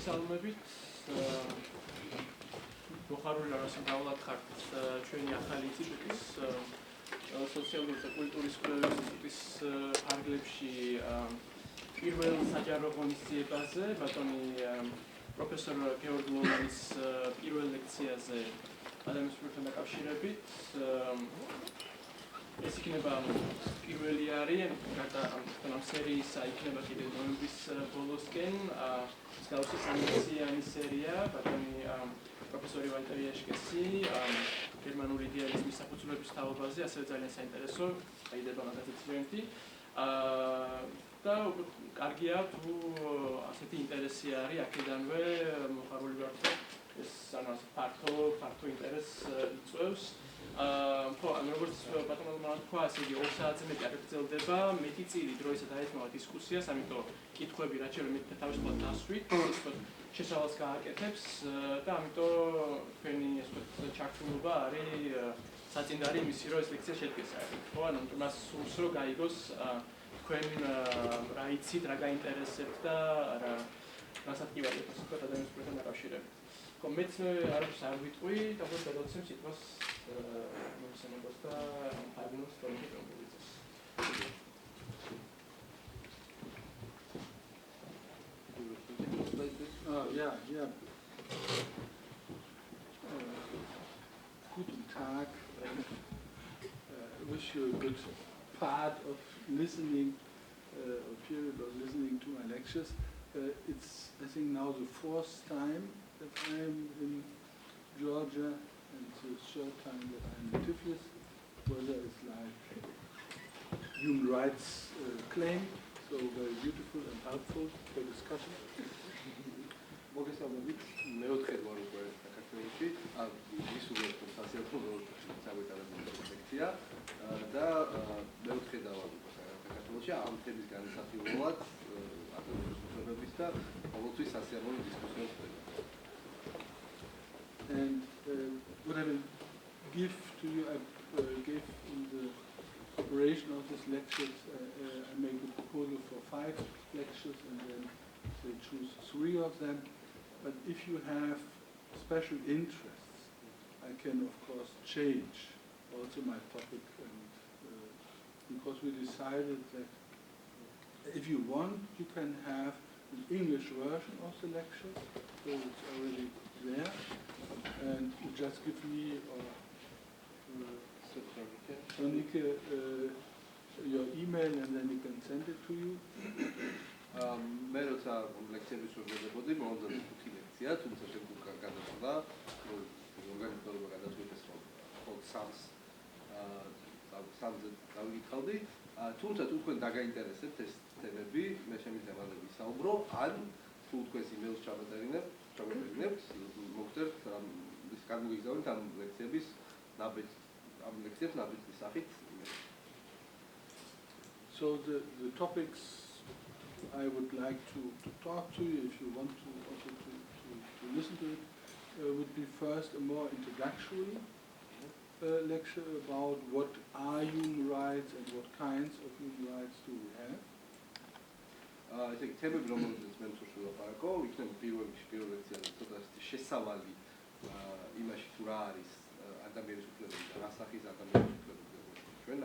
მოგესალმებით. მოხარული რომ სიმრავლად ხართ ჩვენი ახალი ინსტიტუტის სოციალური და კულტურის კვლევების ინსტიტუტის ფარგლებში პირველ საჯარო ღონისძიებაზე, ბატონი პროფესორ გეორგ ლომანის პირველ ლექციაზე ადამიანის უფლებებთან დაკავშირებით. ეს იქნება პირველი არის, გარდა სერიისა იქნება კიდევ ნოემბრის ბოლოსკენ, მსგავსი სამეცნიერო სერია, ბატონი პროფესორი ვაიტერიაშკესი, გერმანული იდეალიზმის საფუძვლების თაობაზე, ასევე ძალიან საინტერესო, აიდება მაგაზე სტუდენტი. და კარგია თუ ასეთი ინტერესი არის აქედანვე მოხარული ვართ, ეს ფართო ინტერესს იწვევს. როგორც ბატონმა თქვა, ასე იგი 2 საათზე მეტი არ გრძელდება, მეტი წილი დროისა დაეთმოვა დისკუსიას, ამიტომ კითხვები რაც შეიძლება მეტი თავისუფლად დასვით, შესავალს გააკეთებს და ამიტომ თქვენი ჩართულობა არის საწინდარი იმისი, რომ ეს ლექცია შედგეს. ანუ მას სურს რომ გაიგოს თქვენ რა იცით, რა გაინტერესებთ და რასაც კი ვაკეთებთ ადამიანის უფლებებთან დაკავშირებით. მეც არაფერს არ ვიტყვი, თუმცა გადავცემ სიტყვას მომსმენელს და ფარგლებს პროფესორს. Yeah. Guten Tag. I wish you a good part of listening, or period of listening to my lectures. It's, I think, now the 4th time that I am in Georgia, and the 3rd time that I am in Tiflis. Whether it's like human rights claim, so very beautiful and helpful for discussion. მოგესალმებით, მეოთხედ ვარ უკვე საქართველოში, ვისურვებ სასიამოვნო საერთაშორისო ლექცია და მეოთხედა ვარ უკვე საქართველოში, ამ თემის განსახილველად ადამიანის უფლებების და ყოველთვის სასიამოვნო დისკუსიას ხდება. And what I will give to you, I gave in the preparation of this lectures, I make a proposal for 5 lectures and then they choose 3 of them. But if you have special interests, I can of course change also my topic, and because we decided that if you want, you can have an English version of the lecture, so it's already there, and you just give me your email and then you can send it to you. მე როცა ლექციების შეგებოდი, მომდევნო 5 ლექცია, თუმცა შემდგომ გადაწყვეტა, რომ ორგანიზება გადაწყვეტეს, რომ ხოლ სამზე დავიკითხავდი, თუმცა თუ თქვენ დაგაინტერესებთ ეს თემები, მე შემიძლია მალე ვისაუბრო, ან თუ თქვენს იმეილს ჩავაგებინებთ, მოგწერთ ის გამოგიგზავნით ამ ლექციების ნაბეჭდის სახით. So the topics I would like to talk to you, if you want to also to listen to it, would be first a more introductory lecture about what are human rights and what kinds of human rights do we have. ესე იგი, თემები, რომელზეც მე მსურს ვილაპარაკო, იქნება პირველ ლექციაზე ცოტა შესავალი იმაში თუ რა არის ადამიანის უფლებები და რა სახის ადამიანის უფლებები ჩვენ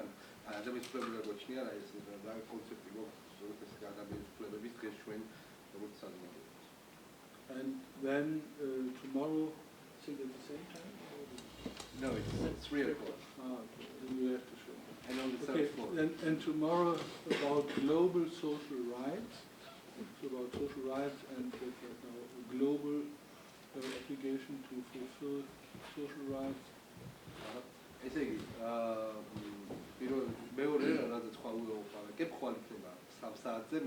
ადამიანის უფლებები გაგვაჩნია რა ეს რა კონცეფტი გვაქვს როგორც ადამიანის უფლებების დღეს ჩვენ როგორც საზოგადოებას. And then tomorrow, I think at the same time? No, it's 3 o'clock. Okay. Then you have to show. And on the 3rd floor. And tomorrow about global social rights. So about social rights and a global obligation to fulfill social rights. ესე იგი, მეორე რაზეც ხვალ ვიყავ, ხვალ იქნება 3 საათზე,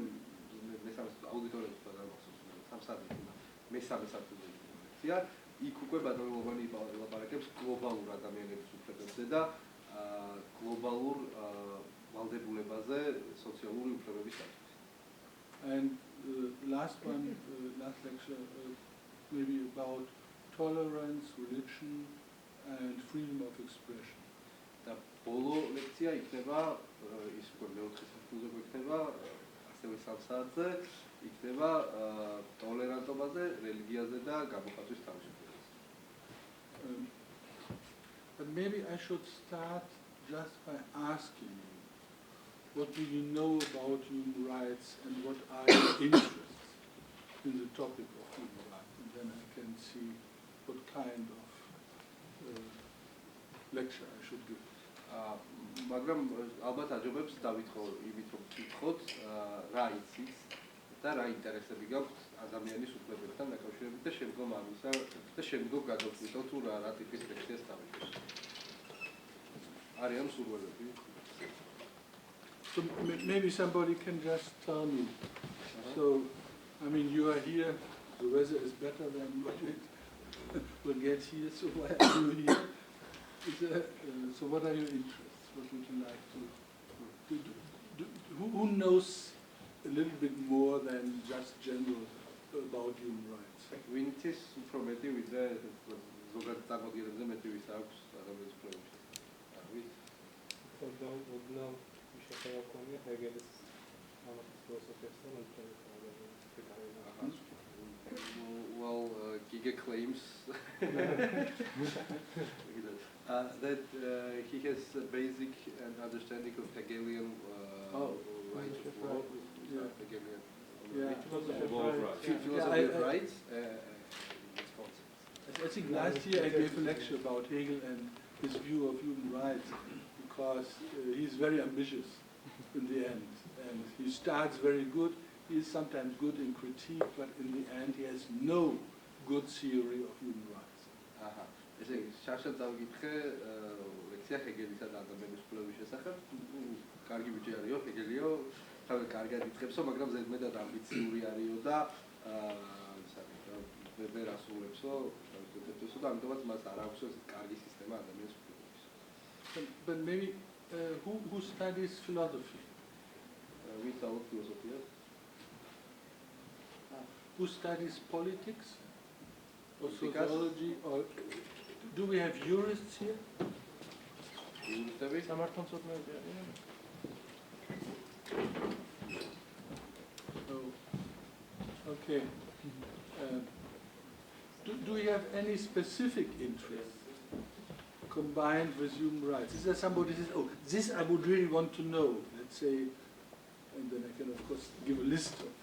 მესამე აუდიტორიას გადავახსოვს, 3 საათზე იქნება მესამე საფუძველი ლექცია. იქ უკვე ბატონი ლომანი ილაპარაკებს გლობალურ ადამიანების უფლებებზე და გლობალურ ვალდებულებაზე სოციალური უფლებების დაცვით. And last lecture, maybe about tolerance, religion, and freedom of expression. და ბოლო ლექცია იქნება ის უკვე მეოთხე საფუძველი იქნება ასევე 3 საათზე იქნება ტოლერანტობაზე, რელიგიაზე და გამოხატვის თავისუფლებას. But maybe I should start just by asking you, what do you know about human rights and what are your interests in the topic of human rights? And then I can see what kind of lecture I should give. მაგრამ ალბათ აჯობებს დავითხოვ იმით რომ ვკითხოთ რა იცის და რა ინტერესები გაქვთ ადამიანის უფლებებთან დაკავშირებით და შემდგომ ამისა და შემდგომ გადავწყვიტოთ თუ რა ტიპის ლექციას დავიწყოთ. არიან სურვილები? So maybe somebody can just tell me. So, I mean, you are here, the weather is better than what it will get here, so why are you here? So what are your interests? What would you like to do? Who knows a little bit more than just general about human rights? ვინცის უფრო მეტი ვიდრე ზოგადად წარმოდგენებზე მეტი ვის აქვს ადამიანის უფლებებში. ოდნავ შეხედა ქონია ჰეგელის ამათის ფილოსოფიასთან Well, Giga claims that he has a basic understanding of Hegelian rights of law, Hegelian philosophy of rights. I think last year I gave a lecture about Hegel and his view of human rights because he's very ambitious in the end, and he starts very good. He is sometimes good in critique, but in the end he has no good theory of human rights. ესე იგი, შარშად დავიკითხე ლექცია ჰეგელისა და ადამიანის უფლებების შესახებ. კარგი ბიჭი არისო, ჰეგელიო, თავი კარგად იწყებსო, მაგრამ ზედმეტად ამბიციური არისო და ვერ ასრულებსო, თავისუფლებასო და ამიტომაც მას არ აქვს ეს კარგი სისტემა ადამიანის უფლებების. But maybe who studies philosophy? ვინ სწავლობს ფილოსოფიას? Who studies politics or sociology, or do we have jurists here? იურისტები? სამართალმცოდნეები არიან? Okay. Do we have any specific interest combined with human rights? Is there somebody who says, oh, this I would really want to know, let's say, and then I can of course give a list of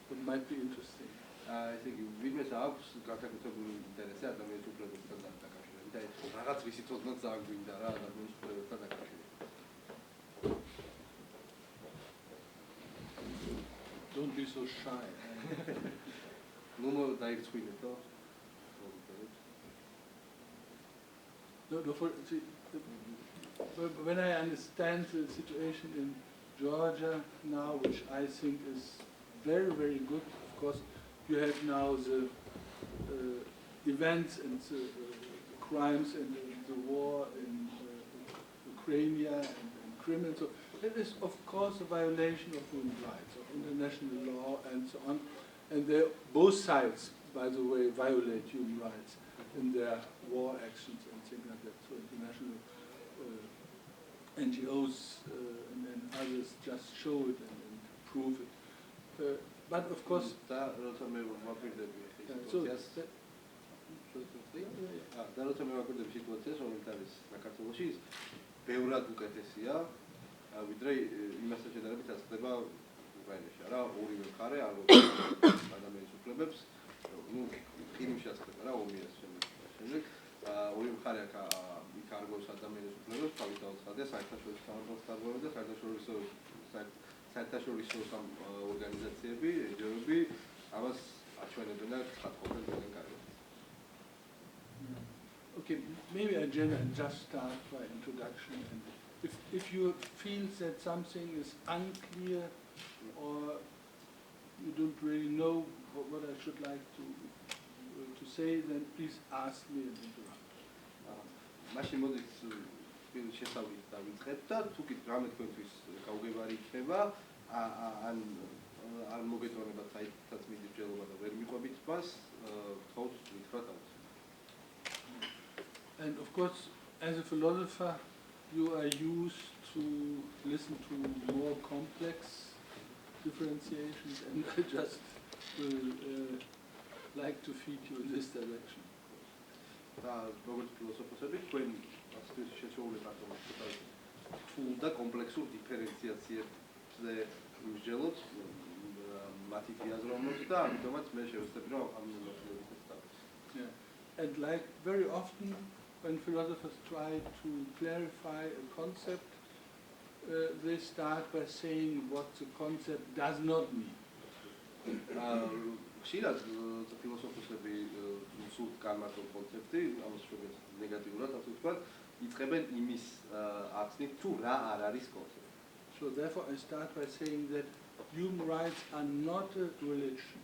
what might be interesting. ესე იგი, ვინმეს აქვს განსაკუთრებული ინტერესი ადამიანის უფლებებთან დაკავშირებით და რაღაც ვისით ოდნავ წაგვინდა რა ადამიანის უფლებებთან დაკავშირებით. Don't be so shy. ნუ დაირწყვინეთო. No, see, when I understand the situation in Georgia now, which I think is very, very good, of course, you have now the events and the crimes and the war in Ukraine and Crimea. So it is, of course, a violation of human rights, of international law, and so on. And both sides, by the way, violate human rights in their war actions and things like that. So international NGOs and others just show it and prove it. But of course, და როცა მე ვაპირდები სიტუაციას, და როცა მე ვაპირდები სიტუაციას, რომელიც არის საქართველოში, ის ბევრად უკეთესია, ვიდრე იმასთან შედარებით, რაც ხდება უკრაინაში. არა, ორივე მხარე არ ადამიანის უფლებებს, ნუ ყირიმშიც ხდება რა, ომის შემდეგ. ორივე მხარე აქ არგოს ადამიანის უფლებებს, თავის დაუცხადია საერთაშორისო სამართალდამცავები და საერთაშორისო ორგანიზაციები, ეჯები, ამას აჩვენებენ და ხატყოფენ ძალიან კარგად. Okay, maybe I just start by introduction. And if you feel that something is unclear or you don't really know what I should like to say, then please ask me and interrupt. მაშინ მოდით შესავლით დავიწყეთ და თუ კი რამე თქვენთვის გაუგებარი იქნება, ან მოგეწონებათ საერთოდ მიდიჯელობა და ვერ მიყვებით მას, გთხოვთ ვითხრათ ამას. And of course, as a philosopher, you are used to listen to more complex differentiations, and I just will like to feed you in this direction. და როგორც ფილოსოფოსები თქვენ ასე შეჩეულებ ატომებს თულ და კომპლექსურ დიფერენციაციებზე ვიმსჯელოთ მათი დიაზროვნებს და ამიტომაც მე შევეცდები რომ ამ მიმართულებით დავწერო. And like very often when philosophers try to clarify a concept, they start by saying what the concept does not mean. ხშირად ფილოსოფოსები სულ განმარტო კონცეფტი, ამას შეგეთ ნეგატიურად ასე ვთქვათ, იწყებენ იმის ახსნით თუ რა არ არის კონცეფტი. So therefore I start by saying that human rights are not a religion.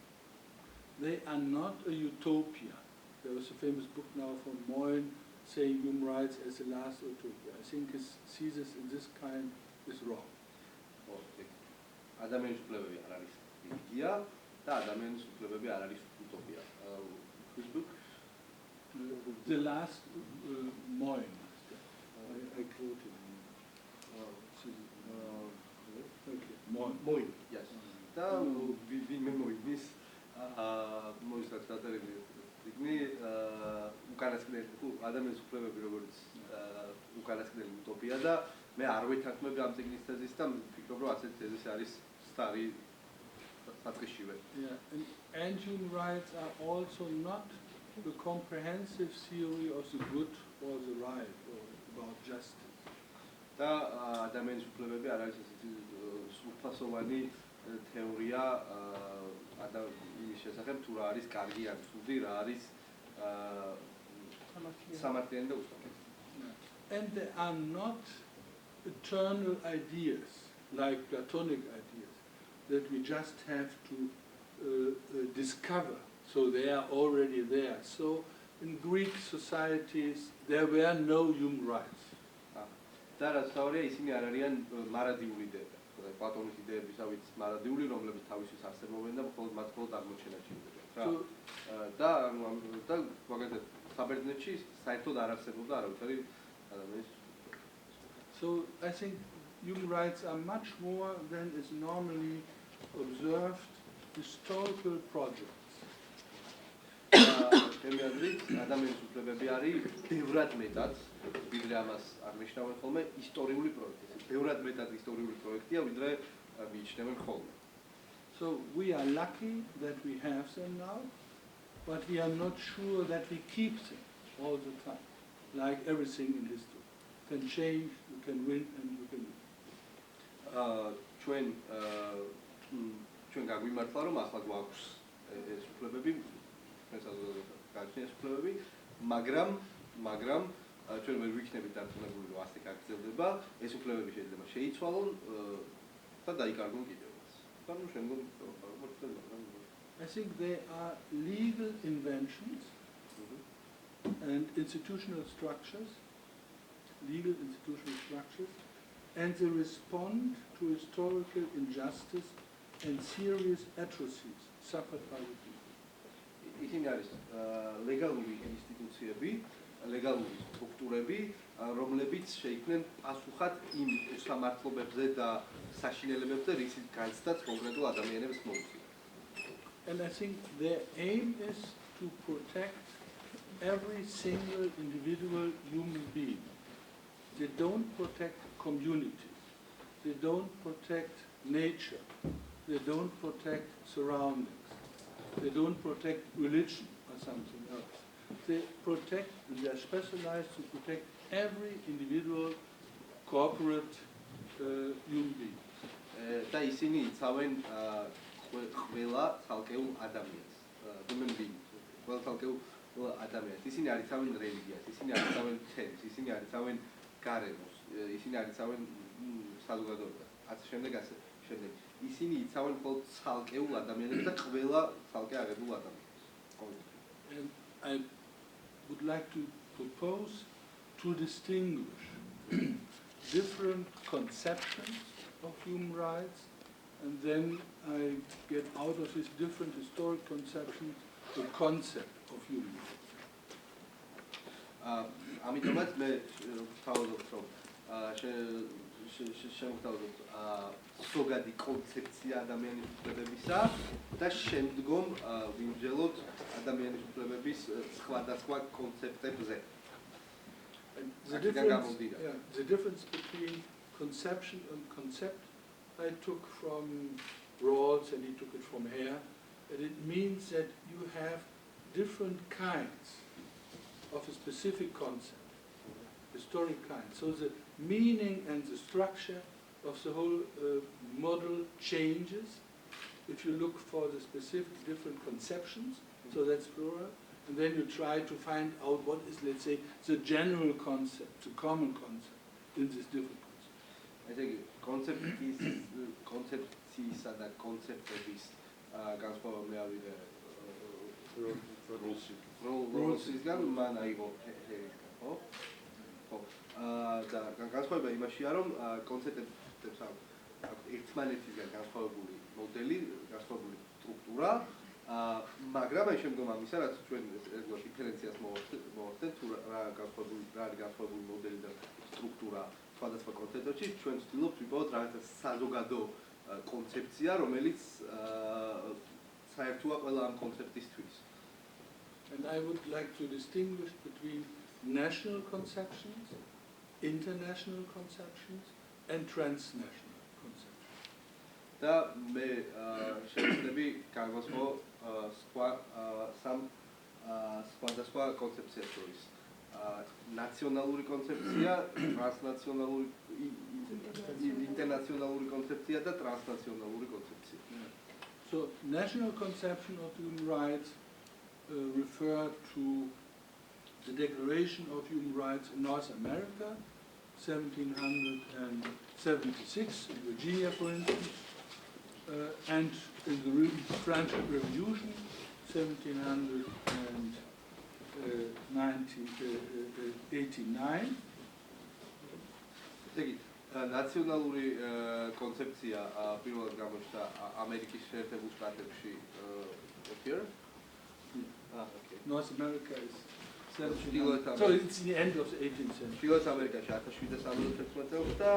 They are not a utopia. There was a famous book now from Moyne saying human rights as the last utopia. I think his thesis in this kind is wrong. ადამიანის უფლებები არ არის რელიგია და ადამიანის უფლებები არ არის utopia. Whose book? The last Moyne. I quote him. Okay, Moyne. Yes. და ვინმე მოიგნის მოისწრაფ დაწერილი წიგნი უკანასკნელი ადამიანის უფლებები როგორც უკანასკნელი utopia და მე არ ვეთანხმები ამ წიგნის თეზისს და ვფიქრობ რომ ასეთი თეზისი არის სტარი საწყისშივე. And human rights are also not the comprehensive theory of the good or the right or about justice. და ადამიანის უფლებები არ არის ესეთი სრულფასოვანი თეორია იმის შესახებ თუ რა არის კარგი ან ცუდი, რა არის სამართლიანი და უსამართლიანი. And they are not eternal ideas like Platonic ideas that we just have to discover. So they are already there. So in Greek societies there were no human rights. და რაც თავია ისინი არ არიან მარადიული იდეები. პლატონის იდეებისავით მარადიული, რომლებიც თავისთვის არსებობენ და მხოლოდ მათ მხოლოდ აღმოჩენაში იდგნენ. და მაგალითად საბერძნეთში საერთოდ არ არსებობდა არავითარი ადამიანის. So I think human rights are much more than is normally observed historical projects. ჩემი აზრით, ადამიანის უფლებები არის ბევრად მეტად, ვიდრე ამას არ მეშნავენ ხოლმე, ისტორიული პროექტი. ბევრად მეტად ისტორიული პროექტია, ვიდრე მიიჩნევენ ხოლმე. So we are lucky that we have them now, but we are not sure that we keep them all the time. Like everything in history. You can change, you can win, and you can lose. ჩვენ გაგვიმართლა, რომ ახლა გვაქვს ეს უფლებები, მაგრამ ჩვენ ვერ ვიქნებით დარწმუნებული რომ ასე გაგრძელდება ეს უფლებები შეიძლება შეიცვალონ და დაიკარგონ კიდევაც. I think they are legal inventions and institutional structures, and they respond to historical injustice and serious atrocities suffered by the people. ისინი არის ლეგალური ინსტიტუციები, ლეგალური სტრუქტურები, რომლებიც შეიქმნენ პასუხად იმ უსამართლობებზე და საშინელებებზე, რისით განცდაც კონკრეტულ ადამიანებს მოუწია. And I think their aim is to protect every single individual human being. They don't protect communities. They don't protect nature. They don't protect surroundings. They don't protect religion or something else. They are specialized to protect every individual corporate human being. და ისინი იცავენ ყველა ცალკეულ ადამიანს, human beings, ყველა ცალკეულ ადამიანს. ისინი არ იცავენ რელიგიას, ისინი არ იცავენ თემს, ისინი არ იცავენ გარემოს, ისინი არ იცავენ საზოგადოებას. ასე შემდეგ. ისინი იცავენ მხოლოდ ცალკეულ ადამიანებს და ყველა ცალკე აღებულ ადამიანს. And I would like to propose to distinguish different conceptions of human rights, and then I get out of these different historic conceptions the concept of human rights. ამიტომაც მე ვთავაზობ, რომ შემოგთავაზოთ ზოგადი კონცეფცია ადამიანის უფლებებისა და შემდგომ ვიმსჯელოთ ადამიანის უფლებების სხვადასხვა კონცეფტებზე. The difference between conception and concept I took from Rawls and he took it from Hare, and it means that you have different kinds of a specific concept, historic kind. So the meaning and the structure of the whole model changes if you look for the specific different conceptions, so that's plural, and then you try to find out what is, let's say, the general concept, the common concept in this different concept. I think კონცეფციისა და კონცეფტების განსხვავება მე ავიღე როლსისგან მან აიღო ჰერისგან, ხო? ხო. და განსხვავება იმაშია, რომ კონცეფტებს აქვს ერთმანეთისგან განსხვავებული მოდელი, განსხვავებული სტრუქტურა, მაგრამ აი შემდგომ ამისა, რაც ჩვენ ერთგვარ დიფერენციას მოვახდენთ, თუ რა არის განსხვავებული მოდელი და სტრუქტურა სხვადასხვა კონცეფტებში, ჩვენ ვცდილობთ ვიპოვოთ რაღაცა საზოგადო კონცეფცია, რომელიც საერთოა ყველა ამ კონცეფტისთვის. And I would like to distinguish between national conceptions, international conceptions, and transnational conceptions. და მე შევძლები განვასხვაო სხვადასხვა კონცეფციას შორის. ნაციონალური კონცეფცია, ტრანსნაციონალური, ინტერნაციონალური კონცეფცია და ტრანსნაციონალური კონცეფცია. So national conception of human rights refer to the Declaration of Human Rights in North America, 1776 in Virginia, for instance, and in the French Revolution, 1789. ნაციონალური კონცეფცია პირველად გამოჩნდა ამერიკის შეერთებულ შტატებში here. Okay. North America is so it's the end of the 18th century. ჩრდილოეთ ამერიკაში 1776 წელს და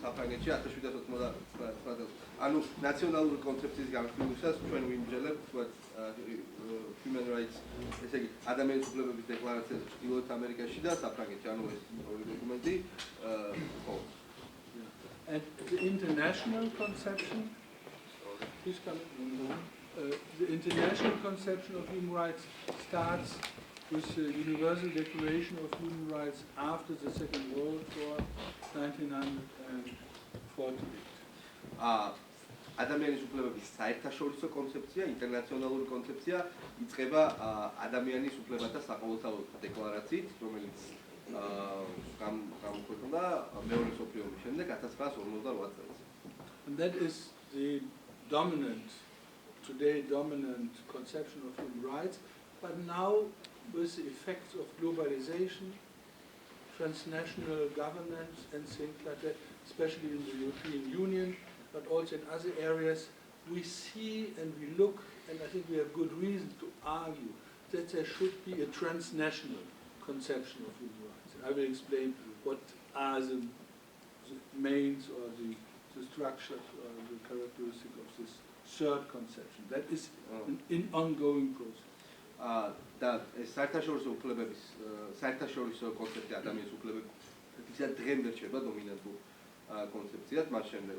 საფრანგეთში 1799 წელს. ანუ ნაციონალური კონცეფციის განხილვისას ჩვენ ვიმსჯელებთ human rights, ესე იგი ადამიანის უფლებების დეკლარაციას ჩრდილოეთ ამერიკაში და საფრანგეთში, ანუ ეს ორი დოკუმენტი ხო. And the international conception, please come in. The international conception of human rights starts with the Universal Declaration of Human Rights after the Second World War, 1948. ადამიანის უფლებების საერთაშორისო კონცეფცია, ინტერნაციონალური კონცეფცია იწყება ადამიანის უფლებათა საყოველთაო დეკლარაციით, რომელიც გამოქვეყნდა მეორე მსოფლიო ომის შემდეგ 1948 წელს. And that is the today dominant conception of human rights, but now with the effects of globalization, transnational governance and things like that, especially in the European Union, but also in other areas, we see and we look, and I think we have good reason to argue that there should be a transnational conception of human rights. And I will explain what are the mains or the structures or the characteristics of this third conception. That is an ongoing process. და ეს საერთაშორისო უფლებების საერთაშორისო კონცეფცია ადამიანის უფლებებისა დღემდე რჩება დომინანტურ კონცეფციად, მას შემდეგ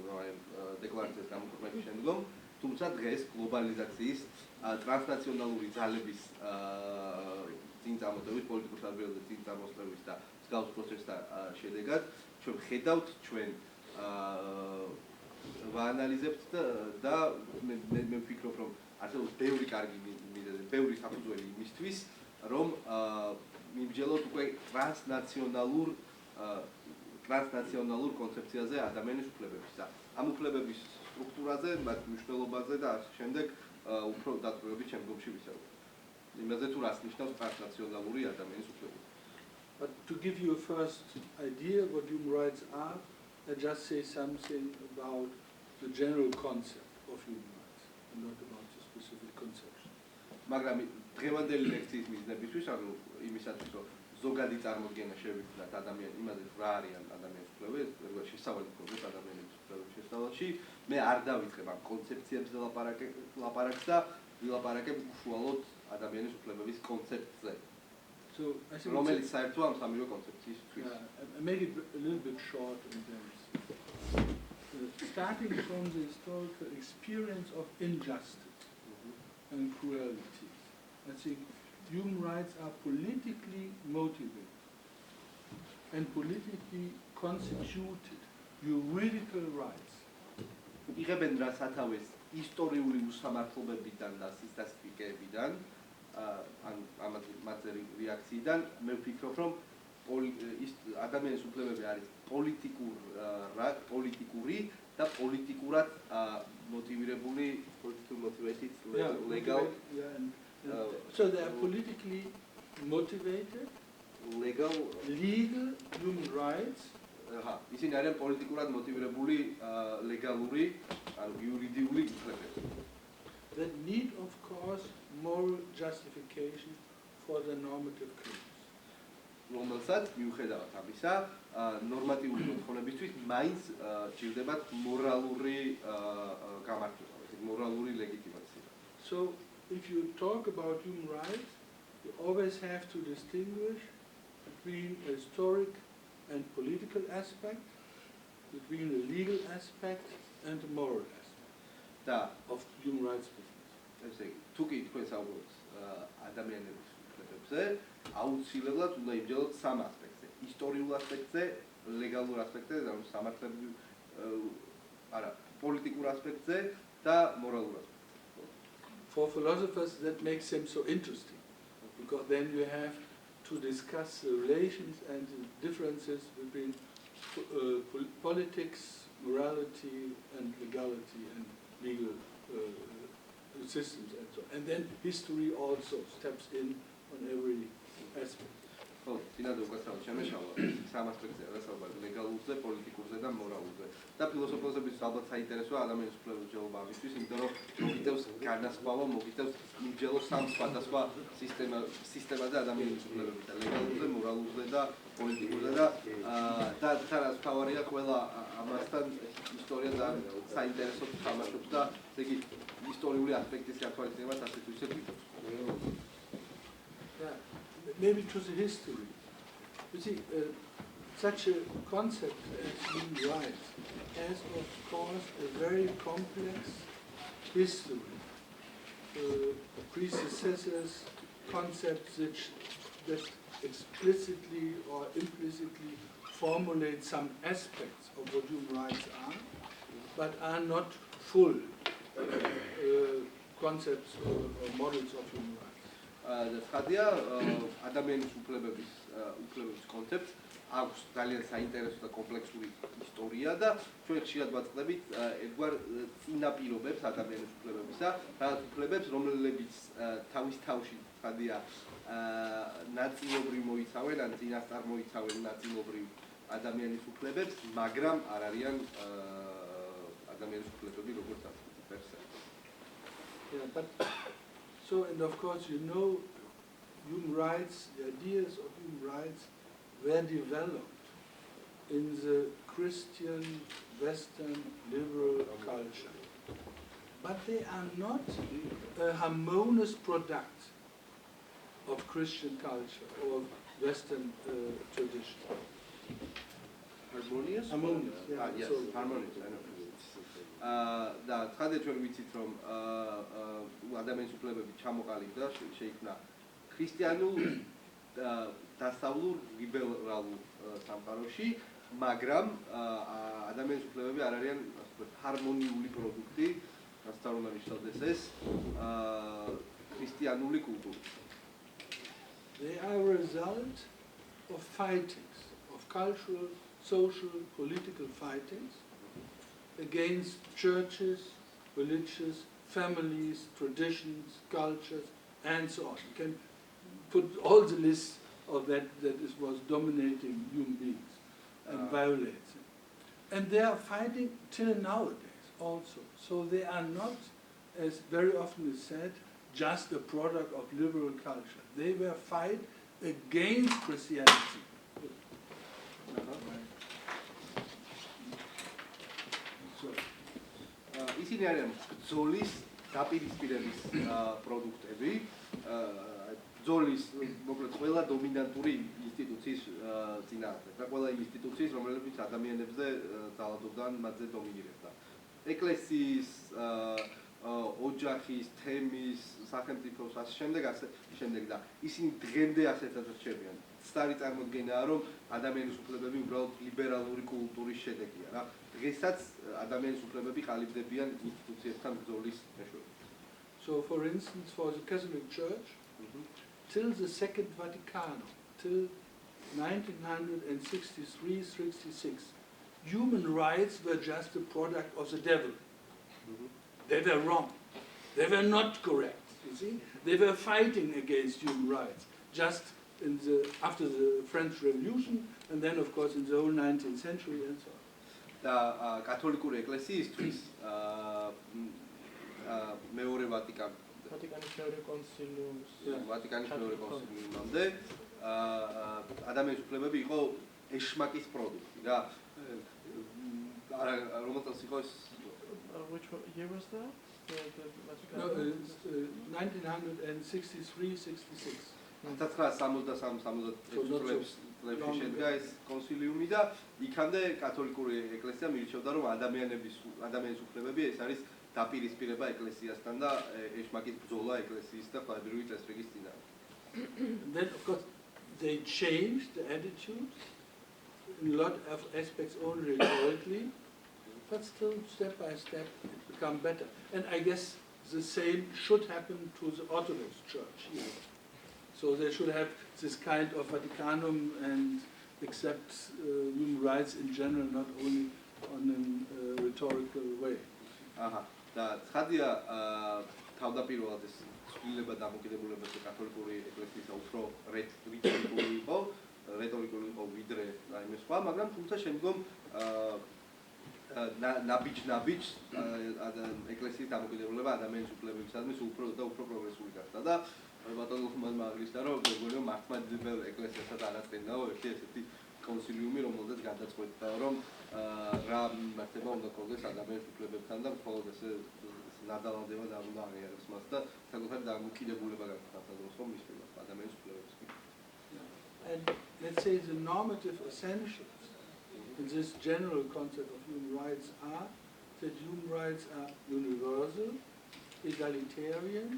დეკლარაციის გამოქვეყნების შემდგომ, თუმცა დღეს გლობალიზაციის ტრანსნაციონალური ძალების წინწამოწევის, პოლიტიკურ საზოგადოების წინწამოსწრების და მსგავს პროცესთა შედეგად ჩვენ ვხედავთ, ჩვენ ვაანალიზებთ და მე ვფიქრობ, რომ არსებობს ბევრი კარგი მიზეზი, ბევრი საფუძველი იმისთვის, რომ მივსჯელოთ უკვე ტრანსნაციონალურ კონცეფციაზე ადამიანის უფლებებისა. ამ უფლებების სტრუქტურაზე, მათ მნიშვნელობაზე და ასე შემდეგ უფრო დაწვრილებით შემდგომში ვისაუბრებთ. იმაზე თუ რას ნიშნავს ტრანსნაციონალური ადამიანის უფლებები. But to give you a first idea what human rights are, I just say something about the general concept of human rights and not about the specific conception. მაგრამ დღევანდელი ლექციის მიზნებისთვის, ანუ იმისათვის, რომ ზოგადი წარმოდგენა შევიქმნათ ადამიანის იმაზე რა არიან ადამიანის უფლებები, როგორც შესავალი გქონდეს ადამიანის უფლებების შესავალში, მე არ დავიწყებ ამ კონცეფციებზე ლაპარაკს და ვილაპარაკებ უშუალოდ ადამიანის უფლებების კონცეფციაზე. So I think რომელიც საერთო ამ სამივე კონცეფციის თვლის. I make it a little bit short in terms. Starting from the historical experience of injustice and cruelty, I think human rights are politically motivated and politically constituted juridical rights. იღებენ რა სათავეს ისტორიული უსამართლობებიდან და სისასტიკეებიდან, ან ამაზე რეაქციიდან, მე ვფიქრობ, რომ ადამიანის უფლებები არის პოლიტიკური და პოლიტიკურად მოტივირებული, politically motivated, legal. So they are politically motivated, legal human rights. ისინი არიან პოლიტიკურად მოტივირებული ლეგალური, ანუ იურიდიული უფლებები. That need, of course, moral justification for the normative claims. რომელსაც მიუხედავად ამისა, ნორმატიული მოთხოვნებისთვის მაინც ჭირდებათ მორალური გამართლება, მორალური ლეგიტიმაცია. So if you talk about human rights, you always have to distinguish between a historic and political aspect, between a legal aspect and a moral aspect of human rights business. ესე იგი, თუ კი თქვენ საუბრობთ ადამიანების უფლებებზე, აუცილებლად უნდა იმჯელოთ სამ ასპექტზე: ისტორიულ ასპექტზე, ლეგალურ ასპექტზე, ანუ სამართლებრივ, არა, პოლიტიკურ ასპექტზე და მორალურ ასპექტზე. For philosophers, that makes them so interesting, because then you have to discuss the relations and the differences between politics, morality, and legality, and legal systems, and so on. And then history also steps in on every aspect. ხო, წინადე უკაცრავად შემეშალა სამ ასპექტზე, რასაუბარი ლეგალურზე, პოლიტიკურზე და მორალურზე. და ფილოსოფოსების ალბათ საინტერესოა ადამიანის უფლებების ჯელობა ამისთვის, იმიტომ რომ მოგიტევს განასხვავა, მოგიტევს იმჯელოს სამ სხვადასხვა სისტემაზე ადამიანის უფლებები და ლეგალურზე, მორალურზე და პოლიტიკურზე და თანაც თავარია ყველა ამასთან ისტორია ძალიან საინტერესო თამაშობს და ესე იგი ისტორიული ასპექტის გათვალისწინებაც ასე თუ ისე გვიწევს. Maybe to the history. You see, such a concept as human rights has, of course, a very complex history. Predecessors, concepts that explicitly or implicitly formulate some aspects of what human rights are, but are not full concepts or models of human rights. ცხადია, ადამიანის უფლებების კონცეფტს აქვს ძალიან საინტერესო და კომპლექსური ისტორია და ჩვენ ხშირად ვაწყდებით ერთგვარ წინაპირობებს ადამიანის უფლებებისა, რაღაც უფლებებს, რომლებიც თავის თავში ცხადია ნაწილობრივ მოიცავენ, ან წინასწარ მოიცავენ ნაწილობრივ ადამიანის უფლებებს, მაგრამ არ არიან ადამიანის უფლებები როგორც ასეთი პერსე. So, and of course, you know, human rights, the ideas of human rights were developed in the Christian, Western, liberal culture. But they are not a harmonious product of Christian culture or Western tradition. Harmonious? Harmonious, yeah. Yes, so, harmonious, I know. და ცხადია ჩვენ ვიცით რომ ადამიანის უფლებები ჩამოყალიბდა შეიქმნა ქრისტიანულ დასავლურ ლიბერალურ სამყაროში, მაგრამ ადამიანის უფლებები არ არიან ჰარმონიული პროდუქტი, რასაც უნდა ნიშნავდეს ეს ქრისტიანული კულტურა. They are a result of fightings, of cultural, social, political fightings against churches, religious, families, traditions, cultures, and so on. You can put all the lists of that was dominating human beings and violates it. And they are fighting till nowadays also. So they are not, as very often is said, just a product of liberal culture. They were against Christianity. ისინი არიან ბრძოლის დაპირისპირების პროდუქტები, ბრძოლის მოკლედ ყველა დომინანტური ინსტიტუციის წინააღმდეგ და ყველა ინსტიტუციის, რომლებიც ადამიანებზე ძალადობდნენ, მათზე დომინირებდა. ეკლესიის, ოჯახის, თემის, სახელმწიფოს ასე შემდეგ და ისინი დღემდე ასეთაც რჩებიან. Stari წარმოდგენაა, რომ ადამიანის უფლებები უბრალოდ ლიბერალური კულტურის შედეგია რა. დღესაც ადამიანის უფლებები ყალიბდებიან ინსტიტუციებთან ბრძოლის მეშვეობით. So for instance, for the Catholic Church, till the Second Vatican, till 1963-66, human rights were just a product of the devil. They were wrong. They were not correct, you see. They were fighting against human rights, just after the French Revolution, and then, of course, in the whole 19th century and so on. და კათოლიკური ეკლესიისთვის მეორე ვატიკანის მეორე კონსილიუმამდე ადამიანის უფლებები იყო ეშმაკის პროდუქტი და რომელსაც იყო Which year was that? No, 1963-66. 1963-66 წლებში შედგა ეს კონსილიუმი და იქამდე კათოლიკური ეკლესია მიიჩნევდა, რომ ადამიანის უფლებები ეს არის დაპირისპირება ეკლესიასთან და ეშმაკის ბრძოლა ეკლესიის და ხვედრიული წესრიგის წინააღმდეგ. Then, of course, they changed the attitude in a lot of aspects only rhetorically, but still, step by step, it become better. And I guess the same should happen to the Orthodox Church here. So they should have this kind of Vaticanum and accept human rights in general, not only on a rhetorical way. და ცხადია თავდაპირველად ეს ცვლილება დამოკიდებულება კათოლიკური ეკლესიის უფრო რიტორიკული იყო ვიდრე რაიმე სხვა, მაგრამ თუმცა შემდგომ ნაბიჯ ეკლესიის დამოკიდებულება ადამიანის უფლებებისადმი უფრო პროგრესული გახდა და ბატონო ლომანმა აღნიშნა, რომ მეგონია მართლმადიდებელ ეკლესიასაც არაწყენდაო ერთი ესეთი კონსილიუმი, რომელზეც გადაწყვეტდა, რომ რა მართება უნდა ქონდეს ადამიანის უფლებებთან და მხოლოდ ესე ნადავლადება და უნდა აღიარებს მას და საკუთარი დამოკიდებულება გაგხსნას რომ მის მიმართ ადამიანის უფლებებს. And let's say the normative essentials in this general concept of human rights are that human rights are universal, egalitarian,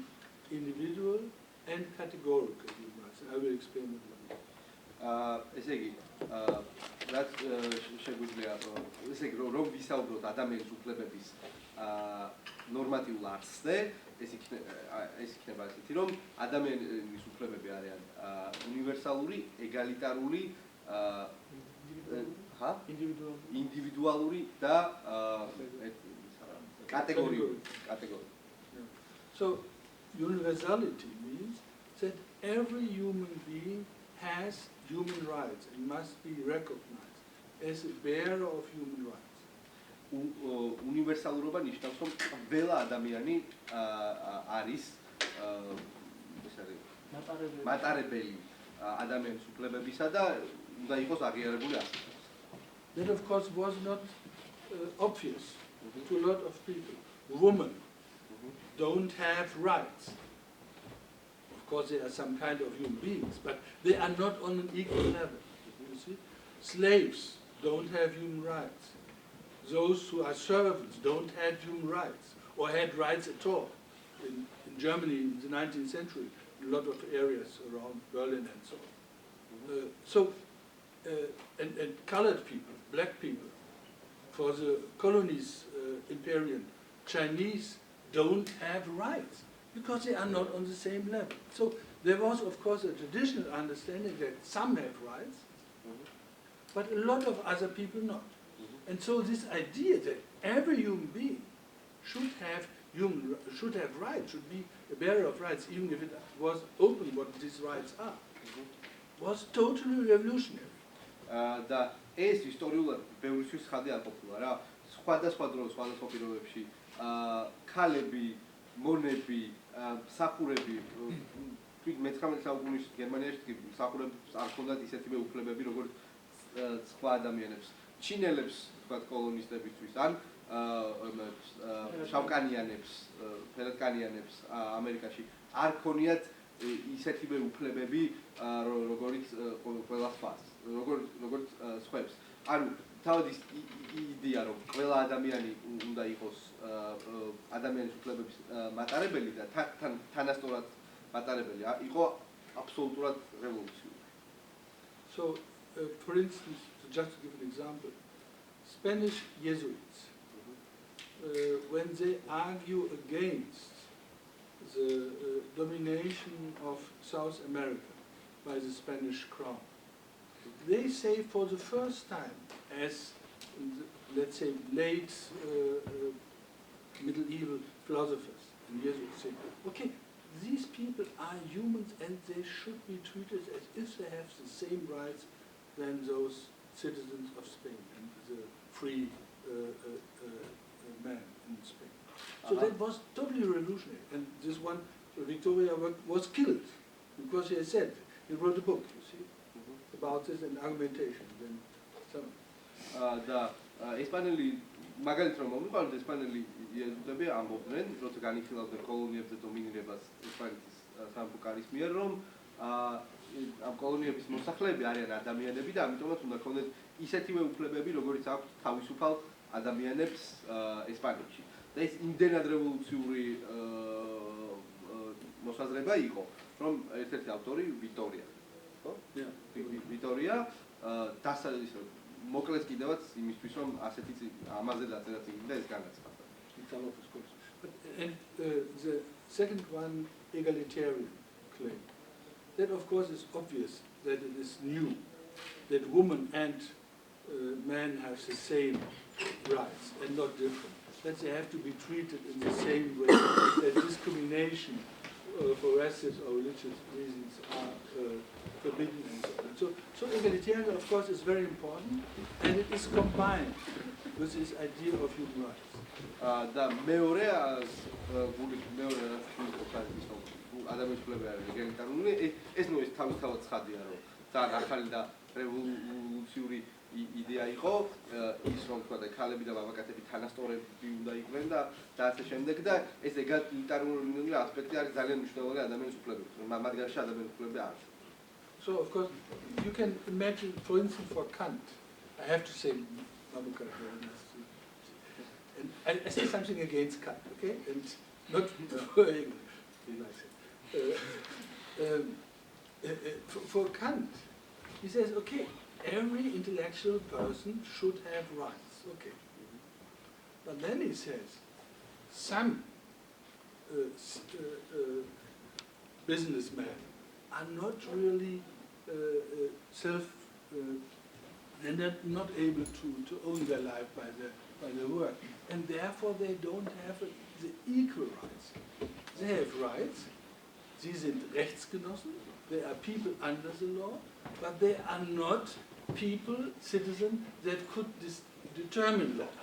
individual, and categorical human rights. I will explain it later. ესე იგი, რაც შეგვიძლია, ესე იგი, რომ ვისაუბროთ ადამიანის უფლებების ნორმატიულ არსზე, ეს იქნება ასეთი, რომ ადამიანის უფლებები არიან უნივერსალური, ეგალიტარული, ინდივიდუალური და კატეგორიული. So universality means that every human being has human rights and must be recognized as a bearer of human rights. უნივერსალურობა ნიშნავს, რომ ყველა ადამიანი არის მატარებელი ადამიანის უფლებებისა და უნდა იყოს აღიარებული ასე. That of course was not obvious to a lot of people. Women don't have rights. Of course, they are some kind of human beings, but they are not on an equal level. You see, slaves don't have human rights. Those who are servants don't have human rights or had rights at all. In Germany in the 19th century, a lot of areas around Berlin and so on. And colored people, black people, for the colonies, imperial, Chinese don't have rights because they are not on the same level. So there was, of course, a traditional understanding that some have rights, but a lot of other people not. And so this idea that every human being should have rights, should be a bearer of rights, even if it was open what these rights are, was totally revolutionary. და ეს ისტორიულად ბევრისთვის ხადი არ ყოფილა რა. სხვადასხვა დროს, სხვადასხვა პირობებში ქალები, მონები, მსახურები თვით მე-19 საუკუნის გერმანიაში მსახურებს არ ჰქონდათ ისეთივე უფლებები, როგორც სხვა ადამიანებს. ჩინელებს, თქვათ, კოლონისტებისთვის ან შავკანიანებს, ფერადკანიანებს ამერიკაში არ ქონიათ ისეთივე უფლებები, როგორც ყველა სხვას, როგორც სხვებს. ანუ თავად ის იდეა, რომ ყველა ადამიანი უნდა იყოს ადამიანის უფლებების მატარებელი და თანასწორად მატარებელი, იყო აბსოლუტურად რევოლუციური. So, for instance, just to give an example, Spanish Jesuits, when they argue against the domination of South America by the Spanish crown, they say for the first time, as let's say late medieval philosophers and Jesuits say, okay, these people are humans and they should be treated as if they have the same rights than those citizens of Spain and the free man in Spain. So that was totally revolutionary. And this one, Victoria, was killed because he said, he wrote a book, you see, about this and argumentation. Then some. და ესპანელი მაგალითად რომ მომიყვანოთ ესპანელი იეზუიტები ამბობდნენ, როცა განიხილავდნენ კოლონიებზე დომინირებას ესპანეთის სამეფო კარის მიერ, რომ ამ კოლონიების მოსახლეები არიან ადამიანები და ამიტომაც უნდა ქონდეთ ისეთივე უფლებები, როგორიც აქვს თავისუფალ ადამიანებს ესპანეთში. და ეს იმდენად რევოლუციური მოსაზრება იყო, რომ ერთ-ერთი ავტორი ვიქტორია, ხო? ვიქტორია მოკლეს კიდევაც იმისთვის, რომ ასეთი ამაზე დაწერა წიგნი და ეს განაცხადა. And the second one, egalitarian claim. That of course is obvious that it is new, that woman and man have the same rights and not different. That they have to be treated in the same way, that discrimination for racial or religious reasons are forbidden and so on. So egalitarian, of course, is very important, and it is combined with this idea of human rights. და მეორე ადამიანის უფლებები არის ეგალიტარული, ეს ნუ ეს თავისთავად ცხადია, რომ ძალიან ახალი და რევოლუციური იდეა იყო, ის რომ თქვა და ქალები და მამაკაცები თანასწორები უნდა იყვნენ და ასე შემდეგ და ეს ეგალიტარული ასპექტი არის ძალიან მნიშვნელოვანი ადამიანის უფლებების, რომ მათ გარშე ადამიანის უფლებები არის. So of course you can imagine, for instance, for Kant, I have to say and I say something against Kant, okay? And not for Kant, he says, okay, every intellectual person should have rights, okay. But then he says, some businessmen are not really they're not able to own their life by their work, and therefore they don't have the equal rights. They have rights, sie sind Rechtsgenossen, they are people under the law, but they are not people, citizens, that could determine law.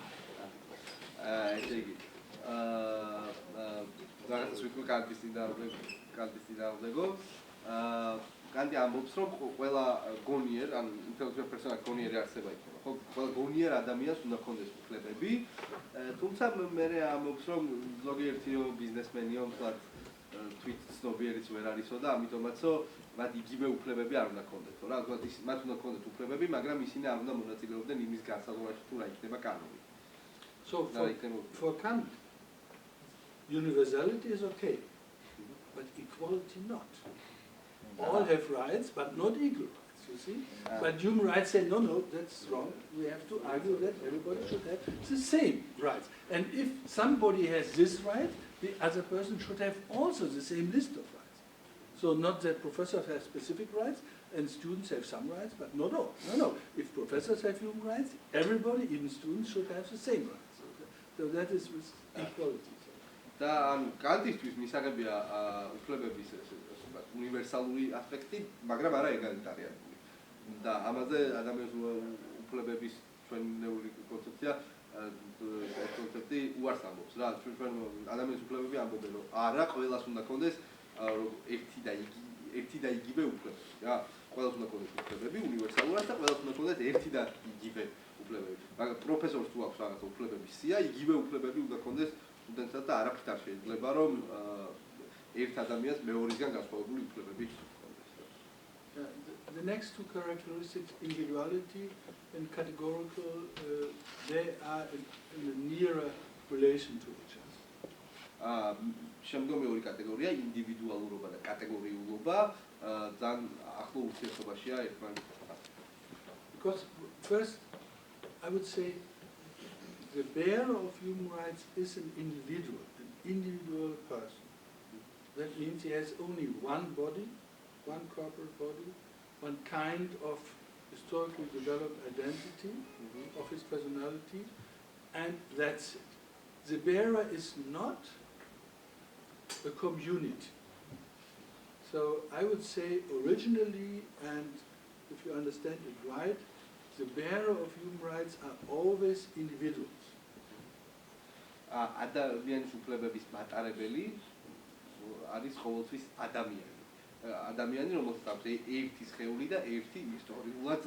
კანტი ამბობს, რომ ყველა გონიერ, ან ინტელექტუალური პერსონა გონიერი არსება იქნება, ხო? ყველა გონიერ ადამიანს უნდა ჰქონდეს უფლებები, თუმცა მე ამბობს, რომ ზოგიერთი ბიზნესმენიო, თქვათ, თვით ცნობიერიც ვერ არისო და ამიტომაცო მათ იგივე უფლებები არ უნდა ჰქონდეთ, რა, თქვათ, მათ უნდა ჰქონდეთ უფლებები, მაგრამ ისინი არ უნდა მონაწილეობდნენ იმის განსაზღვრავებაში, თუ რა იქნება კანონი. So for Kant, universality is okay, but equality not. All have rights, but not equal rights, you see. But human rights say, no, that's wrong. We have to argue that everybody should have the same rights. And if somebody has this right, the other person should have also the same list of rights. So not that professors have specific rights and students have some rights, but not all. No. If professors have human rights, everybody, even students, should have the same rights. So that is with equality. და ანუ კანტისთვის მისაღებია უფლებების უნივერსალური ასპექტი, მაგრამ არა ეგალიტარიანული. და ამაზე ადამიანის უფლებების ჩვენეული კონცეფცია კონცეფცი უარს ამბობს რა, ჩვენ ადამიანის უფლებები ამბობენ, რომ არა ყველას უნდა ქონდეს ერთი და ერთი და იგივე უფლებები რა. ყველას უნდა ქონდეს უფლებები უნივერსალურად და ყველას უნდა ქონდეს ერთი და იგივე უფლებები. მაგრამ პროფესორს თუ აქვს რაღაცა უფლებების სია, იგივე უფლებები უნდა ქონდეს სტუდენტსაც და არაფრით არ შეიძლება რომ ერთ ადამიანს მეორისგან განსხვავებული უფლებები ჰქონდეს. The next two characteristics, individuality and categorical, they are in a nearer relation to each other. შემდგომი ორი კატეგორია, ინდივიდუალურობა და კატეგორიულობა, ძალიან ახლო ურთიერთობაშია ერთმანეთთან. Because first, I would say the bearer of human rights is an individual person. That means he has only one body, one corporate body, one kind of historically developed identity of his personality, and that's it. The bearer is not a community. So I would say originally, and if you understand it right, the bearer of human rights are always individuals. ადამიანის უფლებების მატარებელი არის ყოველთვის ადამიანი. ადამიანი, რომელსაც აქვს ერთი სხეული და ერთი ისტორიულად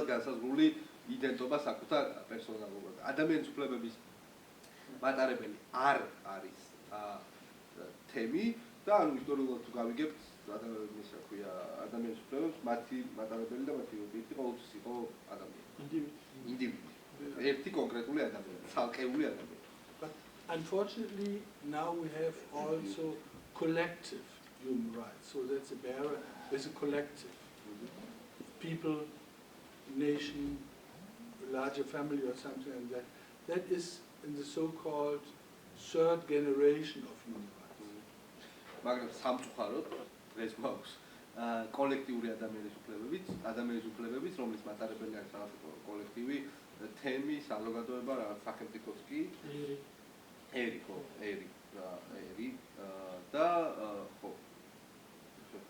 განსაზღვრული იდენტობა საკუთარ პერსონალურად. ადამიანის უფლებების მატარებელი არ არის თემი და ანუ ისტორიულად თუ გავიგებთ ადამიანის რა ქვია ადამიანის უფლებებს მათი მატარებელი და მათი ობიექტი ყოველთვის იყო ადამიანი. ინდივიდი. ერთი კონკრეტული ადამიანი, ცალკეული ადამიანი. But unfortunately, now we have also collective human rights. So that's a bearer is a collective. People, nation, larger family or something like that. That is in the so-called third generation of human rights. მაგრამ სამწუხაროდ დღეს გვაქვს კოლექტიური ადამიანის უფლებებიც, რომლის მატარებელი არის რაღაც კოლექტივი, თემი, საზოგადოება, რაღაც სახელმწიფოც კი. ერი და ხო.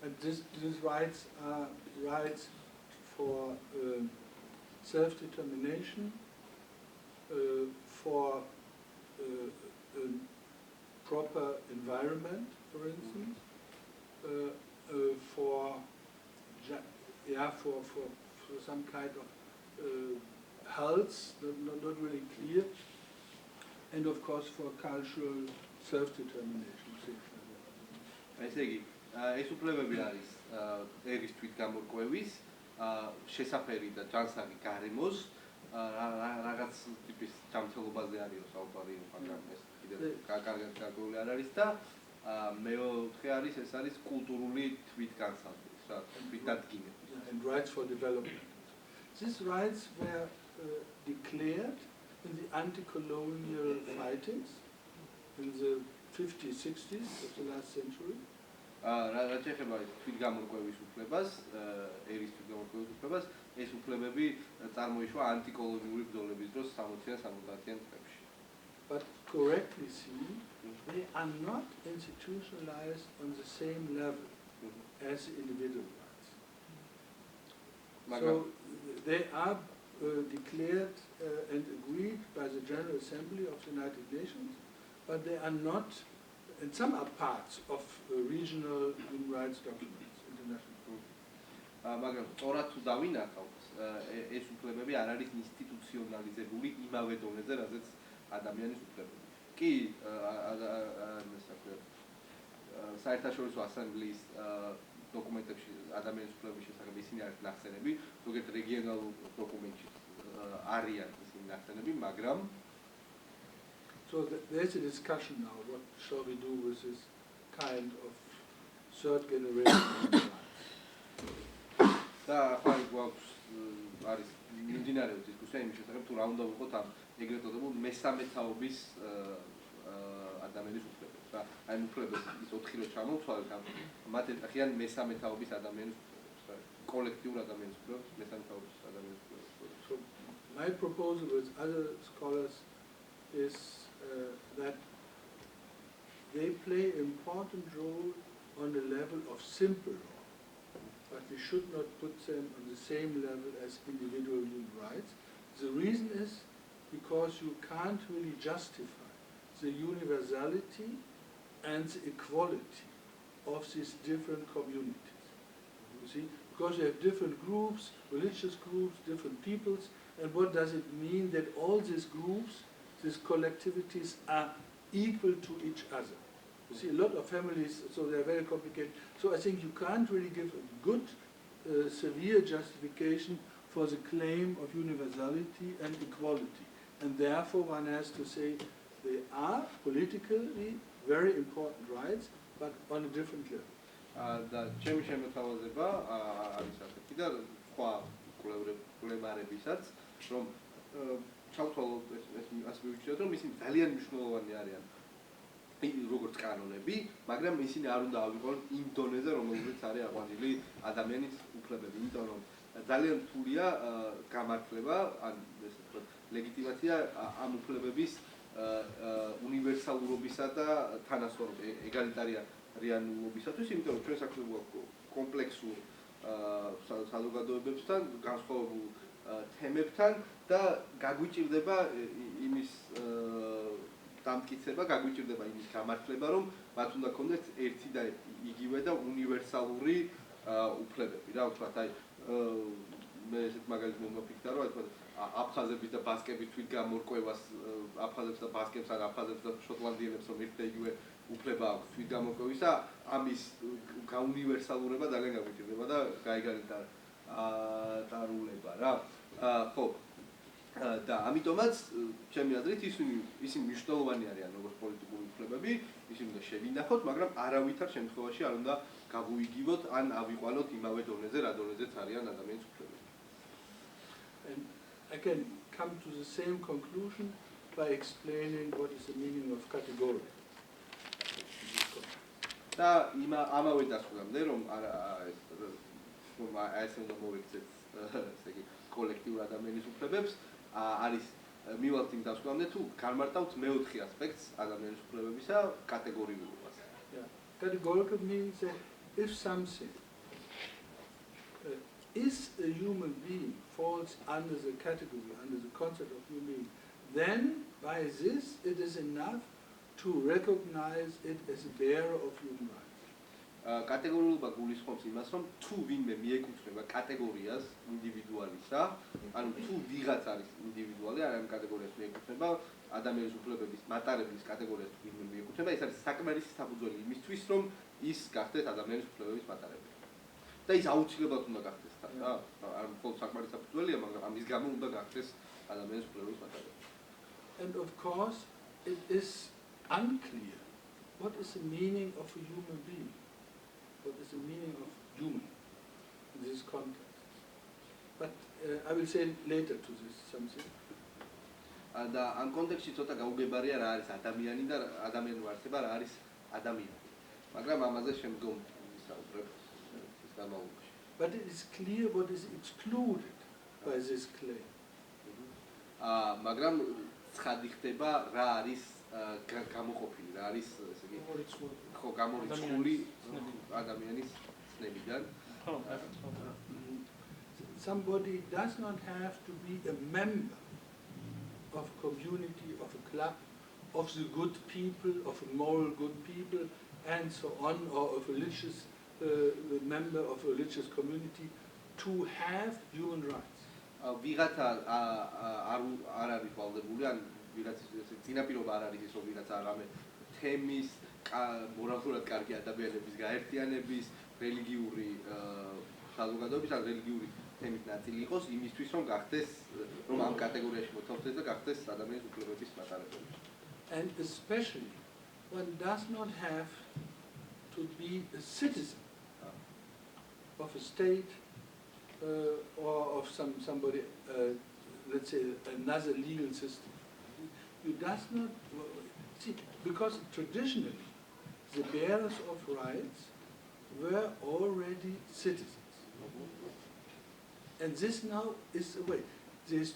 And these rights are rights for self-determination, for a proper environment, for instance, for some kind of health, not really clear, and of course for cultural self-determination. ესე იგი, ეს უფლებები არის ერის თვითგამორკვევის, შესაფერი და ჯანსაღი გარემოს, რაღაც ტიპის ჯანმრთელობაზე არის საუბარი, მაგრამ ეს კიდევ კარგად გარკვეული არ არის და მეოთხე არის ეს არის კულტურული თვითგანსაზღვრის, რა, თვითდადგინების. And rights for development. These rights were declared in the anti-colonial fightings in the 50s, 60s of the last century. რაც ეხება თვითგამორკვევის უფლებას, ერის თვითგამორკვევის უფლებას, ეს უფლებები წარმოიშვა ანტიკოლონიური ბრძოლების დროს 60-70-იან წლებში. But correctly seen, they are not institutionalized on the same level as individual rights. So they are declared and agreed by the General Assembly of the United Nations, but they are not, and some are parts of regional human rights documents, international. მაგრამ სწორად თუ დავინახავთ, ეს უფლებები არ არის ინსტიტუციონალიზებული იმავე დონეზე, რაზეც ადამიანის უფლებები. კი, საერთაშორისო ასამბლეის დოკუმენტებში ადამიანის უფლებების შესახებ ისინი არის ნახსენები, ზოგიერთ რეგიონალურ დოკუმენტში არიან ისინი ნახსენები, მაგრამ So there's a discussion now, what shall we do with this kind of third generation rights? და ახლა გვაქვს არის მიმდინარეობს დისკუსია იმის შესახებ, თუ რა უნდა ვიყოთ ამ ეგრეთ წოდებულ მესამე თაობის ადამიანის უფლებებს. რა, აი უფლებებს ის 4 რო ჩამოვთვალეთ, მათ ეძახიან მესამე თაობის ადამიანის უფლებებს, რა, კოლექტიურ ადამიანის უფლებებს, მესამე თაობის ადამიანის უფლებებს. So my proposal with other scholars is that they play an important role on the level of simple law, but we should not put them on the same level as individual human rights. The reason is because you can't really justify the universality and the equality of these different communities. You see, because you have different groups, religious groups, different peoples, and what does it mean that all these groups, these collectivities are equal to each other? You see, a lot of families, so they're very complicated. So I think you can't really give a good, severe justification for the claim of universality and equality. And therefore one has to say they are politically very important rights, but on a different level. და ჩემი შემოთავაზება არის ასეთი და სხვა კვლევარებისაც, რომ ჩავთვალოთ ეს ასე მივიჩნიოთ, რომ ისინი ძალიან მნიშვნელოვანი არიან როგორც კანონები, მაგრამ ისინი არ უნდა ავიყვანოთ იმ დონეზე, რომელზეც არის აყვანილი ადამიანის უფლებები, იმიტომ რომ ძალიან რთულია გამართლება, ან ესე ვთქვათ, ლეგიტიმაცია ამ უფლებების უნივერსალურობისა და ეგალიტარიანობისათვის, იმიტომ რომ ჩვენ საქმე გვაქვს კომპლექსურ საზოგადოებებთან, განსხვავებულ თემებთან და გაგვიჭირდება იმის დამტკიცება, გაგვიჭირდება იმის გამართლება, რომ მათ უნდა ქონდეთ ერთი და იგივე და უნივერსალური უფლებები, რა ვთქვათ, აი მე ესეთ მაგალითს მომიფიქრა, რომ აი აფხაზების და ბასკების თვით გამორკვევას, აფხაზებს და ბასკებს ან აფხაზებს და შოტლანდიელებს რომ ერთი და იგივე უფლება აქვს თვით გამორკვევისა, ამის გაუნივერსალურება ძალიან გაგვიჭირდება და გაეგალიტარულება რა. ხო, და ამიტომაც ჩემი აზრით ისინი მნიშვნელოვანი არიან როგორც პოლიტიკური უფლებები, ისინი უნდა შევინახოთ, მაგრამ არავითარ შემთხვევაში არ უნდა გავუიგივოთ ან ავიყვანოთ იმავე დონეზე, რა დონეზეც არიან ადამიანის უფლებები. And I can come to the same conclusion by explaining what is the meaning of category. და ამავე დასკვნამდე, რომ ესე უნდა მოვიქცეთ ესე იგი კოლექტიურ ადამიანის უფლებებს, არის მივალთ იმ დასკვნამდე, თუ განმარტავთ მეოთხე ასპექტს ადამიანის უფლებებისა კატეგორიულობას. Categorical means that if something is a human being, falls under the category, under the concept of human being, then by this it is enough to recognize it as a bearer of human rights. კატეგორიულობა გულისხმობს იმას, რომ თუ ვინმე მიეკუთვნება კატეგორიას ინდივიდუალისა, ანუ თუ ვიღაც არის ინდივიდუალი, არ ამ კატეგორიას მიეკუთვნება, ადამიანის უფლებების მატარებლის კატეგორიას თუ ვინმე მიეკუთვნება, ეს არის საკმარისი საფუძველი იმისთვის, რომ ის გახდეს ადამიანის უფლებების მატარებელი. და ის აუცილებლად უნდა გახდეს რა, არ მხოლოდ საკმარისი საფუძველია, მაგრამ ამის გამო უნდა გახდეს ადამიანის უფლებების მატარებელი. And of course, it is unclear what is the meaning of a human being. What is the meaning of human in this context? But I will say later to this something. და ამ კონტექსტში ცოტა გაუგებარია რა არის ადამიანი და ადამიანური არსება რა არის ადამიანი. მაგრამ ამაზე შემდგომ ვისაუბრებ ის განმავლობაში. But it is clear what is excluded by this claim. მაგრამ ცხადი ხდება რა არის გამოყოფილი, რა არის ესე იგი ხო გამორიცხული ადამიანის ცნებიდან. Somebody does not have to be a member of a community, of a club, of the good people, of a moral good people, and so on, or a religious member of a religious community to have human rights. ვიღაცა არ არის ვალდებული, ან ვიღაც წინაპირობა არ არის ის, რომ ვიღაც არამე თემის, მორალურად კარგი ადამიანების გაერთიანების, რელიგიური საზოგადოების ან რელიგიური თემის ნაწილი იყოს, იმისთვის რომ გახდეს, რომ ამ კატეგორიაში მოთავსდეს და გახდეს ადამიანის უფლებების მატარებელი. And especially one does not have to be a citizen of a state or of somebody, let's say another legal system. You does not see, because traditionally the bearers of rights were already citizens. And this now is the way. This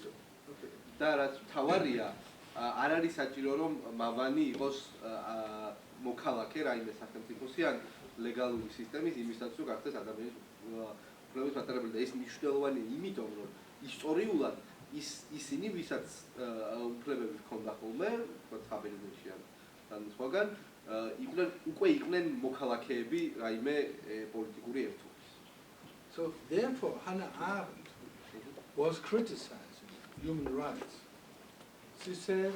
okay. და რაც თავარია, არ არის საჭირო რომ მავანი იყოს მოქალაქე რაიმე სახელმწიფოსი ან ლეგალური სისტემის იმისათვის რომ გახდეს ადამიანის უფლების მატარებელი. და ეს მნიშვნელოვანია იმიტომ რომ ისტორიულად ისინი ვისაც უფლებები ჰქონდა ხოლმე, თქო ხაბერებში ან სხვაგან, უკვე იყვნენ მოქალაქეები რაიმე პოლიტიკური ერთობის. So therefore Hannah Arendt was criticizing human rights. She said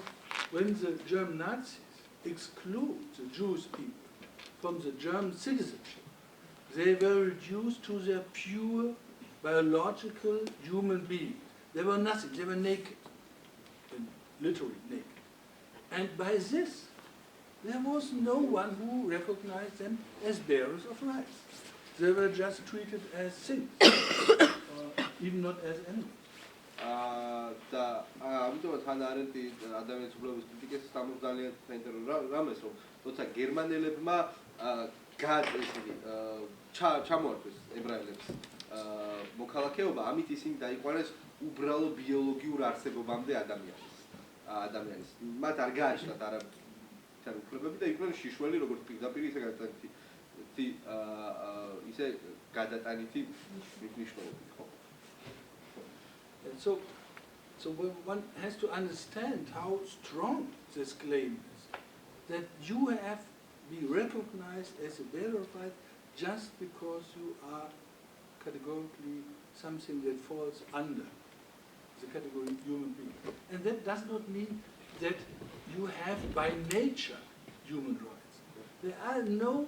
when the German Nazis exclude the Jewish people from the German citizenship, they were reduced to their pure biological human beings. They were nothing, they were naked, literally naked. And by this, there was no one who recognized them as bearers of rights. They were just treated as things, even not as animals. და ამიტომაც ჰანა არენტი ადამიანის უფლებების კრიტიკის სამოძალიან რამეს რომ თორსა გერმანელებმა ჩამოართვეს ებრაელებს მოქალაქეობა, ამით ისინი დაიყვანეს უბრალო ბიოლოგიურ არსებობამდე ადამიანის. მათ არ გააჩნდათ არაფერი უფლებები და იყვნენ შიშველი როგორც პირდაპირ ისე გადატანითი მნიშვნელობით. And so one has to understand how strong this claim is, that you have been recognized as a bearer of rights just because you are categorically something that falls under the category human being. And that does not mean that you have by nature human rights. There are no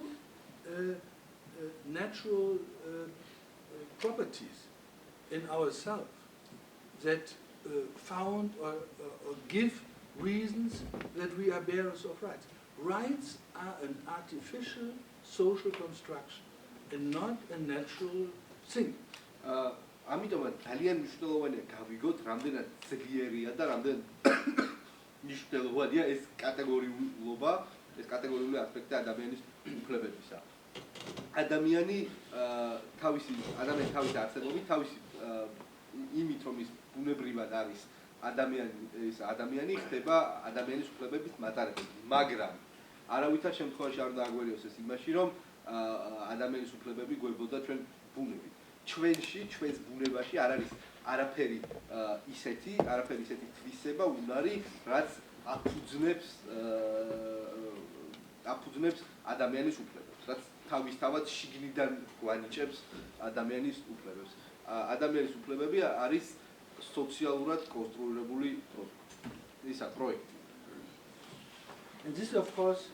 natural properties in ourselves that found or give reasons that we are bearers of rights. Rights are an artificial social construction and not a natural thing. ამიტომაც ძალიან მნიშვნელოვანია გავიგოთ, რამდენად ძლიერია და რამდენად მნიშვნელოვანია ეს კატეგორიულობა, ეს კატეგორიული ასპექტი ადამიანის უფლებებისა. ადამიანის თავისი არსებობით, თავისი იმით რომ ის ბუნებრივად არის ადამიანი ხდება ადამიანის უფლებების მატარებელი, მაგრამ არავითარ შემთხვევაში არ უნდა აგვერიოს ეს იმაში, რომ ადამიანის უფლებები გვერდოდა ჩვენ ბუნებით. ჩვენს ბუნებაში არ არის არაფერი ისეთი თვისება უნარი, რაც აფუძნებს ადამიანის უფლებებს, რაც თავისთავად შიგნიდან გვანიჭებს ადამიანის უფლებებს. ადამიანის უფლებები არის სოციალურად კონსტრუირებული პროექტი. And this of course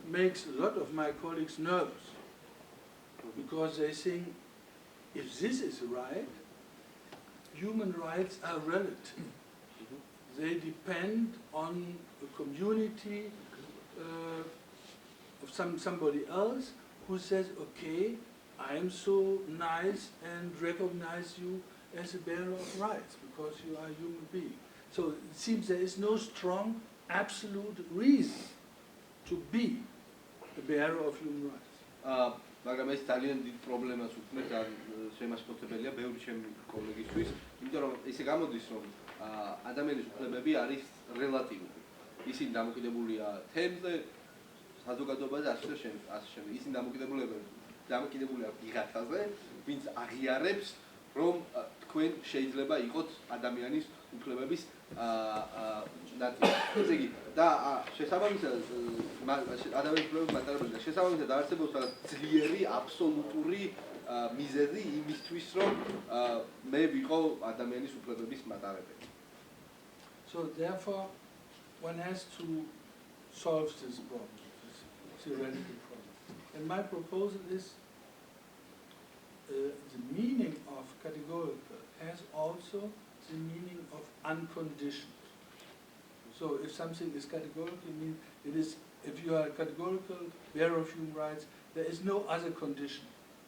makes a lot of my colleagues nervous, because they think if this is right, human rights are relative. They depend on a community of somebody else who says, okay, I'm so nice and recognize you as a bearer of rights because you are a human being. So it seems there is no strong absolute reason to be a bearer of human rights. მაგრამ ეს ძალიან დიდ პრობლემას უქმნის და შემაშფოთებელია ბევრი ჩემი კოლეგისთვის, იმიტომ რომ ისე გამოდის, რომ ადამიანის უფლებები არის რელატიული. ისინი დამოკიდებულია თემზე, საზოგადოებაზე, ასე შემდეგ. ისინი დამოკიდებულია ვიღაცაზე, ვინც აღიარებს, რომ თქვენ შეიძლება იყოთ ადამიანის უფლებების ნაწილი. ესე იგი, და შესაბამისად ადამიანის უფლებების მატარებელი და შესაბამისად არსებობს ძლიერი აბსოლუტური მიზეზი იმისთვის, რომ მე ვიყო ადამიანის უფლებების მატარებელი. So therefore, one has to solve this problem, this theoretical problem. And my proposal is the meaning of categorical has also the meaning of unconditioned. So if something is categorical, it means it is, if you are a categorical bearer of human rights, there is no other condition.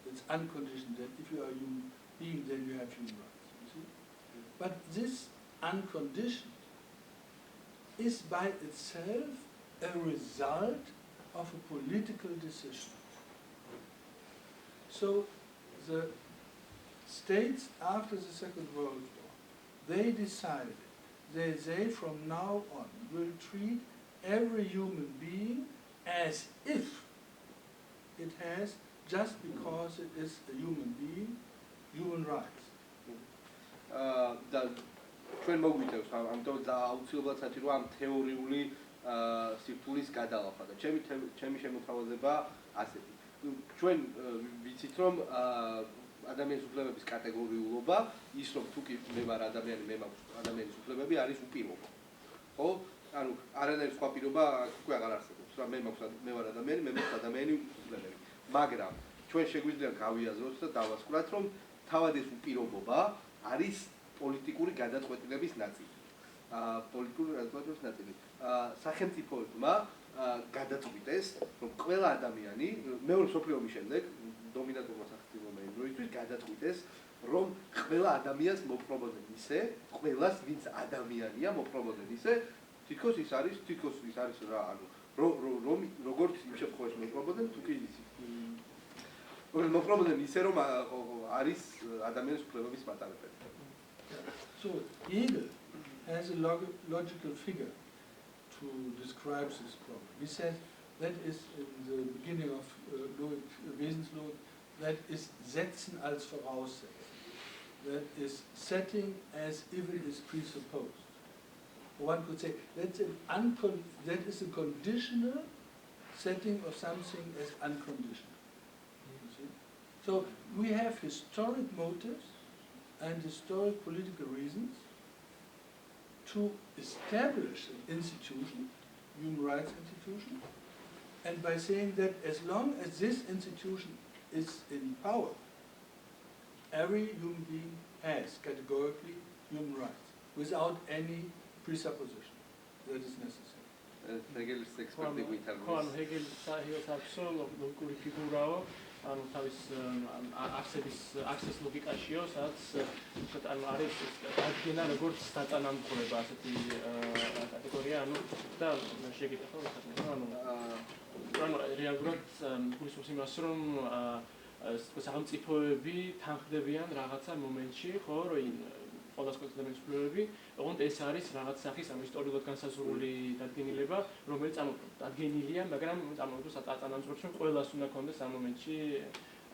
It's unconditioned, that if you are a human being, then you have human rights. You see? But this unconditioned is by itself a result of a political decision. So the states after the Second World War, they decided that they from now on will treat every human being as if it has, just because it is a human being, human rights. და ჩვენ მოგვიწევს ამიტომ აუცილებლად საჭიროა ამ თეორიული სირთულის გადალახვა და ჩემი შემოთავაზება ასეთი. ჩვენ ვიცით რომ ადამიანის უფლებების კატეგორიულობა ის რომ თუ კი მე ვარ ადამიანი, მე მაქვს ადამიანის უფლებები არის უპირობო. ხო? ანუ არანაირი სხვა პირობა უკვე აღარ არსებობს. რა მე ვარ ადამიანი, მე მაქვს ადამიანის უფლებები. მაგრამ ჩვენ შეგვიძლია გავიაზროთ და დავასკვნათ რომ თავად ეს უპირობობა არის პოლიტიკური გადაწყვეტილების ნაწილი. პოლიტიკური გადაწყვეტილების ნაწილი. სახელმწიფოებმა გადაწყვიტეს, რომ ყველა ადამიანი მეორე მსოფლიო ომის შემდეგ დომინანტურმა სახელმწიფოებმა იმდროისთვის გადაწყვიტეს, რომ ყველა ადამიანს მოპყრობოდნენ ისე, ყველას ვინც ადამიანია მოპყრობოდნენ ისე, თითქოს ის არის რა, ანუ როგორც იმ შემთხვევაში მოპყრობოდნენ, თუ კი მოპყრობოდნენ ისე, რომ არის ადამიანის უფლებების მატარებელი. So Hegel has a logical figure to describe this problem. He says that is in the beginning of Logik, Wesenslogik, that is setzen als Voraussetzung. That is setting as if it is presupposed. One could say that is a conditional setting of something as unconditional. You see? So we have historic motives and historic political reasons to establish an institution, human rights institution, and by saying that as long as this institution is in power, every human being has categorically human rights without any presupposition that is necessary. Hegel's expecting we tell ხო, ანუ ჰეგელს აქვს ლოგიკური ფიგურაო, ანუ თავის არსის ლოგიკაშიო, სადაც ანუ არის დადგენა როგორც საწანამქრება ასეთი კატეგორია, ანუ და შეგიტეხო ანუ რეალურად გულისხმობს იმას, რომ სახელმწიფოები თანხდებიან რაღაცა მომენტში, ხო, რომ სხვადასხვა ადამიანის უფლებები, ოღონდ ეს არის რაღაც სახის ამ ისტორიულად განსაზღვრული დადგენილება, რომელიც დადგენილია, მაგრამ წარმოუდგენს აწანამძღვრებს, რომ ყველას უნდა ქონდეს ამ მომენტში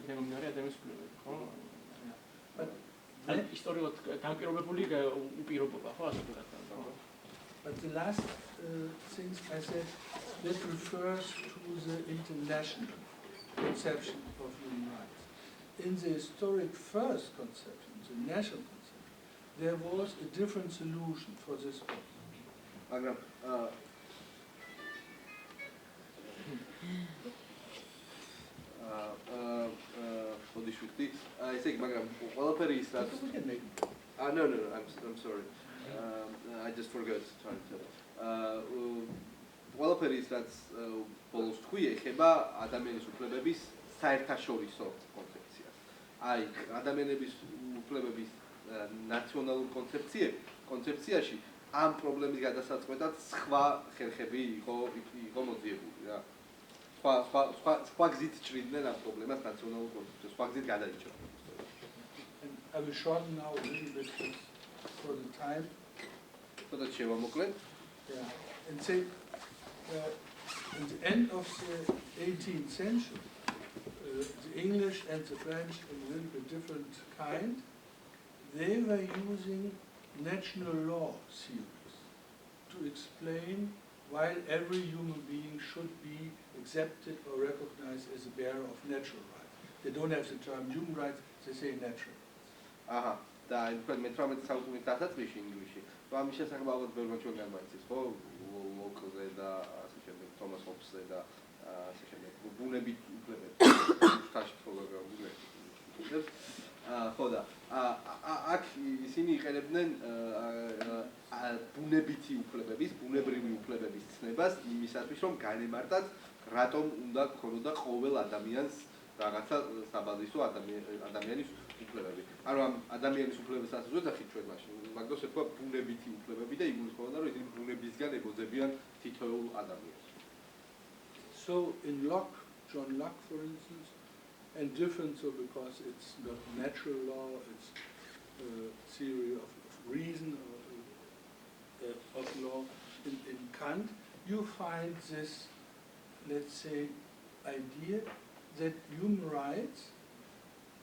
გამომდინარე ადამიანის უფლებები, ხო? ან ისტორიულად განპირობებული უპირობობა, ხო, ასე ვთქვათ. But the last things I said, that refers to the international conception of human rights. In the historic first conception, the national conception, there was a different solution for this problem. No, I'm sorry. I just forgot trying to tell. ყველაფერი ის რაც ბოლოს თქვი ეხება ადამიანის უფლებების საერთაშორისო კონცეფციას. აი, ადამიანების უფლებების ნაციონალურ კონცეფციაში ამ პრობლემის გადასაწყვეტად სხვა ხერხები იყო მოძიებული რა. სხვა გზით ჭრიდნენ ამ პრობლემას ნაციონალურ კონცეფციას, სხვა გზით გადაიჭრა. I will shorten now a little bit for the time. But შევამოკლებ. Yeah, and say in the end of the 18th century, the English and the French, a little bit different kind, they were using national law theories to explain why every human being should be accepted or recognized as a bearer of natural rights. They don't have the term human rights, they say natural rights. Aha, და მე-18 საუკუნის დასაწყისში ინგლისში. ამის შესახებ ალბათ ბევრმა ჩვენ განმაიცეს, ხო? ლოკზე და ასე შემდეგ, თომას ჰობსზე და ასე შემდეგ. ბუნებით უფლებები. შტატში პროგრამა ბუნებით. ხო და აქ ისინი იყენებდნენ ბუნებითი უფლებების, ბუნებრივი უფლებების ცნებას იმისათვის, რომ განემარტათ, რატომ უნდა ქონოდა ყოველ ადამიანს რაღაცა საბაზისო ადამიანის უფლებები. ანუ ამ ადამიანის უფლებებს ასწავლეთ ახით ჩვენ მაშინ. მაგდროს ეთქვა ბუნებითი უფლებები და იგულისხმებოდა, რომ ისინი ბუნებისგან ებოძებიან თითოეულ ადამიანს. So in Locke, John Locke for instance, and different so because it's not natural law, it's a theory of reason of law. In Kant, you find this, let's say, idea that human rights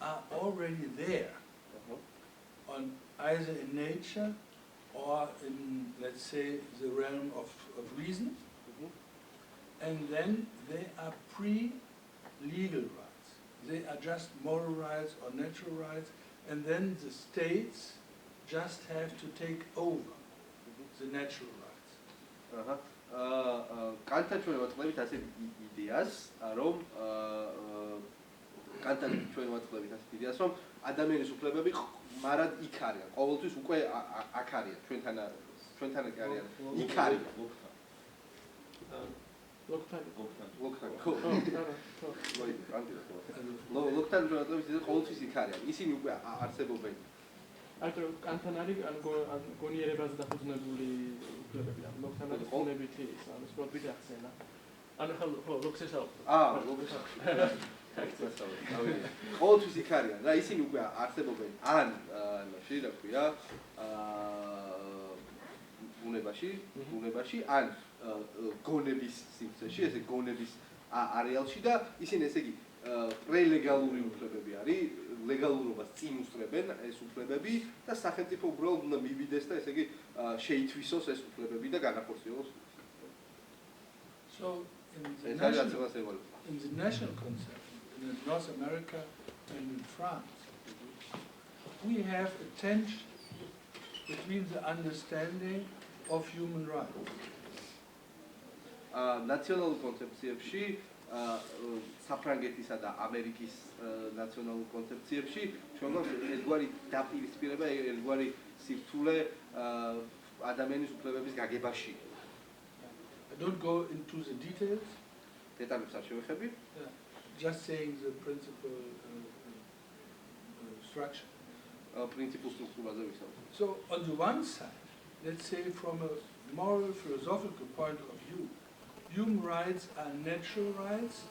are already there, on either in nature or in, let's say, the realm of reason, and then they are pre-legal rights. They are just moral rights or natural rights, and then the states just have to take over the natural rights. კანტა ჩვენ ვაწყდებით ასე იდეას, რომ კანტა ჩვენ ვაწყდებით ასე იდეას, რომ ადამიანის უფლებები მარად იქ არიან, ყოველთვის უკვე აქ არიან, ჩვენთან კი არიან, იქ არიან. ლოგთან ყოველთვის იქ არიან, ისინი უკვე არსებობენ. Altro cantanari gонიერებაზე დაფუძნებული უფლებები და ლოგთანაც უფლებითი ის არის პროფიტი ახსენა. ანუ ხო ლოქსესაო. ყოველთვის იქ არიან და ისინი უკვე არსებობენ ან იმაში რა ქვია ბუნებაში ან გონების სივრცეში, ესე გონების არეალში და ისინი ესე იგი პრელეგალური უფლებები არის, ლეგალურობას წინ უსწრებენ ეს უფლებები და სახელმწიფო უბრალოდ უნდა მივიდეს და ესე იგი შეითვისოს ეს უფლებები და განახორციელოს. So in the national concept in North America and in France, we have a tension between the understanding of human rights. National კონცეფციებში საფრანგეთისა და ამერიკის ნაციონალურ კონცეფციებში ჩვენ გვაქვს ერთგვარი დაპირისპირება, ერთგვარი სირთულე ადამიანის უფლებების გაგებაში. I don't go into the details. დეტალებს არ შევეხები. Just saying the principal structure. პრინციპულ სტრუქტურაზე ვისაუბრებ. So on the one side, let's say from a moral philosophical point of view, human rights are natural rights,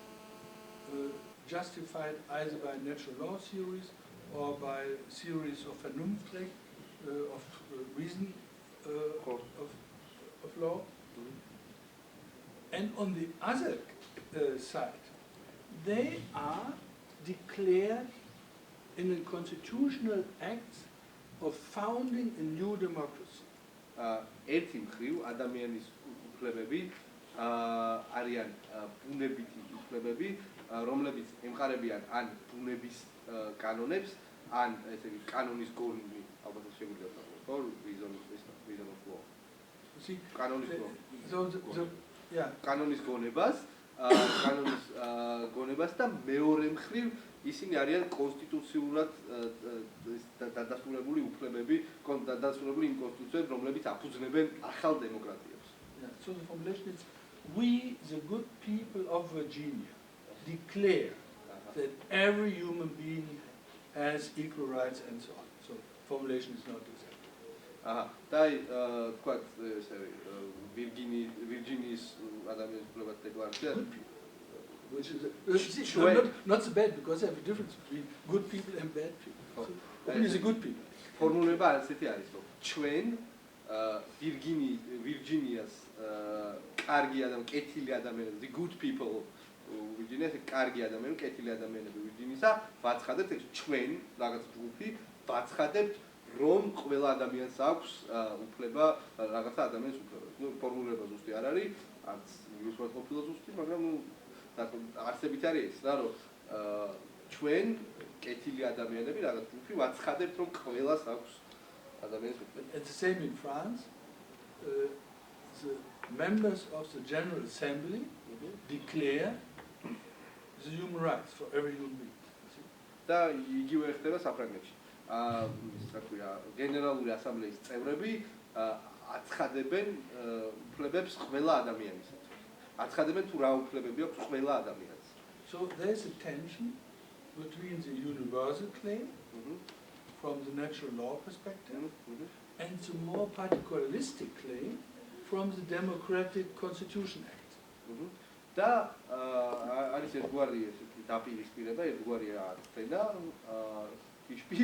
justified either by natural law theories or by theories of Vernunft, of reason of law. And on the other side, they are declared in a constitutional act of founding a new democracy. ერთი მხრივ ადამიანის უფლებები არიან ბუნებითი უფლებები, რომლებიც ემყარებიან ან ბუნების კანონებს, ან ესე იგი კანონის გონები, ალბათ შეგვიძლია ვთქვათ, ხო, reason of law. See, კანონის გონებას და მეორე მხრივ ისინი არიან კონსტიტუციურად დადასტურებული უფლებები, დადასტურებული იმ კონსტიტუციებს, რომლებიც აფუძნებენ ახალ დემოკრატიებს. So the formulation is, we, the good people of Virginia, declare that every human being has equal rights and so on. So formulation is not exact. და თქვათ ესე ვირჯინიის ადამიანის უფლებათა დეკლარაცია, which is not so bad because they have a difference between good people and bad people. So, who is the good people? ფორმულება ასეთი არის, რომ ჩვენ ვირჯინიას კარგი ადამიანები, კეთილი ადამიანები, the good people ვირჯინიას კარგი ადამიანები, კეთილი ადამიანები ვირჯინიისა ვაცხადებთ, ეს ჩვენ რაღაც ჯგუფი ვაცხადებთ, რომ ყველა ადამიანს აქვს უფლება რაღაცა ადამიანის უფლებები. ნუ ფორმულება ზუსტი არ არის, არც იუსვათ ყოფილა ზუსტი, მაგრამ ნუ არსებით არის ეს რა, რომ ჩვენ კეთილი ადამიანები რაღაც ჯგუფი ვაცხადებთ, რომ ყველას აქვს ადამიანის უფლება. It's the same in France. The members of the General Assembly declare the human rights for every human being. და იგივე ხდება საფრანგეთში. რა ქვია, გენერალური ასამბლეის წევრები აცხადებენ უფლებებს ყველა ადამიანისათვის. აცხადებენ თუ რა უფლებები აქვს ყველა ადამიანს. So there's a tension between the universal claim from the natural law perspective and the more particularistic claim from the Democratic Constitution Act. და არის ერთგვარი ესეთი დაპირისპირება, ერთგვარი აღწერა კიშპი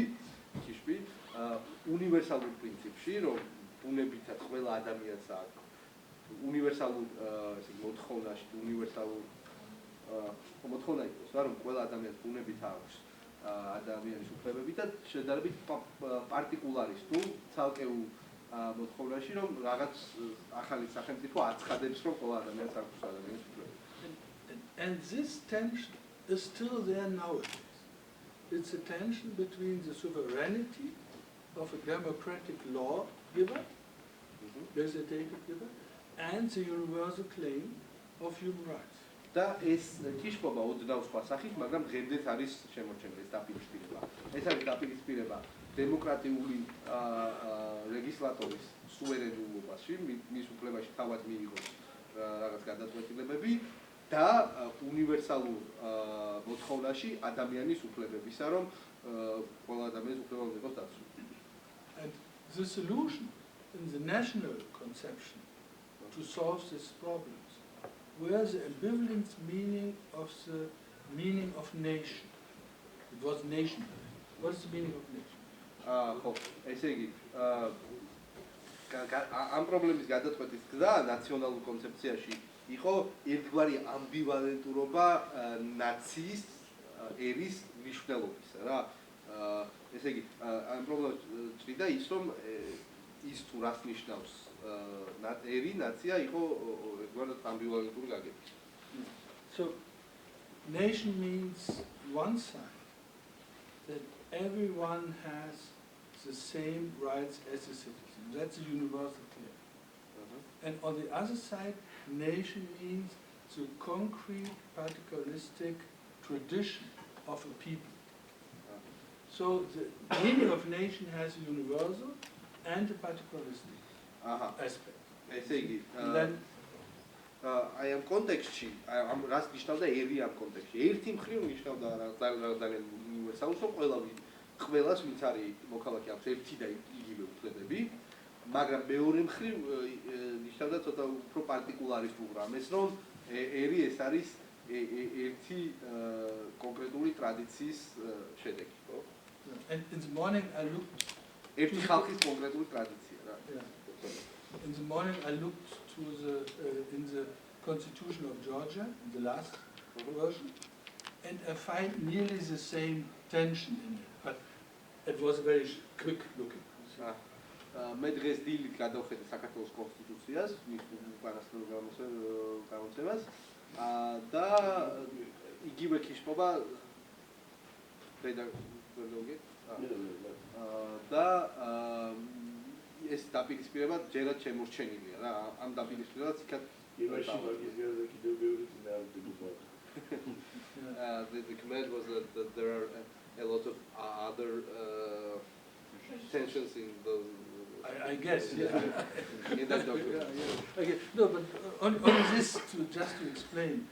უნივერსალურ პრინციპში, რომ ბუნებითაც ყველა ადამიანს აქვს უნივერსალურ ესე მოთხოვნაში, უნივერსალურ მოთხოვნა იყოს, რომ ყველა ადამიანს ბუნებით აქვს ადამიანის უფლებები და შედარებით პარტიკულარისტულ, ცალკეულ მოთხოვნაში, რომ რაღაც ახალი სახელმწიფო აცხადებს, რომ ყველა ადამიანს აქვს ადამიანის უფლებები. And this tension is still there nowadays. It's a tension between the sovereignty of a democratic law giver, legislative giver, and the universal claim of human rights. და ეს კიშკობა ოდნავ სხვა სახით, მაგრამ დღემდეც არის შემორჩენილი ეს დაპირისპირება. ეს არის დაპირისპირება დემოკრატიული რეგისლატორის სუვერენულობაში, მის უფლებაში თავად მიიღოს რაღაც გადაწყვეტილებები და უნივერსალურ მოთხოვნაში ადამიანის უფლებებისა, რომ ყველა ადამიანის უფლება უნდა იყოს დაცული. And the solution in the national conception to solve this problem where the ambivalent meaning of nation. It was nation. What is the meaning of nation? ხო, ესე იგი, ამ პრობლემის გადაწყვეტის გზა ნაციონალურ კონცეფციაში იყო ერთგვარი ამბივალენტურობა ნაციის ერის მნიშვნელობისა რა. ესე იგი, ამ პრობლემას ჭრიდა ის, რომ ის თუ რას ნიშნავს ერი ნაცია იყო ერთგვარად ამბივალენტური გაგებით. So, nation means one side that everyone has the same rights as a citizen. That's a universal claim. And on the other side, nation means the concrete, particularistic tradition of a people. So the meaning of nation has a universal and a particularistic aspect. ესე იგი, აი ამ კონტექსტში, ამ რას ნიშნავდა ერი ამ კონტექსტში? ერთი მხრივ ნიშნავდა ძალიან უნივერსალურს, რომ ყველას ვინც არის მოქალაქე აქვს ერთი და იგივე უფლებები, მაგრამ მეორე მხრივ ნიშნავდა ცოტა უფრო პარტიკულარისტულ რამეს, რომ ერი ეს არის ერთი კონკრეტული ტრადიციის შედეგი, ხო? And in the morning I looked ერთი ხალხის კონკრეტული ტრადიცია რა. In the morning I looked to in the Constitution of Georgia, in the last version, and I find nearly the same tension in it, but it was very quick looking. მე დღეს დილით გადავხედე საქართველოს კონსტიტუციას, მის უკანასკნელ გამოცემას და იგივე კიშკობა და ეს დაპირისპირება ჯერად შემორჩენილია რა. ამ დაპირისპირებას იქაც იმაში მაგის გარდა კიდევ ბევრი წინააღმდეგობა. The comment was that there are a lot of other tensions in those. I guess, yeah. In that document. Okay, no, but only this just to explain.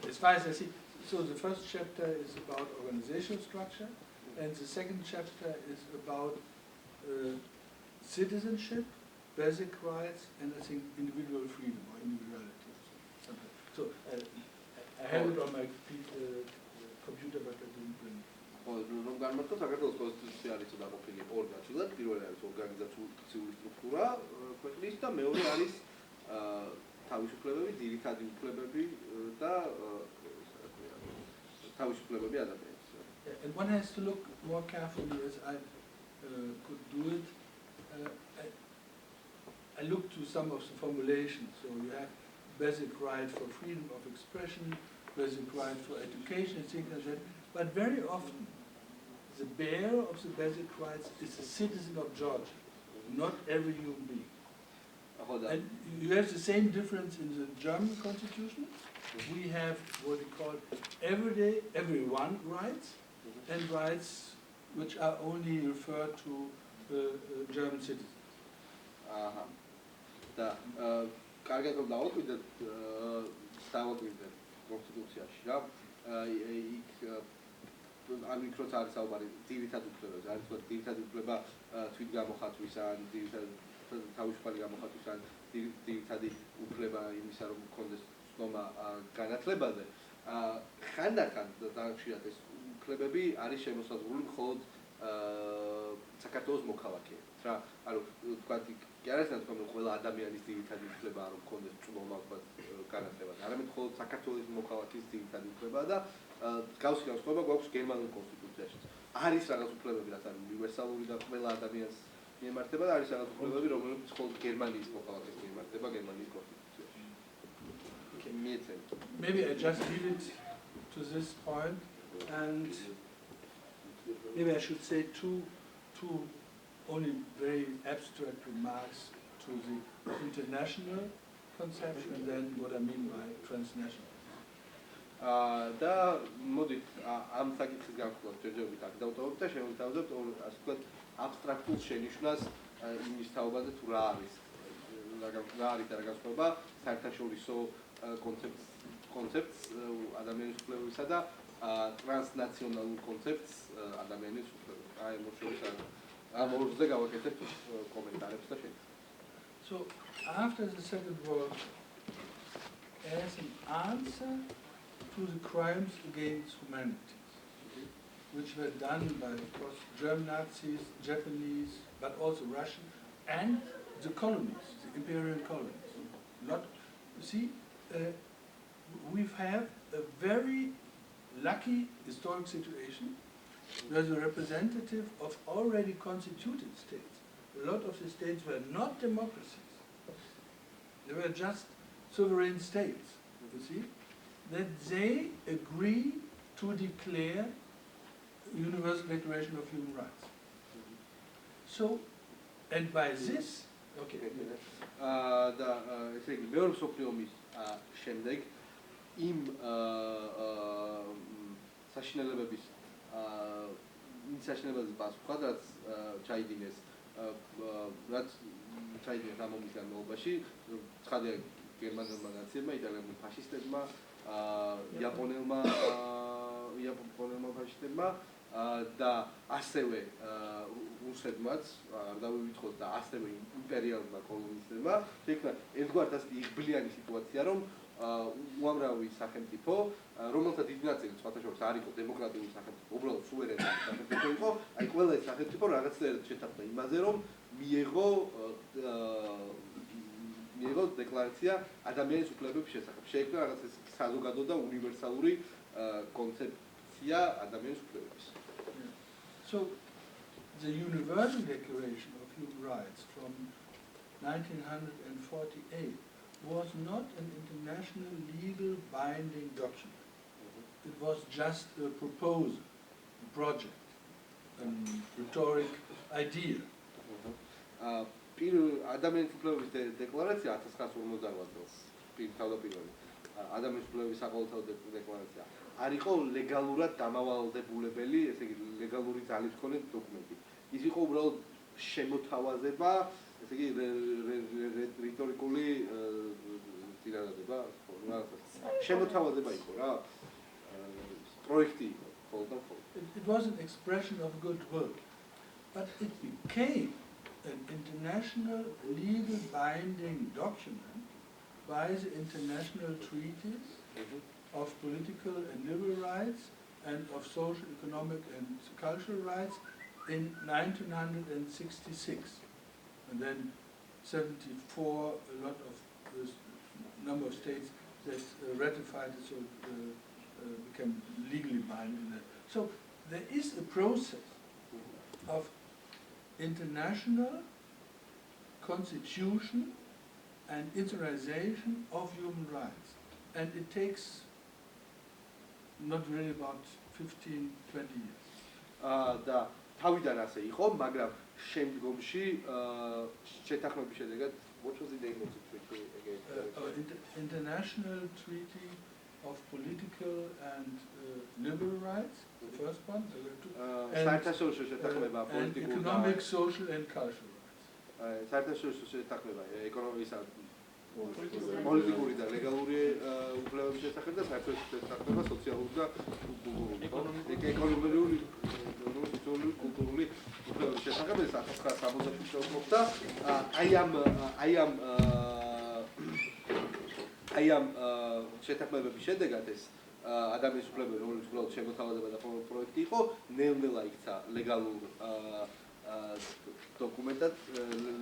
As far as I see, so the first chapter is about organizational structure, and the second chapter is about citizenship, basic rights, and I think individual freedom or individuality. So I have it on my computer, but I didn't bring it. რომ განმარტოთ, საქართველოს კონსტიტუცია არის დაყოფილი ორ ნაწილად. პირველი არის ორგანიზაციული სტრუქტურა ქვეყნის და მეორე არის თავისუფლებები, ძირითადი უფლებები და თავისუფლებები ადამიანის. And one has to look more carefully as I could do it. I looked to some of the formulations. So you have basic right for freedom of expression, basic right for education, and things like that. But very often, the bearer of the basic rights is a citizen of Georgia, not every human being. And you have the same difference in the German constitution. We have what we call everyone rights, and rights which are only referred to German citizens. და კარგად რომ დავაკვირდეთ კონსტიტუციაში რა. იქ ამ იქროც არის საუბარი ძირითად უფლებებზე, არის თქვა ძირითადი უფლება თვით გამოხატვის ან თავისუფალი გამოხატვის ან ძირითადი უფლება იმისა, რომ გქონდეს ცნობა განათლებაზე. ხანდახან დაახშირათ ეს უფლებები არის შემოსაზღვრული მხოლოდ საქართველოს მოქალაქეებს რა. ანუ თქვა კი არის თქვა ყველა ადამიანის ძირითადი უფლება რომ გქონდეს ცნობა განათლებაზე. არამედ მხოლოდ საქართველოს მოქალაქის ძირითადი უფლება და გავსი განსხვავება გვაქვს გერმანულ კონსტიტუციაში. არის რაღაც უფლებები, რაც არის უნივერსალური და ყველა ადამიანს მიემართება და არის რაღაც უფლებები, რომლებიც მხოლოდ გერმანიის მოქალაქეს მიემართება გერმანიის კონსტიტუციაში. Maybe I just leave it to this point, and maybe I should say two only very abstract remarks to the international conception and then what I mean by transnational. და მოდით ამ საკითხის განხილვას ჯერჯერობით აქ დავტოვებთ და შევთავაზებთ ასე ვთქვათ აბსტრაქტულ შენიშვნას იმის თაობაზე თუ რა არის და რა განსხვავება საერთაშორისო კონცეპტს ადამიანის უფლებებისა და ტრანსნაციონალურ კონცეპტს ადამიანის უფლებებს. აი მოშორის ამ ორზე გავაკეთებთ კომენტარებს და შეცდომებს. So after the Second World War, as an answer to the crimes against humanity, which were done by, of course, German Nazis, Japanese, but also Russian, and the colonies, the imperial colonies. We have a very lucky historic situation where the representative of already constituted states, a lot of the states were not democracies. They were just sovereign states, you see, that they agree to declare Universal Declaration of Human Rights. So, and by this, okay. და ესე იგი მეორე მსოფლიო ომის შემდეგ იმ საშინელებების პასუხად რაც ჩაიდინეს ამ ომის განმავლობაში ცხადია გერმანელმა ნაციებმა, იტალიელმა ფაშისტებმა, იაპონელმა ფაშისტებმა და ასევე რუსებმაც არ დავივიწყოთ და ასევე იმპერიალურმა კოლონისტებმა შეიქმნა ერთგვარად ასეთი იღბლიანი სიტუაცია, რომ უამრავი სახელმწიფო, რომელთა დიდი ნაწილი სხვათა შორის არ იყო დემოკრატიული სახელმწიფო, უბრალოდ სუვერენული სახელმწიფო იყო, აი ყველა ეს სახელმწიფო რაღაცნაირად შეთანხმდა იმაზე, რომ მიეღო დეკლარაცია ადამიანის უფლებების შესახებ. შეიქმნა რაღაც ეს საზოგადო და უნივერსალური კონცეფცია ადამიანის უფლებების. So the Universal Declaration of Human Rights from 1948 was not an international legal binding document. It was just a proposal, a project, a rhetoric idea. ადამიანის უფლებების დეკლარაცია 1948 წელს თავდაპირველი ადამიანის უფლებების საყოველთაო დეკლარაცია არ იყო ლეგალურად დამავალდებულებელი, ესე იგი ლეგალური ძალის მქონე დოკუმენტი. ის იყო უბრალოდ შემოთავაზება, ესე იგი რიტორიკული ტირადადება, შემოთავაზება იყო რა, პროექტი იყო მხოლოდ და მხოლოდ. It was an expression of goodwill, but it became an international legal binding document by the international treaties of political and liberal rights and of social, economic and cultural rights in 1966. And then 74, a lot of this number of states that ratified it, so it became legally binding. So there is a process of international constitution and internationalization of human rights. And it takes not really about 15-20 years. და თავიდან ასე იყო, მაგრამ შემდგომში შეთანხმების შედეგად what was the name of the treaty again? International Treaty of Political and Liberal Rights, the first one, and economic, social and cultural rights. საერთაშორისო შეთანხმება ეკონომიკისა პოლიტიკური და ლეგალური უფლებების შესახებ და საერთაშორისო შეთანხმება სოციალური და ეკონომიკური კულტურული უფლებების შესახებ ეს 1967 წელს მოხდა. აი ამ შეთანხმებების შედეგად ეს ადამიანის უფლებები, რომელიც უბრალოდ შემოთავაზება და პროექტი იყო, ნელ-ნელა იქცა ლეგალურ დოკუმენტად,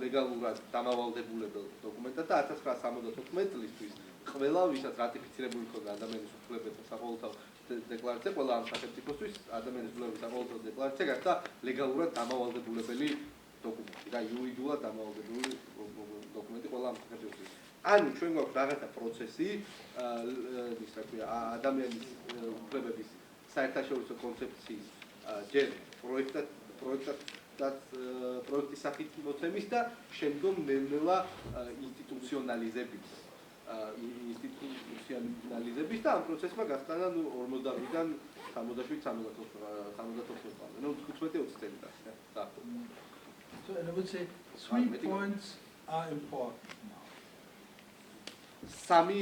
ლეგალურად დამავალდებულებელ დოკუმენტად და 1974 წლისთვის ყველა ვისაც რატიფიცირებული ჰქონდა ადამიანის უფლებების საყოველთაო დეკლარაცია, ყველა ამ სახელმწიფოსთვის ადამიანის უფლებების საყოველთაო დეკლარაცია გახდა ლეგალურად დამავალდებულებელი დოკუმენტი და იურიდიულად დამოუკიდებელი დოკუმენტი ყველა ამ სახელმწიფოში. ანუ ჩვენ გვაქვს რაღაცა პროცესი, ის რა ქვია, ადამიანის უფლებების საერთაშორისო კონცეფციის ჯერ პროექტის სახით მოცემის და შემდგომ ნელ-ნელა ინსტიტუციონალიზების და ამ პროცესმა გასტანა 48-დან 77-79 წლამდე. 15-20 წელიწადში. So I would say 3 points are important now. სამი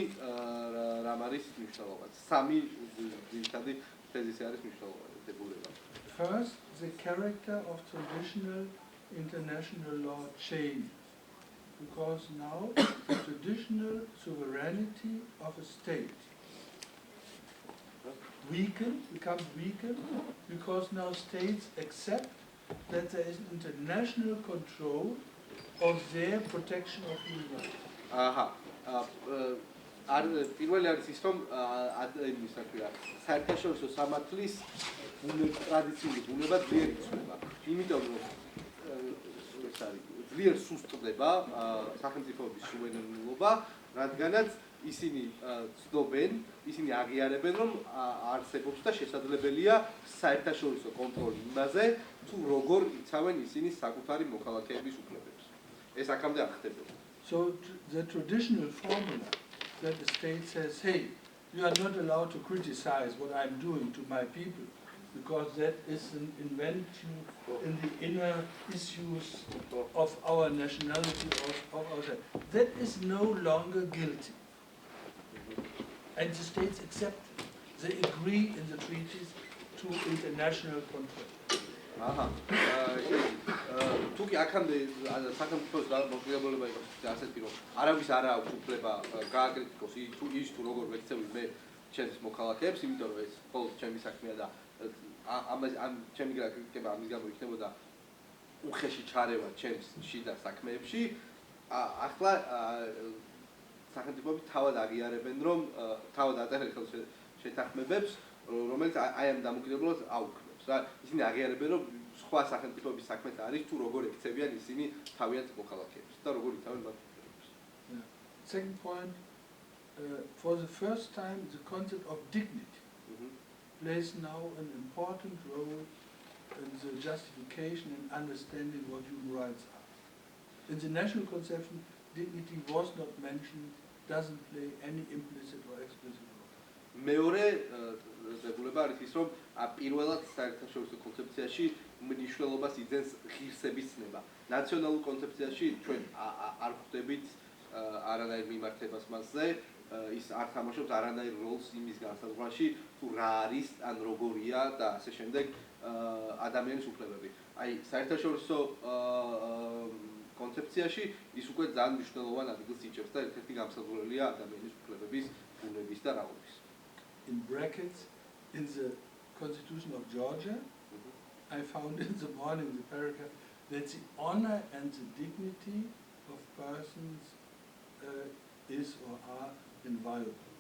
რამ არის მნიშვნელობა? სამი ძირითადი თეზისი არის მნიშვნელობა. First, the character of traditional international law changed, because now the traditional sovereignty of a state becomes weakened, because now states accept that there is international control of their protection of human rights. პირველი არის ის, რომ იმის რა ქვია, საერთაშორისო სამართლის ტრადიციული ბუნება ძლიერ იცვლება. იმიტომ რომ ეს არის ძლიერ სუსტდება სახელმწიფოების სუვერენობა, რადგანაც ისინი ცნობენ, ისინი აღიარებენ, რომ არსებობს და შესაძლებელია საერთაშორისო კონტროლი იმაზე, თუ როგორ იცავენ ისინი საკუთარი მოქალაქეების უფლებებს. ეს აქამდე არ ხდებოდა. So the traditional formula that the state says, hey, you are not allowed to criticize what I'm doing to my people, because that is an invention in the inner issues of our nationality, of ourselves. That is no longer guilty. And the states accept it. They agree in the treaties to international control. თუკი აქამდე სახელმწიფოს დამოკიდებულება იყო ასეთი, რომ არავის არ აქვს უფლება გააკრიტიკოს ის თუ როგორ ვექცევი მე ჩემს მოქალაქეებს, იმიტომ რომ ეს მხოლოდ ჩემი საქმეა და ამ ჩემი კრიტიკება ამის გამო იქნებოდა უხეში ჩარევა ჩემს შიდა საქმეებში. ახლა სახელმწიფოები თავად აღიარებენ, რომ თავად აწერენ ხელს შეთანხმებებს, რომელიც აი ამ დამოკიდებულებას აუქმებს. ისინი აღიარებენ, რომ სხვა სახელმწიფოების საქმეც არის თუ როგორ ექცევიან ისინი თავიანთ მოქალაქეებს და როგორ იცავენ მათ უფლებებს. Second point, for the first time the concept of dignity plays now an important role in the justification and understanding what human rights are. In the national conception, dignity was not mentioned, doesn't play any implicit or explicit role. მეორე დებულება არის ის, რომ პირველად საერთაშორისო კონცეფციაში მნიშვნელობას იძენს ღირსების ცნება. ნაციონალურ კონცეფციაში ჩვენ არ ხვდებით არანაირ მიმართებას მასზე, ის არ თამაშობს არანაირ როლს იმის განსაზღვრავში, თუ რა არის ან როგორია და ასე შემდეგ ადამიანის უფლებები. აი საერთაშორისო კონცეფციაში ის უკვე ძალიან მნიშვნელოვან ადგილს იჭერს და ერთ-ერთი გამსაზღვრელია ადამიანის უფლებების, ბუნების და რაობის. In brackets, in the Constitution of Georgia, I found in the morning the paragraph that the honor and the dignity of persons is or are inviolable,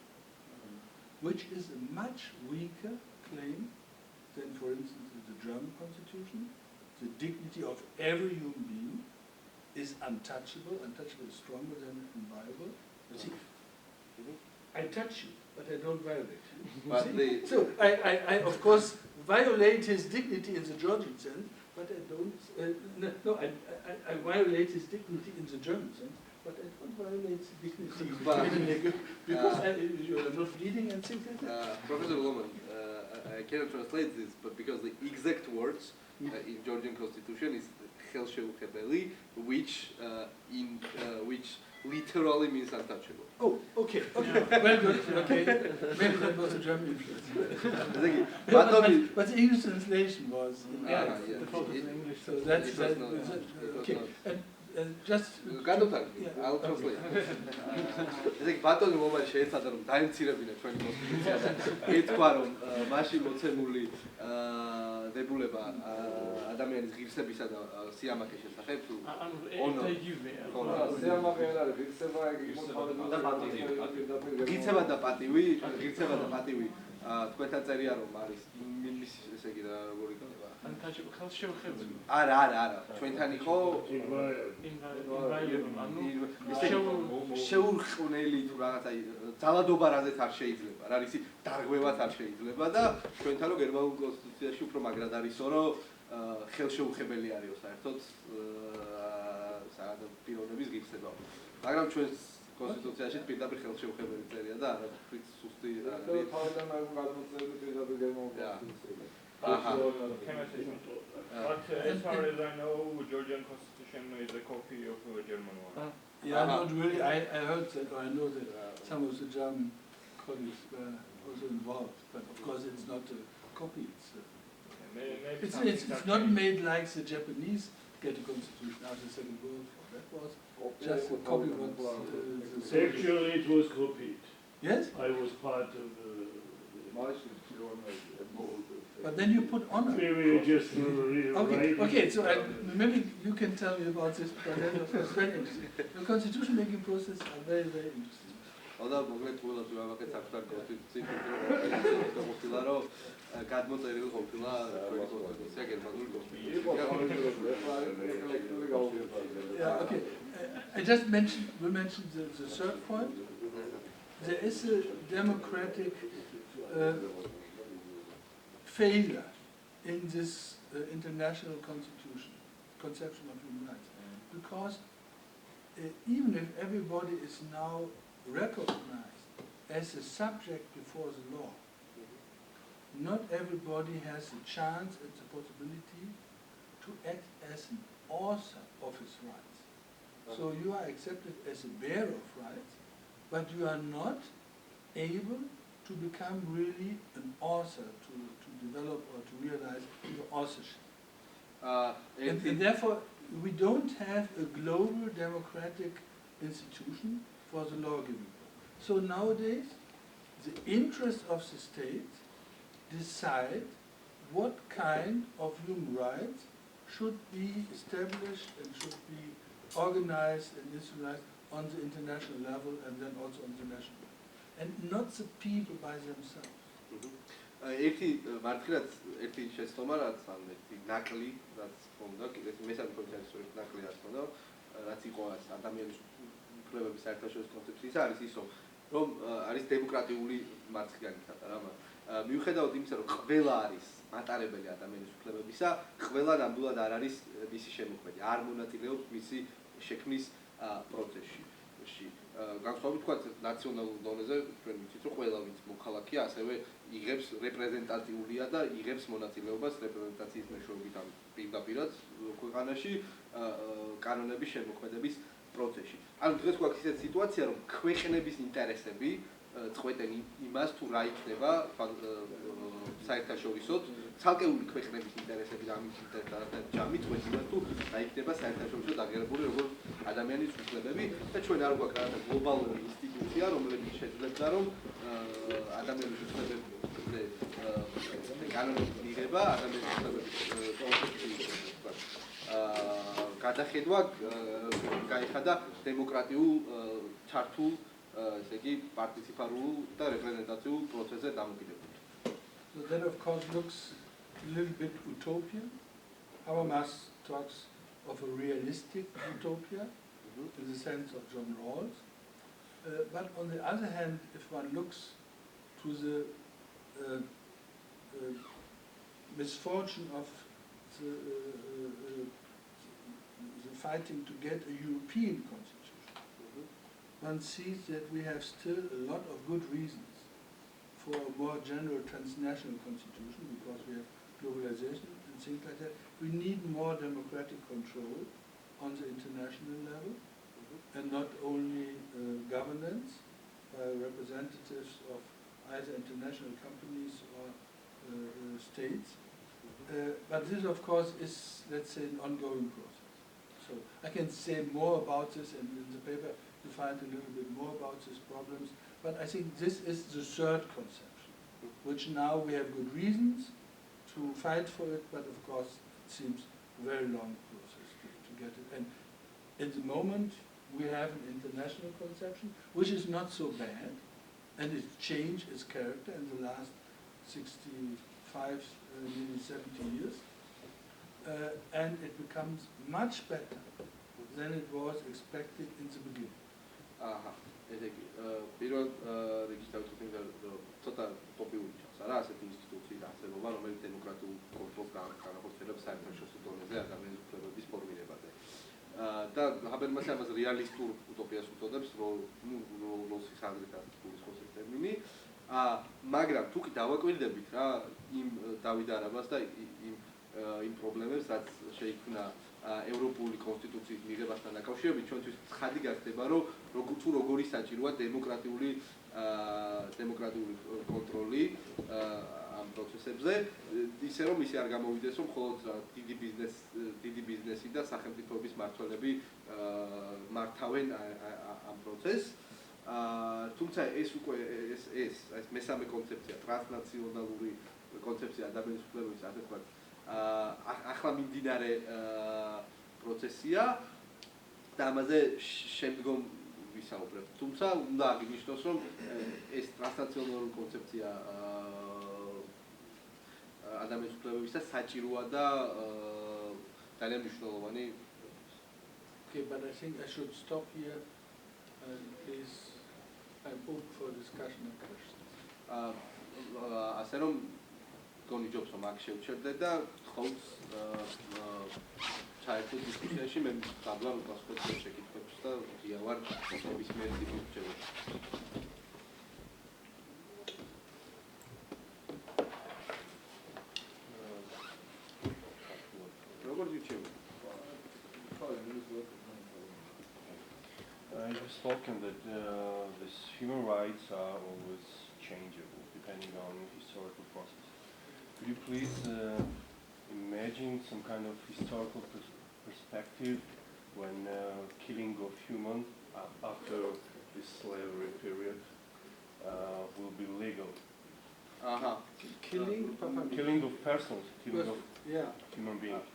which is a much weaker claim than, for instance, in the German Constitution. The dignity of every human being is untouchable. Untouchable is stronger than inviolable. You see, I touch you, but I don't violate you. So I of course violate his dignity in the Georgian sense, but I don't. I violate his dignity in the German sense, but I don't violate his dignity because you are not reading and things like that. Professor Loman, I cannot translate this, but because the exact words in Georgian Constitution is "ხელშეუხებელი," which literally means untouchable. Oh, okay. Well, good. Okay, maybe that was a German influence. But the English translation was the focus in English. So that's okay. And just I'll translate. ესე იგი ბატონი ლომანი შეეცადა რომ დაემცირებინა ჩვენი კონსტიტუცია და ეთქვა რომ მაშინ მოცემული დებულება ადამიანის ღირსებისა და სიამაყის შესახებ თუ სიამაყე არ არის ღირსება ღირსება და პატივი თქვენთან წერია რომ არის იმის ესე იგი რა როგორი იქნება ან ხელშეუხებელი. არა, ჩვენთან იყო შეურყვნელი თუ რაღაცა ძალადობა რაზეც არ შეიძლება, რა არის დარღვევაც არ შეიძლება და ჩვენთან რო გერმანულ კონსტიტუციაში უფრო მაგრად არისო, რომ ხელშეუხებელი არისო საერთოდ პიროვნების ღირსება. მაგრამ ჩვენს კონსტიტუციაში პირდაპირ ხელშეუხებელი წერია და არა თვით სუსტი რა არის. თავიდან მაგ გადმოწერილი პირდაპირ გერმანულ კონსტიტუციაზე. But as far as I know, Georgian constitution is a copy of the German one. Yeah, not really. I heard that, or I know that some of the German colleagues were also involved, but of course it's not a copy. It's not made like the Japanese get a constitution after the Second World War. That was just a copy of what Actually, it was copied. Yes? I was part of the... But then you put honor. We just Okay, so maybe you can tell me about this, because that's very interesting. The constitution making process are very, very interesting. Although მოკლედ ყველა ვამაკეთ საფრანგ კონსტიტუციაში ყოფილა რომ გადმოწერილი ყოფილა ჩვენი კონსტიტუცია გერმანული კონსტიტუცია. Yeah, okay. I just mentioned the third point. There is a democratic failure in this international conception of human rights, because even if everybody is now recognized as a subject before the law, not everybody has a chance and the possibility to act as an author of his rights. So you are accepted as a bearer of rights, but you are not able to become really an author, to develop or to realize your authorship. And therefore, we don't have a global democratic institution for the law-giving. So nowadays, the interests of the state decide what kind of human rights should be established and should be organized and institutionalized on the international level and then also on the national level. And not the people by themselves. ერთი მართლაც ერთი შეცდომა რაც ან ერთი ნაკლი რაც ხონდა კიდევ მესამე კონცეფციური ნაკლი რაც ხონდა რაც იყო ადამიანის უფლებების საერთაშორისო კონცეფციის არის ისო რომ არის დემოკრატიული მარცხნივ რა მიუხედავად იმისა რომ ყველა არის მატარებელი ადამიანის უფლებებისა ყველა ნამდვილად არ არის მისი შემოქმედი არ მონაწილეობს მისი შექმნის პროცესში განსხვავებით თქვა ნაციონალურ დონეზე ჩვენ ვიცით რომ ყველა ვინც მოქალაქეა ასევე იღებს რეპრეზენტატიულია და იღებს მონაწილეობას რეპრეზენტაციის მეშვეობით ამ პირდაპირად ქვეყანაში კანონების შემოქმედების პროცესში. ანუ დღეს გვაქვს ისეთი სიტუაცია რომ ქვეყნების ინტერესები წყვეტენ იმას თუ რა იქნება საერთაშორისოდ ცალკეული ქვეყნების ინტერესები და ამის ინტერესად ჩამიწვევს იმას თუ რა იქნება საერთაშორისო დაგერებული როგორც ადამიანის უფლებები და ჩვენ არ გვაქვს რაღაცა გლობალური ინსტიტუცია რომელიც შეძლებდა რომ ადამიანის უფლებებზე კანონების მიღება ადამიანის უფლებების გადახედვა გაიხადა დემოკრატიულ ჩართულ ესე იგი პარტიციპარულ და რეპრეზენტაციულ პროცესზე დამოკიდებული. So that of course looks a little bit utopian. Habermas talks of a realistic utopia in the sense of John Rawls. But on the other hand, if one looks to the misfortune of the fighting to get a European constitution, one sees that we have still a lot of good reasons for a more general transnational constitution because we have globalization and things like that. We need more democratic control on the international level and not only governance by representatives of either international companies or states. But this of course is, let's say, an ongoing process. So I can say more about this and in the paper you find a little bit more about these problems. But I think this is the third conception, which now we have good reasons to fight for it, but of course it seems a very long process to get it. And at the moment we have an international conception, which is not so bad, and it changed its character in the last 65, nearly 70 years. and it becomes much better than it was expected in the beginning. ესე იგი, პირველ რიგში დავიწყოთ რომ ცოტა ტოპიური ჩანს რა, ასეთი ინსტიტუციის არსებობა, რომელიც დემოკრატიულ კონტროლს განახორციელებს საერთაშორისო დონეზე ადამიანის უფლებების ფორმირებაზე. და ჰაბერმასი ამას რეალისტურ უტოპიას უწოდებს, როლსის ანგლიკას გულისხმობს ეს ტერმინი. მაგრამ თუ კი დავაკვირდებით რა იმ დავიდარებას და იმ პრობლემებს, რაც შეიქმნა ევროპული კონსტიტუციის მიღებასთან დაკავშირებით, ჩვენთვის ცხადი გახდება, რომ როგორი საჭიროა დემოკრატიული კონტროლი ამ პროცესებზე, ისე რომ ისე არ გამოვიდეს, რომ მხოლოდ დიდი ბიზნესი და სახელმწიფოების მმართველები მართავენ ამ პროცესს. თუმცა ეს უკვე ეს მესამე კონცეფცია, ტრანსნაციონალური კონცეფცია ადამიანის უფლებების, ასე ვთქვათ, ახლა მიმდინარე პროცესია და ამაზე შემდგომ ვისაუბრებ. თუმცა უნდა აღინიშნოს, რომ ეს ტრანსნაციონალური კონცეფცია ადამიანის უფლებებისას საჭიროა და ძალიან მნიშვნელოვანი. Okay, but I think I should stop here and please I'm open for discussion and questions. ასე რომ გონი ჯობს რომ აქ შევჩერდე და ხოლმე ჩაერთო დისკუსიაში მე დაბლა პასუხობ შეკითხვებს და ვიავარ ნებისმიერ ტიპის რჩევებს. როგორ გიჩვენე? You've spoken that these human rights are always changeable depending on historical process. Could you please imagine some kind of historical perspective when killing of humans after this slavery period will be legal? Killing of persons, killing of human beings.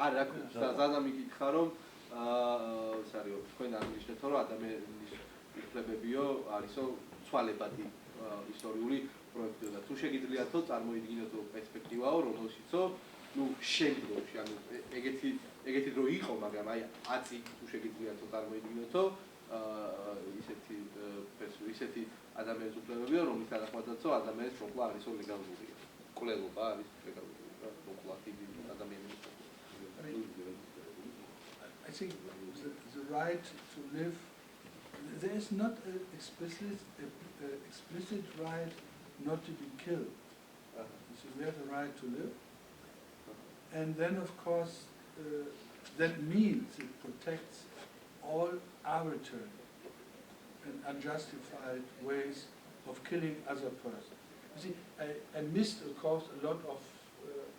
არა, ზადა მიკითხა რომ ეს არის თქვენ აღნიშნეთ რომ ადამიანის უფლებებიო არისო ცვალებადი ისტორიული პროექტი და თუ შეგიძლიათო წარმოიდგინოთ პერსპექტივაო რომელშიცო ნუ შემდგომში ანუ ეგეთი დრო იყო მაგრამ აი 10 თუ შეგიძლიათო წარმოიდგინოთო ისეთი ადამიანის უფლებებიო რომლის გადახვადაცო ადამიანის პროპლა არისო ლეგალურია კვლევობა არის ლეგალური I think the right to live, there is not an explicit right not to be killed. So we have the right to live. And then of course, that means it protects all arbitrary and unjustified ways of killing other persons. You see, I missed, of course, a lot of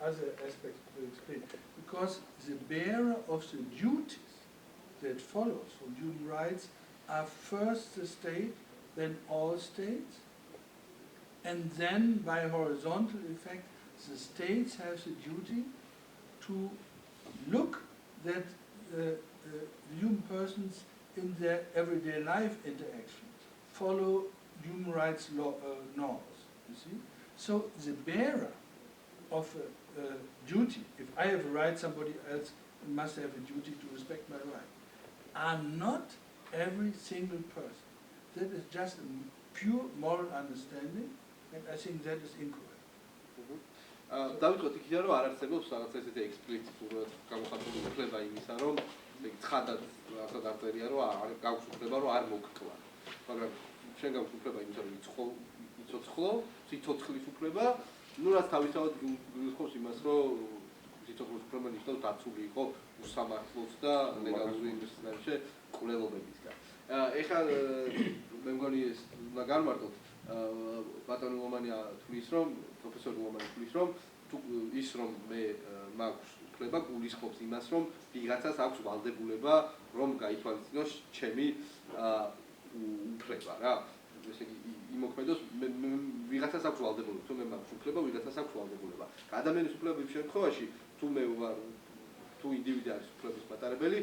other aspects to explain, because the bearer of the duties that follows from human rights are first the state, then all states, and then by horizontal effect, the states have the duty to look that human persons in their everyday life interaction follow human rights norms, you see. So the bearer of a duty, if I have a right, somebody else must have a duty to respect my right, are not every single person. That is just a pure moral understanding, and I think that is incorrect. დავიწყოთ იქიდან რომ არ არსებობს რაღაც ესეთი ექსპლიციტურად გამოხატული უფლება იმისა რომ ცხადად რაღაცა დაწერია რომ არ გაქვს უფლება რომ არ მოგკლა მაგრამ შენ გაქვს უფლება იმისა რომ იცოცხლო სიცოცხლის უფლება ну რაც თავისთავად გულისხმობს იმას რომ სიცოცხლის უფლება ნიშნავს დაცული იყო უსამართლოს და ლეგალური ინვესტიციებში კვლევებისგან ეხლა მე მგონი ეს უნდა განმარტოთ ბატონი ლომანია თulis რომ პროფესორ ლომანი თulis რომ ის რომ მე მაქვს უფლება გულისხმობს იმას რომ ვიღაცას აქვს ვალდებულება რომ გაითვალისწინოს ჩემი უფლება რა ესე იგი იმოქმედოს ვიღაცას აქვს ვალდებულება თუ მე მაქვს უფლება ვიღაცას აქვს ვალდებულება ადამიანის უფლებების შემთხვევაში თუ მე ვარ თუ ინდივიდი არის უფლების მატარებელი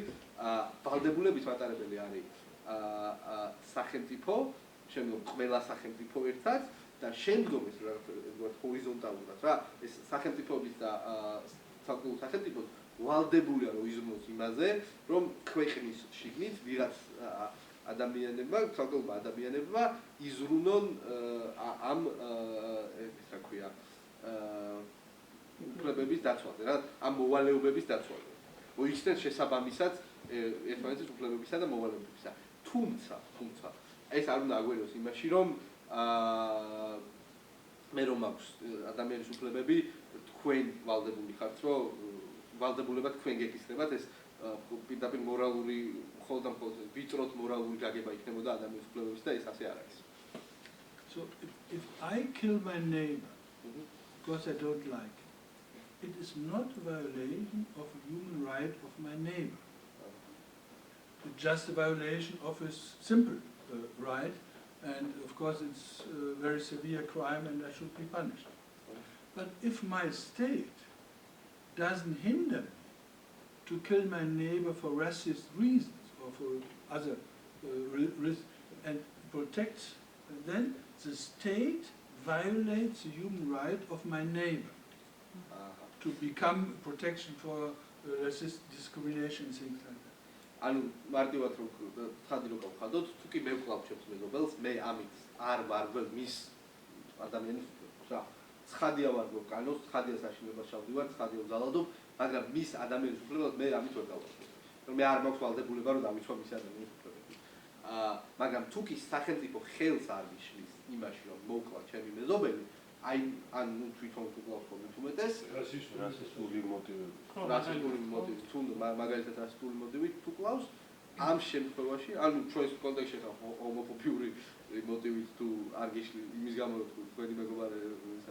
ვალდებულების მატარებელი არის სახელმწიფო შემდგომ ყველა სახელმწიფო ერთად და შემდგომ ეს რა ჰორიზონტალურად რა ეს სახელმწიფოების და საკულტურო სახელმწიფოს ვალდებულია რომ იზრუნოს იმაზე რომ ქვეყნის შიგნით ვიღაც ადამიანებმა საკულტურო ადამიანებმა იზრუნონ ამ ეს რა ქვია უფლებების დაცვაზე რა ამ მოვალეობების დაცვაზე მოიხსნეს შესაბამისად ერთმანეთის უფლებებისა და მოვალეობებისა თუმცა ეს არ უნდა აგვერიოს იმაში რომ მე რომ აქვს ადამიანის უფლებები თქვენ ვალდებული ხართ რომ ვალდებულებად თქვენ გეკისრებათ ეს პირდაპირ მორალური მხოლოდ და მხოლოდ ვიწროთ მორალური გაგება იქნებოდა ადამიანის უფლებების და ეს ასე არ არის. So if I kill my neighbor because I don't like it is not a violation of a human right of my neighbor. It's just a violation of his simple right, and of course it's a very severe crime and I should be punished. But if my state doesn't hinder me to kill my neighbor for racist reasons or for other reasons and protects, then the state violates the human right of my neighbor to become protection for racist discrimination and things like that. ანუ მარტივად რომ ცხადი რო გავხადოთ, თუ კი მე ვკლავ ჩემს მეგობელს, მე ამით არ ვარგებ მის ადამიანის უფლებას რა. ცხადია ვარგებ კანონს, ცხადია საშინელებას ჩავდივარ, ცხადია ვზალადობ, მაგრამ მის ადამიანის უფლებას მე ამით ვერ გავარგებ. რომ მე არ მაქვს ვალდებულება რომ დავიცვა მის ადამიანის უფლებები. მაგრამ თუ კი სახელმწიფო ხელს არ მიშლის იმაში რომ მოვკლა ჩემი მეზობელი, აი ან თვითონ თუ გყავს კომენტუმეტეს რასისტული მოტივები. რასისტული მოტივი, თუ მაგალითად რასისტული მოტივით თუ გყავს, ამ შემთხვევაში, ანუ ჩვენს კონტექსტში ხა ჰომოფობიური მოტივით თუ არ გიშლი იმის გამო რომ თქვენი მეგობარი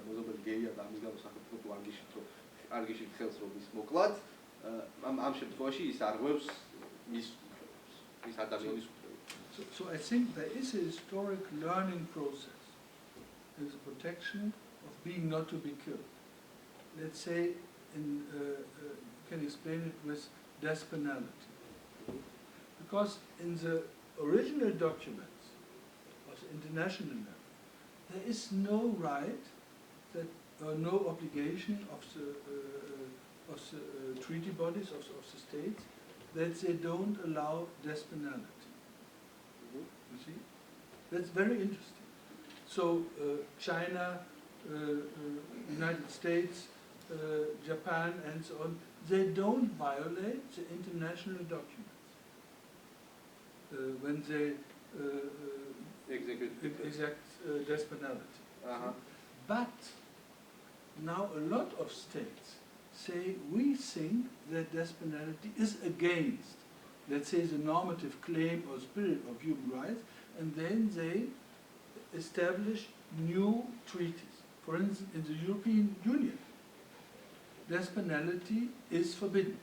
მეზობელი გეია და ამის გამო სახელმწიფო თუ არ გიშლით რომ არ გიშლით ხელს რომ ის მოკლათ, ამ შემთხვევაში ის არღვევს მის ადამიანის უფლებებს. So I think there is a historic learning process. Is the protection of being not to be killed. Let's say, you can explain it with death penalty. Because in the original documents of the international level, there is no right that, or no obligation of the treaty bodies of the states that they don't allow death penalty. You see? That's very interesting. So China, United States, Japan and so on, they don't violate the international documents when they exact death penalty. But now a lot of states say we think that death penalty is against, let's say, the normative claim or spirit of human rights, and then they establish new treaties. For instance, in the European Union, death penalty is forbidden.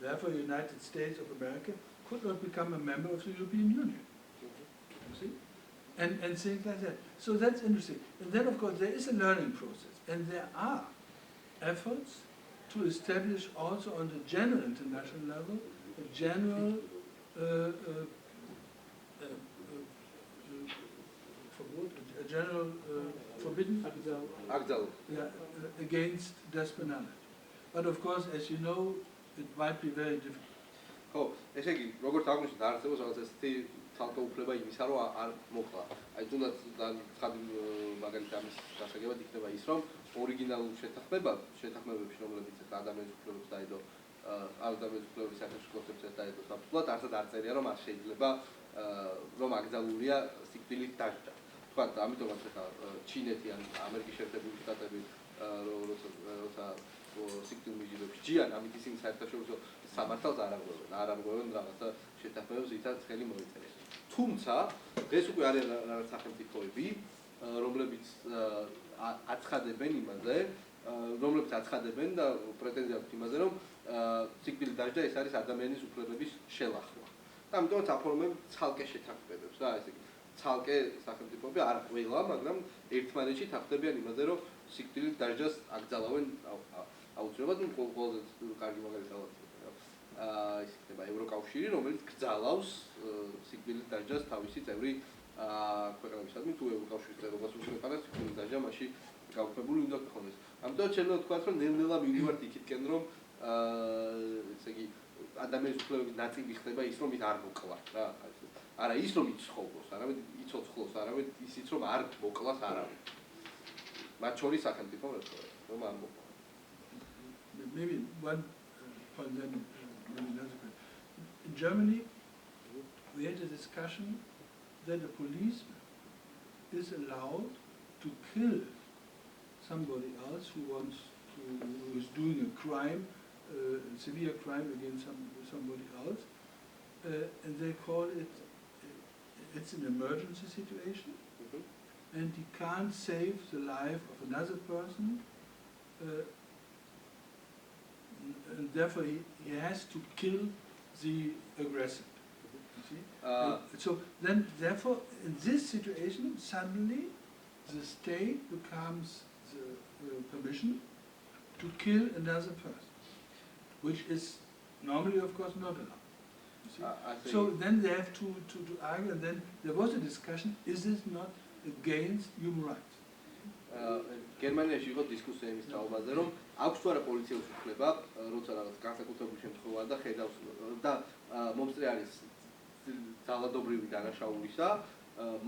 Therefore, the United States of America could not become a member of the European Union. You see? And things like that. So that's interesting. And then, of course, there is a learning process. And there are efforts to establish also on the general international level a general forbidden against death penalty. But of course, as you know, it might be very difficult. ხო, ესე იგი, როგორც აღნიშნეთ, არ არსებობს რაღაც ესეთი ცალკე უფლება იმისა, რომ არ მოხდა. აი, თუნდაც ცხადი მაგალითად ამის გასაგებად იქნება ის, რომ ორიგინალურ შეთანხმებებში, რომლებიც ადამიანის უფლებებს დაედო, ადამიანის უფლებების საკითხის კონცეფციას დაედო საფუძვლად, არცად არ წერია, რომ არ შეიძლება რომ აკრძალულია სიკვდილით დასჯა. თქვათ, ამიტომაც ხა ჩინეთი ან ამერიკის შეერთებული შტატები როცა სიკვდილ მიჯილებს ჯიან, ამით ისინი საერთაშორისო სამართალს არ აღღვევენ რაღაცა შეთანხმებებს, ვისაც ხელი მოეწერეს. თუმცა, ეს უკვე არის რაღაც სახელმწიფოები, რომლებიც აცხადებენ იმაზე, რომლებიც აცხადებენ და პრეტენზია აქვს იმაზე, რომ სიკვდილით დასჯა ეს არის ადამიანის უფლებების შელახვა. და ამიტომაც აფორმებენ ცალკე შეთანხმებებს რა, ესე იგი, ცალკე სახელმწიფოები არ ყველა, მაგრამ ერთმანეთში თანხმდებიან იმაზე, რომ სიკვდილით დასჯას აკრძალავენ აუცილებლად, ყველაზე კარგი მაგალითად ის იქნება ევროკავშირი, რომელიც გრძალავს სიკვდილით დასჯას თავისი წევრი ქვეყნებისადმი თუ ევროკავშირის წევრობას უსწრებს თქვენი დაჟა მასში გაუქმებული უნდა გქონდეს. ამიტომ შეიძლება ვთქვათ, რომ ნელ-ნელა მივიდივართ იქითკენ, რომ ესე იგი ადამიანის უფლებების ნაწილი ხდება ის, რომ ის არ მოკლა რა. არა ის, რომ იცხოვოს, არამედ იცოცხლოს, არამედ ისიც, რომ არ მოკლას არავინ. მათ შორის სახელმწიფო რომ არ მოკლა. Maybe one point then, maybe another question. In Germany, we had a discussion that a policeman is allowed to kill somebody else who is doing a crime, a severe crime against somebody else, and they call it, it's an emergency situation, and he can't save the life of another person, and therefore he has to kill the aggressor. You see? So then, therefore, in this situation, suddenly the state becomes the permission to kill another person, which is normally, of course, not allowed. You see? So then they have to argue, and then there was a discussion: is this not against human rights? გერმანიაში იყო დისკუსია იმის თაობაზე, რომ აქვს თუ არა პოლიციას უფლება, როცა რაღაც განსაკუთრებული შემთხვევაა და ხედავს და მომწრე არის ძალადობრივი დანაშაულისა,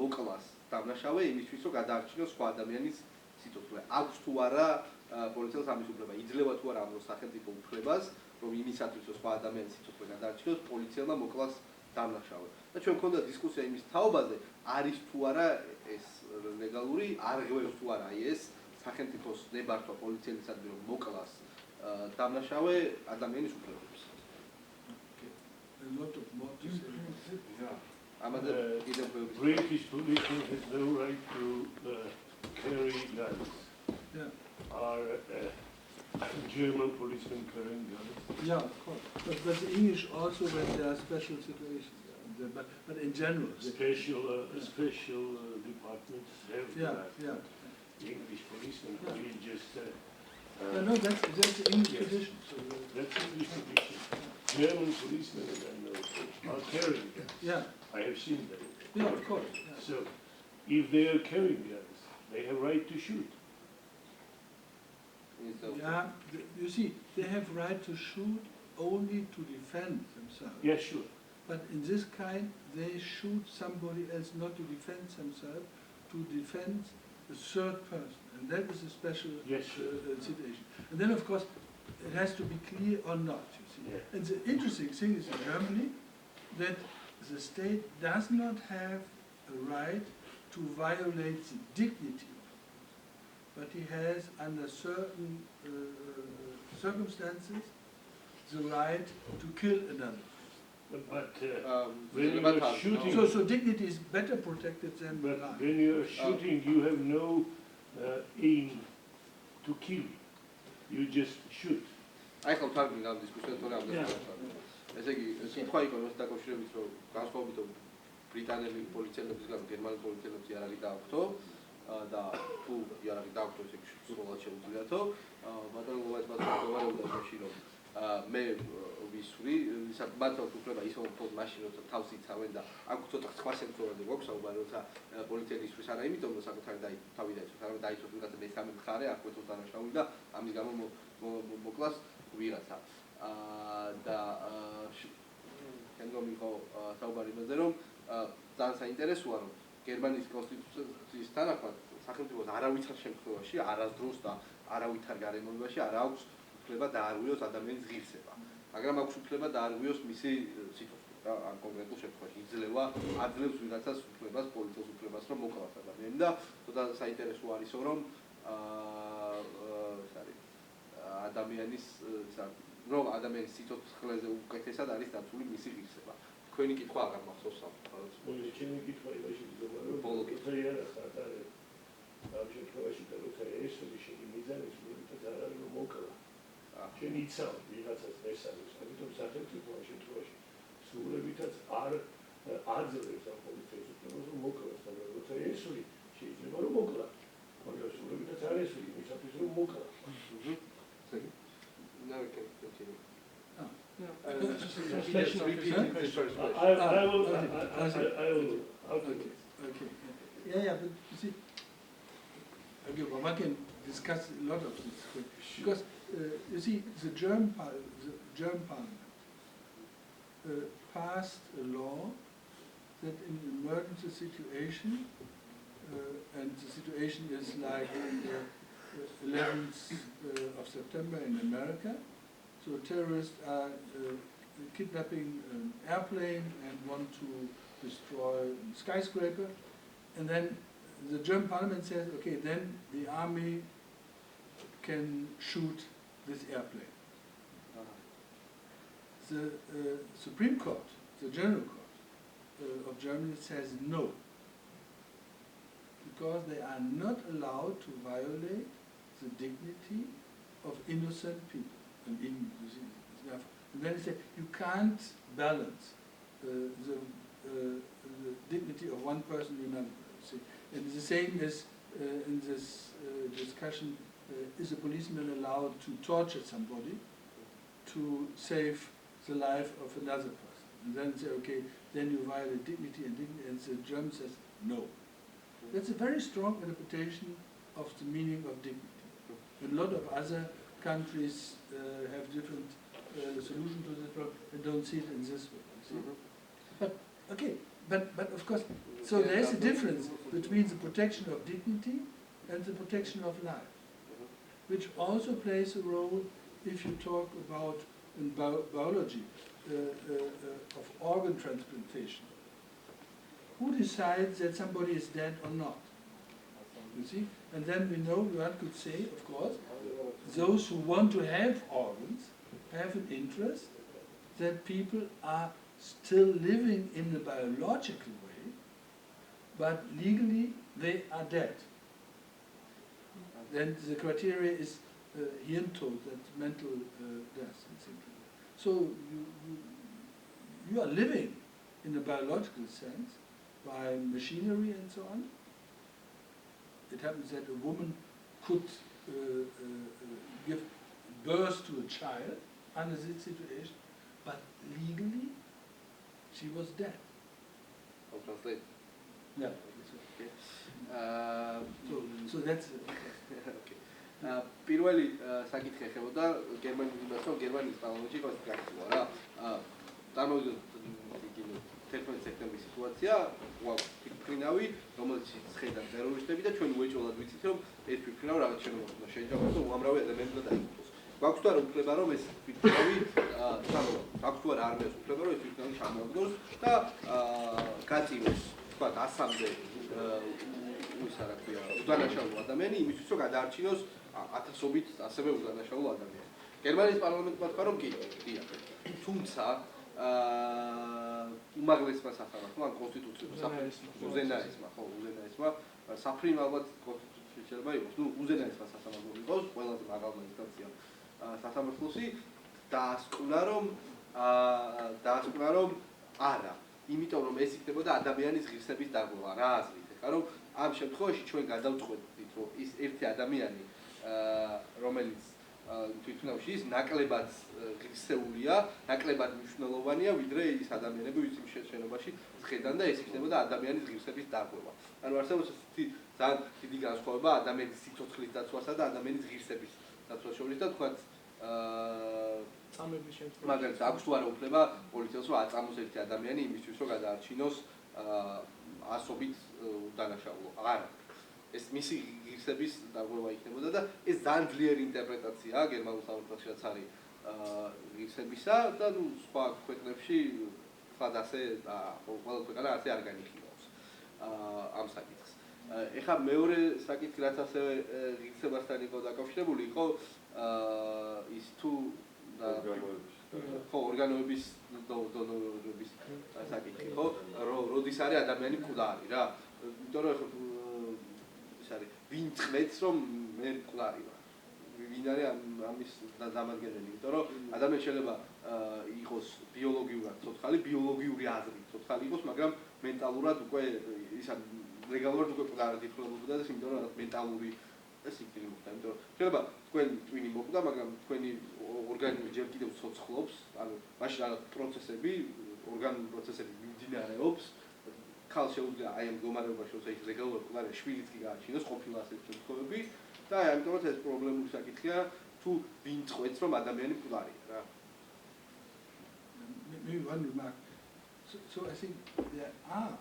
მოკლას დამნაშავე იმისთვის, რომ გადაარჩინოს სხვა ადამიანის სიცოცხლე. აქვს თუ არა პოლიციას ამის უფლება, იძლევა თუ არა ამ სახელმწიფო უფლებას, რომ იმისათვის, რომ სხვა ადამიანის სიცოცხლე გადაარჩინოს, პოლიციელმა მოკლას დამნაშავე. და ჩვენ მქონდა დისკუსია იმის თაობაზე, არის თუ არა ეს ლეგალური, არღვევს თუ არა ეს სახელმწიფოს ნებართვა პოლიციელისადმი, რომ მოკლას დამნაშავე ადამიანის უფლებებს. British policeman has no right to carry guns. Are German policemen carrying guns? Yeah, of course. But the English also, when there are special situations. But in general, Special departments have that. English policemen will just. No, that's the English tradition. So that's English tradition. German policemen, as I know, are carrying guns. Yeah. I have seen them. Yeah, of course. Yeah. So, if they are carrying guns, they have right to shoot. Yeah, you see, they have right to shoot only to defend themselves. Yeah, sure. But in this kind, they shoot somebody else not to defend themselves, to defend a third person. And that is a special situation. And then, of course, it has to be clear or not, you see. Yeah. And the interesting thing is in Germany that the state does not have a right to violate the dignity, but he has, under certain circumstances, the right to kill another. But when you are shooting, so dignity is better protected than life. When you are shooting, you have no aim to kill. You just shoot. I have talked about this discussion. ესე იგი, კითხვა იყო მას დაკავშირებით, რომ განსხვავებით ბრიტანელი პოლიციელებისგან გერმანელი პოლიციელებს იარაღი დააქვთო და თუ იარაღი დააქვთო, ესე იგი სრულად შეუძლიათო. ბატონო ლომანის მასწავლებელობდა იმაში, რომ მე ვისვრი, მათ აქვს უფლება ისო თქოს მაშინ, როცა თავს იცავენ და აქ ცოტა სხვა შემთხვევები გვაქვს, საუბარი, როცა პოლიციელი ისვრის არა იმიტომ, რომ საკუთარი თავი დაიცვას, არამედ დაიცვას ვიღაცა მესამე მხარე, აქვეთოს დანაშაული და ამის გამო მოკლას ვიღაცა. და შემდგომ იყო საუბარი იმაზე, რომ ძალიან საინტერესოა, რომ გერმანიის კონსტიტუციის თანახმად სახელმწიფოს არავითარ შემთხვევაში, არასდროს და არავითარ გარემოებაში არ აქვს უფლება დაარღვიოს ადამიანის ღირსება. მაგრამ აქვს უფლება დაარღვიოს მისი სიცოცხლე და ამ კონკრეტულ შემთხვევაში იძლევა აძლევს ვიღაცას უფლებას, პოლიციას უფლებას, რომ მოკლას ადამიანი და ცოტა საინტერესო არისო, რომ ეს არის ადამიანის რომ ადამიანის სიცოცხლეზე უკეთესად არის დაცული მისი ღირსება. თქვენი კითხვა აღარ მახსოვს სამწუხაროდ. ჩემი კითხვა იმაში მდგომაა, რომ ბოლო კითხვა არა ხარ ამ შემთხვევაში და როცა ეს შენი მიზანი სულებით არ არის რომ მოკლა. შენ იცავ ვიღაცას მესამეს, ამიტომ სახელმწიფო ამ შემთხვევაში სულებითაც არ აძლევს ამ პოლიციის უფლებას რომ მოკლას, მაგრამ როცა ესული შეიძლება რომ მოკლა. მაგრამ სულებითაც არ ესული, მისათვის რომ მოკლა. Now we can continue. I will. Okay. Yeah, but you see, okay, well, one can discuss a lot of this because you see, the German Parliament passed a law that in an emergency situation, and the situation is like 11th of September in America, so terrorists are kidnapping an airplane and want to destroy a skyscraper, and then the German Parliament says, okay, then the army can shoot this airplane. The Supreme Court, the General Court of Germany says no, because they are not allowed to violate the dignity of innocent people. And then they say you can't balance the dignity of one person with another. See? And the same is in this discussion, is a policeman allowed to torture somebody to save the life of another person? And then say, okay, then you violate dignity, and the German says no. That's a very strong interpretation of the meaning of dignity. And a lot of other countries have different solutions to this problem and don't see it in this way. See? But okay, but of course, so there is a difference between the protection of dignity and the protection of life, which also plays a role if you talk about in biology of organ transplantation. Who decides that somebody is dead or not? You see? And then we know, one could say, of course, those who want to have organs have an interest that people are still living in a biological way, but legally they are dead. Then the criteria is Hirntod, that's mental death. So you are living in a biological sense by machinery and so on. It happens that a woman could give birth to a child under this situation, but legally she was dead. I'll translate. Yeah. So that's okay. პირველი საკითხი ეხებოდა გერმანიის იმას, რომ გერმანიის პარლამენტში ყავს გაქცევა რა. წარმოვიდგინოთ 11 სექტემბრის სიტუაცია, გვაქვს ფიქრინავი, რომელიც ხედავ ტერორისტები და ჩვენ უეჭველად ვიცით, რომ ეს ფიქრინავი რაღაც შენობას უნდა შეეჯახოს და უამრავი ადამიანი უნდა დაიღუპოს. გვაქვს თუ არა უფლება, რომ ეს ფიქრინავი გვაქვს თუ არა არმიას უფლება, რომ ეს ფიქრინავი ჩამოაგდოს და გაწივოს, თქვათ 100-მდე ისა რა ქვია, უდანაშაულო ადამიანი იმისთვის, რომ გადაარჩინოს ათასობით ასევე უდანაშაულო ადამიანი. გერმანიის პარლამენტმა თქვა, რომ კი, თუმცა უმაღლესმა სახალხო, ან კონსტიტუციურმა უზენაესმა, ხო, უზენაესმა საფრინავად კონსტიტუცია შეიძლება იყოს, ნუ უზენაესმა სასამართლომ იყოს, ყველაზე მაღალმა ინსტანციამ სასამართლოსი დაასკვნა, რომ არა, იმიტომ რომ ეს იქნებოდა ადამიანის ღირსების დარღვევა, რა აზრით? ეხლა რომ ამ შემთხვევაში ჩვენ გადავწყვეტით, რომ ის ერთი ადამიანი, რომელიც თვითონავში ის ნაკლებად ღირსეულია, ნაკლებად მნიშვნელოვანია, ვიდრე ის ადამიანები, ვინც იმ შენობაში ხედან და ეს იქნებოდა ადამიანის ღირსების დარღვევა. ანუ არსებობს ძალიან დიდი განსხვავება ადამიანის სიცოცხლის დაცვასა და ადამიანის ღირსების დაცვას შორის და თქვათ წამების შემთხვევაში მაგალითად აქვს თუ არა უფლება პოლიციას რომ აწამოს ერთი ადამიანი იმისთვის რომ გადაარჩინოს ასობით უდანაშაულო. არა. ეს მისი ღირსების დარღვევა იქნებოდა და ეს ძალიან ძლიერი ინტერპრეტაციაა გერმანულ სამართალში რაც არის ღირსებისა და ნუ სხვა ქვეყნებში თქვა ასე ყველა ქვეყანა ასე არ განიხილავს ამ საკითხს. ეხლა მეორე საკითხი რაც ასევე ღირსებასთან იყო დაკავშირებული იყო ის თუ ხო ორგანოების დონორების საკითხი ხო როდის არის ადამიანი მკვდარი რა იმიტომ რომ არის ვინ წმეც რომ მე მკვდარი ვარ ვინ არის ამის დამადგენელი იმიტომ რომ ადამიანი შეიძლება იყოს ბიოლოგიურად ცოცხალი ბიოლოგიური აზრით ცოცხალი იყოს მაგრამ მენტალურად უკვე ისა ლეგალურად უკვე მკვდარად ითვლებოდა და იმიტომ რომ მენტალური სიკვდილი მოხდა იმიტომ რომ შეიძლება თქვენი ტვინი მოკვდა მაგრამ თქვენი ორგანიზმი ჯერ კიდევ ცოცხლობს ანუ მაშინ რაღაც პროცესები ორგანული პროცესები მიმდინარეობს ახალ შეუძლია აი ამ მდგომარეობაში, როცა ის ლეგალურად მყარი შვილიც კი გააჩინოს ყოფილი ასეთ შემთხვევები და აი ამიტომაც ეს პრობლემური საკითხია თუ ვინ წყვეტს რომ ადამიანი მყარია რა. Maybe one remark. So I think there are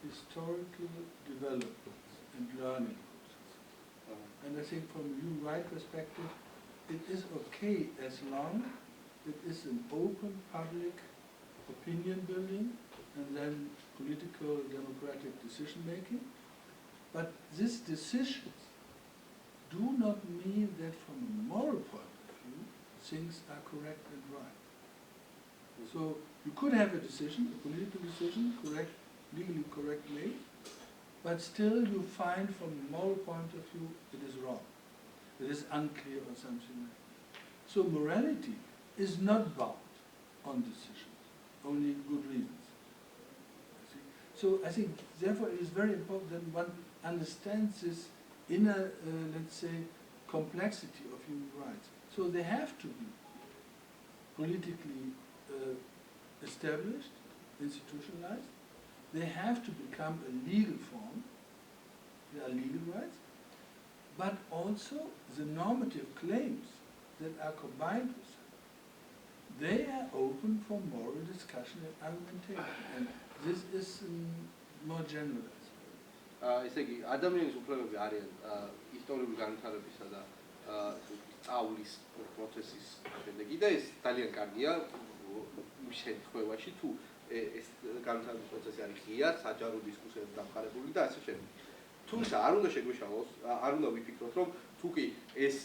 historical developments and learning processes. And I think from a human rights perspective, it is okay as long as it is an open public opinion building and then political democratic decision making. But these decisions do not mean that from a moral point of view, things are correct and right. So you could have a decision, a political decision, correct, legally correct made, but still you find from a moral point of view it is wrong, it is unclear or something like that. So morality is not bound on decisions, only good reasons. So I think therefore it is very important that one understands this inner, let's say, complexity of human rights. So they have to be politically established, institutionalized. They have to become a legal form. They are legal rights. But also the normative claims that are combined with them, they are open for moral discussion and argumentation. And this is more generalized. ესე იგი, ადამიანის უფლებები არიან ისტორიული განვითარებისა და სწავლის პროცესის შედეგი და ეს ძალიან კარგია იმ შემთხვევაში თუ ეს განვითარების პროცესი არის ღია, საჯარო დისკუსიებზე დამყარებული და ასე შემდეგ. თუმცა არ უნდა შეგვეშალოს, არ უნდა ვიფიქროთ, რომ თუ კი ეს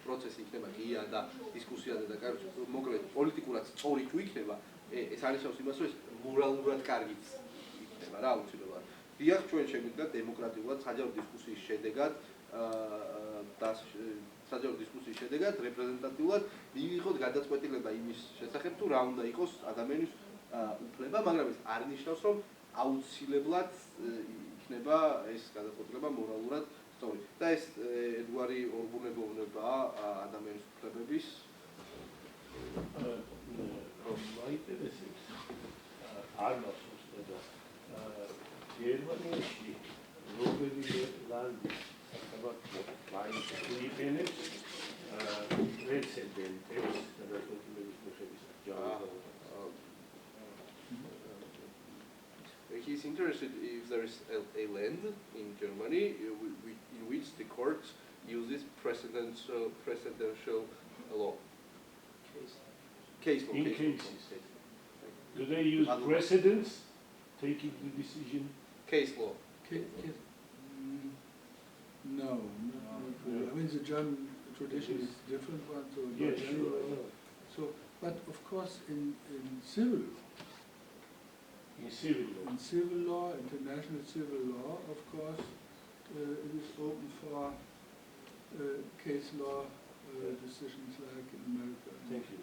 პროცესი იქნება ღია და დისკუსიაზე და მოკლედ პოლიტიკურად სწორი თუ იქნება, ეს არისავს იმას, რომ ეს მორალურად კარგიც იქნება რა აუცილებლად. დიახ, ჩვენ შეგვიძლია დემოკრატიულად საჯარო დისკუსიის შედეგად და საჯარო დისკუსიის შედეგად რეპრეზენტატიულად მივიღოთ გადაწყვეტილება იმის შესახებ, თუ რა უნდა იყოს ადამიანის უფლება, მაგრამ ეს არ ნიშნავს, რომ აუცილებლად იქნება ეს გადაწყვეტილება მორალურად სწორი. და ეს ერთგვარი ორგანიზებობაა ადამიანის უფლებების არ მახსოვს და გერმანიაში რობერტ ლანდის საკაბათო მაინც იყენებს პრეცედენტებს გადაწყვეტილების მიხედვით ჯარო. He's interested if there is a land in Germany in which the court uses precedential law. Case law. In cases. Do they use precedents taking the decision? Case law. No, not really. I mean, the German tradition is different one, so Yes, general. sure. So, but of course, in civil law. In civil law. In civil law, international civil law, of course, it is open for case law decisions like in America. Thank you.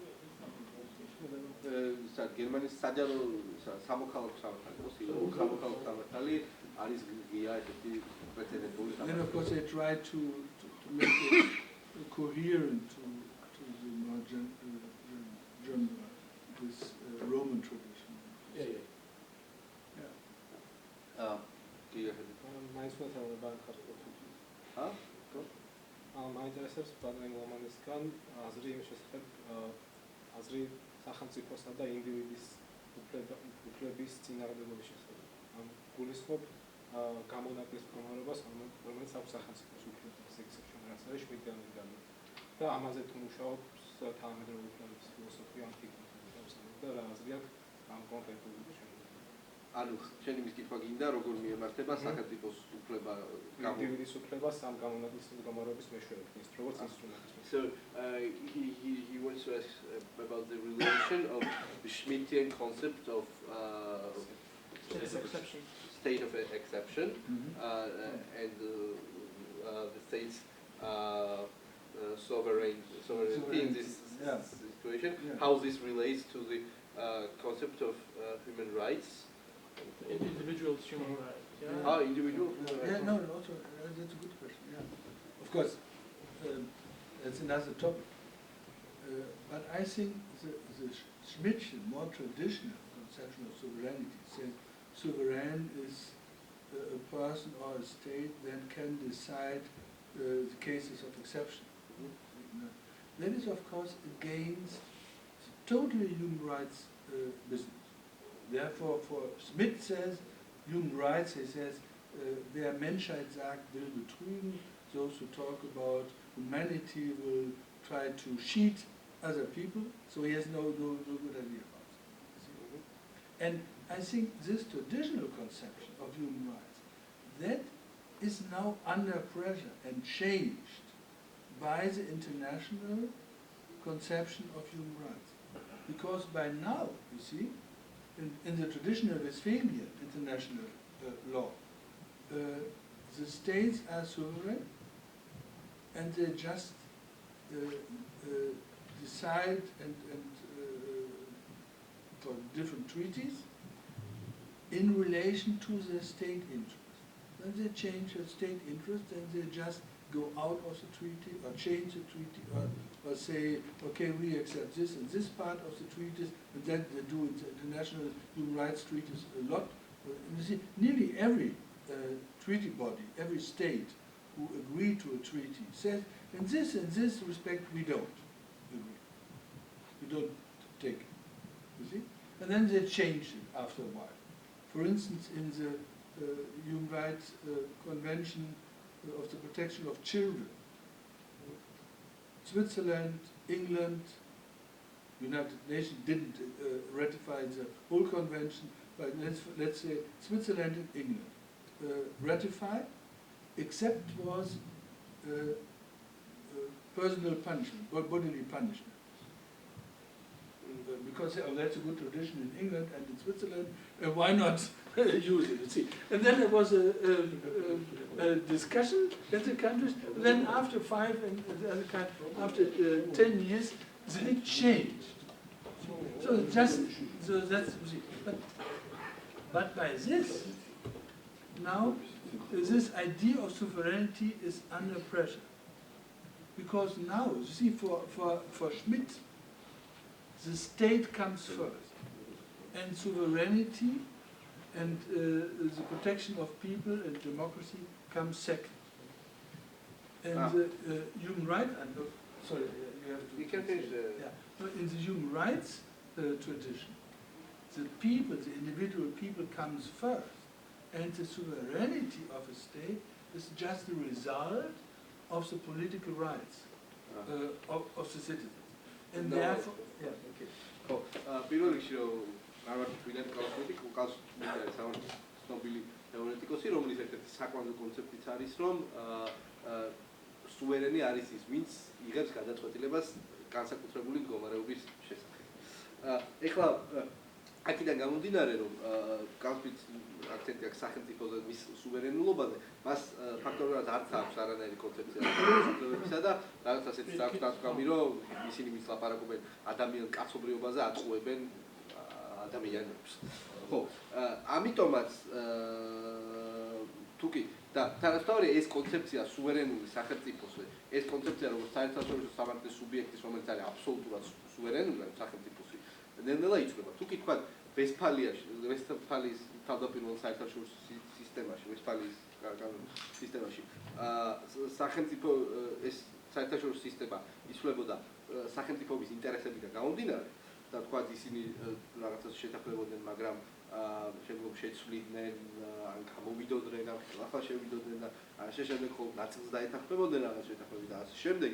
გერმანიის საჯარო სამოქალაქო სამართალი არის ღია ესეთი პრეცედენტული სამართალი. Then of course they try to make it coherent to the more German, this Roman tradition. Yeah. მაინც მოთხოვნა ბანკარს. ჰა? მაინტერესებს ბანკის ლომანისგან აზრი იმის შესახებ, აზრი სახელმწიფოსა და ინდივიდის უფლების წინააღმდეგობის შესახებ. გულისხმობ გამონაკლის პრომოებას, რომელიც აქვს სახელმწიფოს უფლების ექსეპშენ, რაც არის 7-იანი განმე. და ამაზე თუ მუშაობს თანამედროვე უფლებების ფილოსოფია ანტიკონტექსტს და რა აზრი აქვს ამ კონკრეტულ შემთხვევაში. ანუ შენი მიკითხვა გინდა როგორ მიემართება სახელმწიფოს უფლება ინდივიდის უფლებას ამ გამონაკლის მდგომარეობის მეშვეობით, როგორც ინსტრუმენტის. So he wants to ask about the relation of the Schmittian concept of state of exception and the state's sovereignty in this situation. How this relates to the concept of human rights. Individual human rights. Individual. Yeah, no, also that's a good question. Yeah, of course, that's another topic. But I think the Schmidtian, more traditional conception of sovereignty. It says sovereign is a person or a state that can decide the cases of exception. That is, of course, against totally human rights business. Therefore, for Schmidt says, human rights, he says, wer Menschheit sagt, will betrügen. Those who talk about humanity will try to cheat other people. So he has no good idea about it. And I think this traditional conception of human rights, that is now under pressure and changed by the international conception of human rights. Because by now, you see, in the traditional Westphalian international law, the states are sovereign and they just decide and for different treaties in relation to the state interest. When they change the state interest, then they just go out of the treaty or change the treaty or say, okay, we accept this and this part of the treaties, and then they do it, the international human rights treaties a lot. And you see, nearly every treaty body, every state who agreed to a treaty says, in this respect, we don't agree. We don't take it, you see? And then they change it after a while. For instance, in the Human Rights Convention of the Protection of Children, Switzerland, England, United Nations didn't ratify the whole convention, but let's say Switzerland and England ratified, except was personal punishment, or bodily punishment. Because that's a good tradition in England and in Switzerland, why not use it? See, and then there was a discussion in the countries. And then after 5 and the other kind, after 10 years, then it changed. So that's see. But by this now, this idea of sovereignty is under pressure, because now you see for Schmidt, the state comes first, and sovereignty and the protection of people and democracy comes second. And human rights, sorry, you have to... You can finish the... Yeah. No, in the human rights tradition, the people, the individual people comes first, and the sovereignty of a state is just the result of the political rights of the citizens. And therefore, yeah, okay. პირველ რიგში რომ არ ვარ თვითონ კავშირი ცნობილი თეორეტიკოსი, რომლის ერთ-ერთი საკვანძო კონცეფციც არის, რომ სუვერენი არის ის, ვინც იღებს გადაწყვეტილებას განსაკუთრებული მდგომარეობის შესახებ. ეხლა აქედან გამომდინარე, რომ კავშირის აქცენტი აქვს სახელმწიფოზე მის სუვერენულობაზე, მას ფაქტობრივად არც აქვს არანაირი კონცეფცია უფლებებისა და რაღაც ასეთი აქვს დათქვამი, რომ ისინი მის ლაპარაკობენ ადამიანის კაცობრიობაზე, აწუებენ ადამიანებს. ხო, ამიტომაც თუკი და თანასწორია ეს კონცეფცია სუვერენული სახელმწიფოსზე, ეს კონცეფცია როგორც საერთაშორისო სამართლის სუბიექტის, რომელიც არის აბსოლუტურად სუვერენული სახელმწიფოსი, ნელ-ნელა იცვლება. თუკი თქვა ვესტფალიის თავდაპირველ საერთაშორისო სისტემაში, ვესტფალიის სისტემაში, სახელმწიფო ეს საერთაშორისო სისტემა იცვლებოდა სახელმწიფოების ინტერესებიდან გამომდინარე და თქვა ისინი რაღაცას შეთანხმებოდნენ, მაგრამ შემდგომ შეცვლიდნენ, ან გამოვიდოდნენ, ან ახლა შევიდოდნენ და შესაძლოა ხოლმე ნაწილს დაეთანხმებოდნენ რაღაც შეთანხმებით და ასე შემდეგ.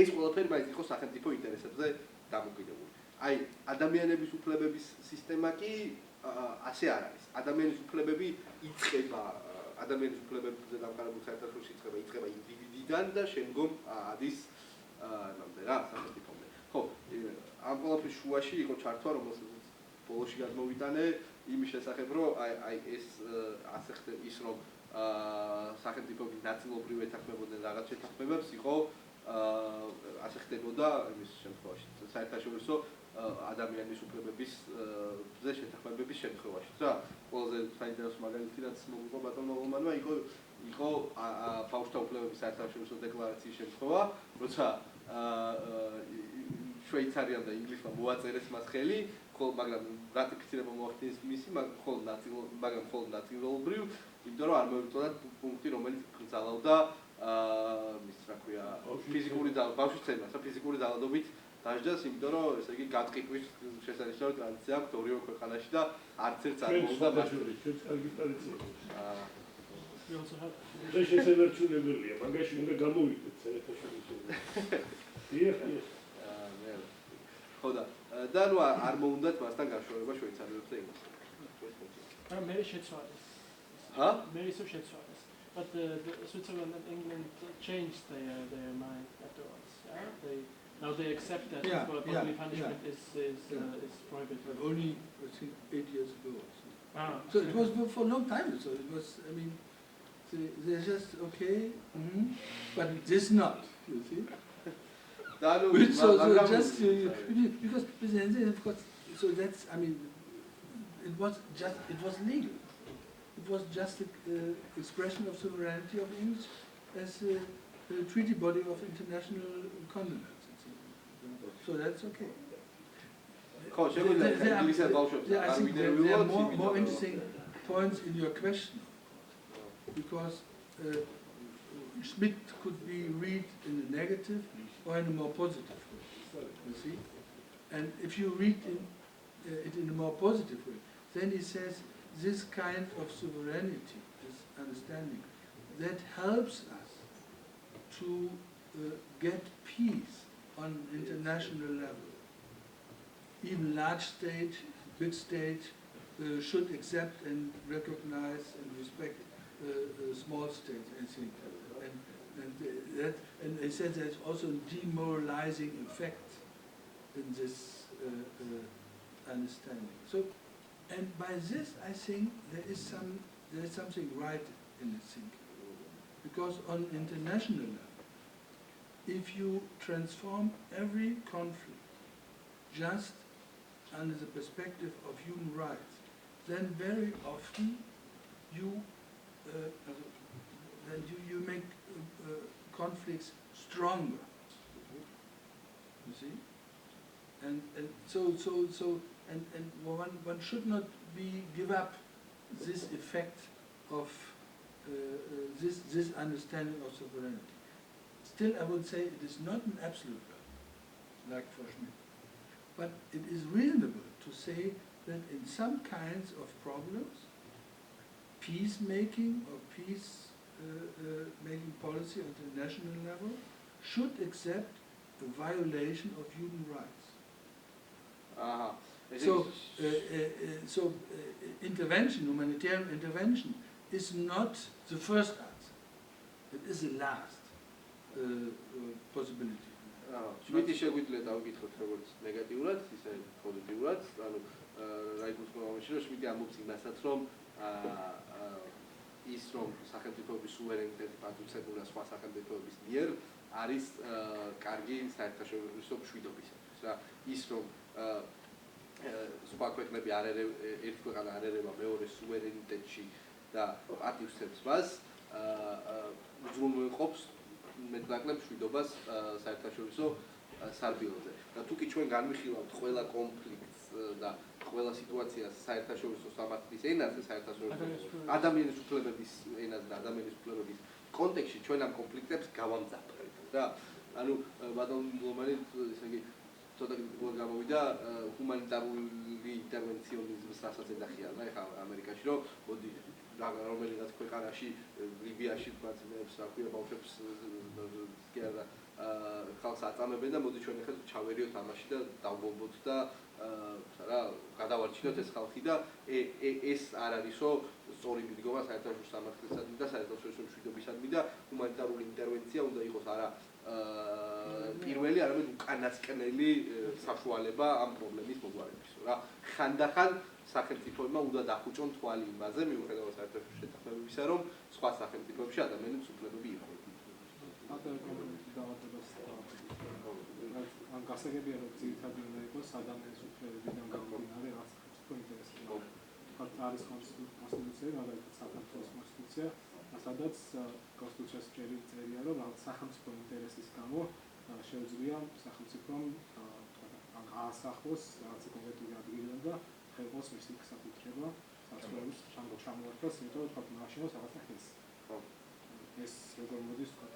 ეს ყველაფერი მაინც იყო სახელმწიფო ინტერესებზე დამოკიდებული. აი, ადამიანების უფლებების სისტემა კი ასე არ არის. ადამიანის უფლებები იწყება, ადამიანის უფლებებზე დამყარებულ საერთაშორისო იწყება ინდივიდიდან და შემდგომ ადის ნამდვილად რა სახელმწიფომდე. ხო, ამ ყველაფრის შუაში იყო ჩართვა, რომელსაც ბოლოში გადმოვიტანე იმის შესახებ, რომ აი ეს ასე ხდება ის, რომ სახელმწიფოები ნაწილობრივ ეთანხმებოდნენ რაღაც შეთანხმებებს, იყო ასე ხდებოდა იმის შემთხვევაში, საერთაშორისო ადამიანის უფლებების შეთანხმებების შემთხვევაში. რა, ყველაზე საინტერესო მაგალითი რაც მოგვიყვა ბატონმა ლომანმა იყო ბავშვთა უფლებების საერთაშორისო დეკლარაციის შემთხვევა, როცა შვეიცარიამ და ინგლისმა მოაწერეს მას ხელი, მაგრამ რატიფიცირება მოახდინეს მისი, მაგრამ მხოლოდ ნაწილობრივ, იმიტომ რომ არ მოეწოდა პუნქტი, რომელიც გრძალავდა მის რა ქვია ფიზიკური ბავშვის ცემას, ფიზიკური ძალადობით დაждას, იმიტომ რომ ესე იგი გატყიდვის შესანიშნავი ტრადიცია აქვს ორივე ქვეყანაში და არც ერთს არ მოუწოდა მასშტაბით. ჩვენს კარგი ტრადიცია. და შესაძლებელია, მაგაში უნდა გამოვიდეთ საერთაშორისო. დიახ. ხო და ნუ არ მოუნდათ მასთან გაშორება შვეიცარიელებს და ინგლისელებს. მე შეცვალეს. მე ისო შეცვალეს. But Switzerland and England changed their mind afterwards. Now they accept that bodily punishment is prohibited. Only I think 8 years ago. So it was for a long time. So it was. I mean, they're just okay, but this not. You see. Which so just because of course. So that's. I mean, it was legal. It was just an expression of sovereignty of English as a treaty body of international condiments. So that's okay. I think there are more interesting points in your question, because Schmidt could be read in a negative or in a more positive way, you see? And if you read it in a more positive way, then he says, this kind of sovereignty, this understanding, that helps us to get peace on international level. Even large state, big state, should accept and recognize and respect small states, I think. And he said there's also a demoralizing effect in this understanding. So. And by this, I think there is something right in this thinking, because on international level, if you transform every conflict just under the perspective of human rights, then very often you make conflicts stronger. You see, and so. And one should not give up this effect of this understanding of sovereignty. Still, I would say it is not an absolute value, like for Schmidt. But it is reasonable to say that in some kinds of problems, peacemaking or peace-making policy at the national level should accept the violation of human rights. So intervention, humanitarian intervention, is not the first answer. It is the last possibility. Schmidt შეგვიძლია დავიკითხოთ როგორც ნეგატიურად, ისე პოზიტიურად. ანუ რა იქნება მომენტში, რომ Schmidt ამბობს იმასაც, რომ ის რომ სახელმწიფოების სუვერენიტეტი პატუცებულა სხვა სახელმწიფოების მიერ არის კარგი საერთაშორისო მშვიდობისათვის. რა ის რომ სხვა ქვეყნები ერთი ქვეყანა არ ერევა მეორე სუვერენიტეტში და პატივცემს მას, უზრუნველყოფს მეტნაკლებ მშვიდობას საერთაშორისო სარბილოზე. და თუ კი ჩვენ განვიხილავთ ყველა კონფლიქტს და ყველა სიტუაციას საერთაშორისო სამართლის ენაზე, საერთაშორისო ადამიანის უფლებების ენაზე და ადამიანის უფლებების კონტექსტში ჩვენ ამ კონფლიქტებს გავამძაფრებთ. და ანუ ბატონ ლომანი ესე იგი ცოტა კრიტიკულად გამოვიდა ჰუმანიტარული ინტერვენციონიზმს რასაც ეძახიან ეხლა ამერიკაში, რომ მოდი რომელიღაც ქვეყანაში ლიბიაში თქვა მეებს რა ქვია ბავშვებს კი არა ხალხს აწამებენ და მოდი ჩვენ ახლა ჩავერიოთ ამაში და დავბომბოთ და რა გადავარჩინოთ ეს ხალხი და ეს არ არისო სწორი მიდგომა საერთაშორისო სამართლისადმი და საერთაშორისო მშვიდობისადმი და ჰუმანიტარული ინტერვენცია უნდა იყოს არა პირველი არამედ უკანასკნელი საშუალება ამ პრობლემის მოგვარების. რა ხანდახან სახელმწიფოებმა უნდა დახუჭონ თვალი იმაზე, მიუხედავად საერთაშორისო შეთანხმებებისა, რომ სხვა სახელმწიფოებში ადამიანის უფლებები იყო. ან გასაგებია რომ ძირითადად უნდა იყოს ადამიანის უფლებებიდან გამომდინარე რაც სახელმწიფო ინტერესია. არის კონსტიტუცია, მაგალითად საქართველოს კონსტიტუცია, სადაც კონსტიტუციას წერია, რომ სახელმწიფო ინტერესის გამო შეუძლია სახელმწიფომ აასახლოს რაღაც კონკრეტული ადგილიდან და ხელყოს მისი საკუთრება საცხოვრების ჩამოართვას, იმიტომ რომ თქვა მაშინოს რაღაცა ხეს. ეს როგორ მოდის თქვა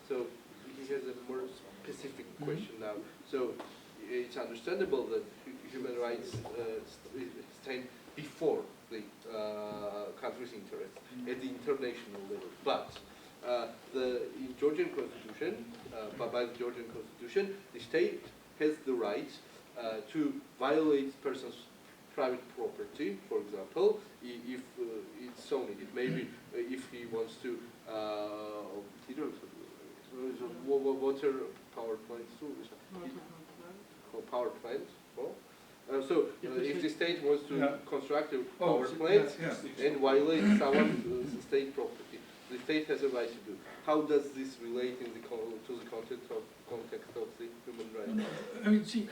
So he has a more specific question now. So it's understandable that human rights stand before the country's interests at the international level. But in Georgian constitution, by the Georgian constitution, the state has the right to violate persons' private property, for example, if it's so needed. Maybe if he wants to water power plants too. Power plants. So if the state wants to construct a power plant and violate someone's state property, the state has a right to do. How does this relate to the context of the human rights? I mean, see,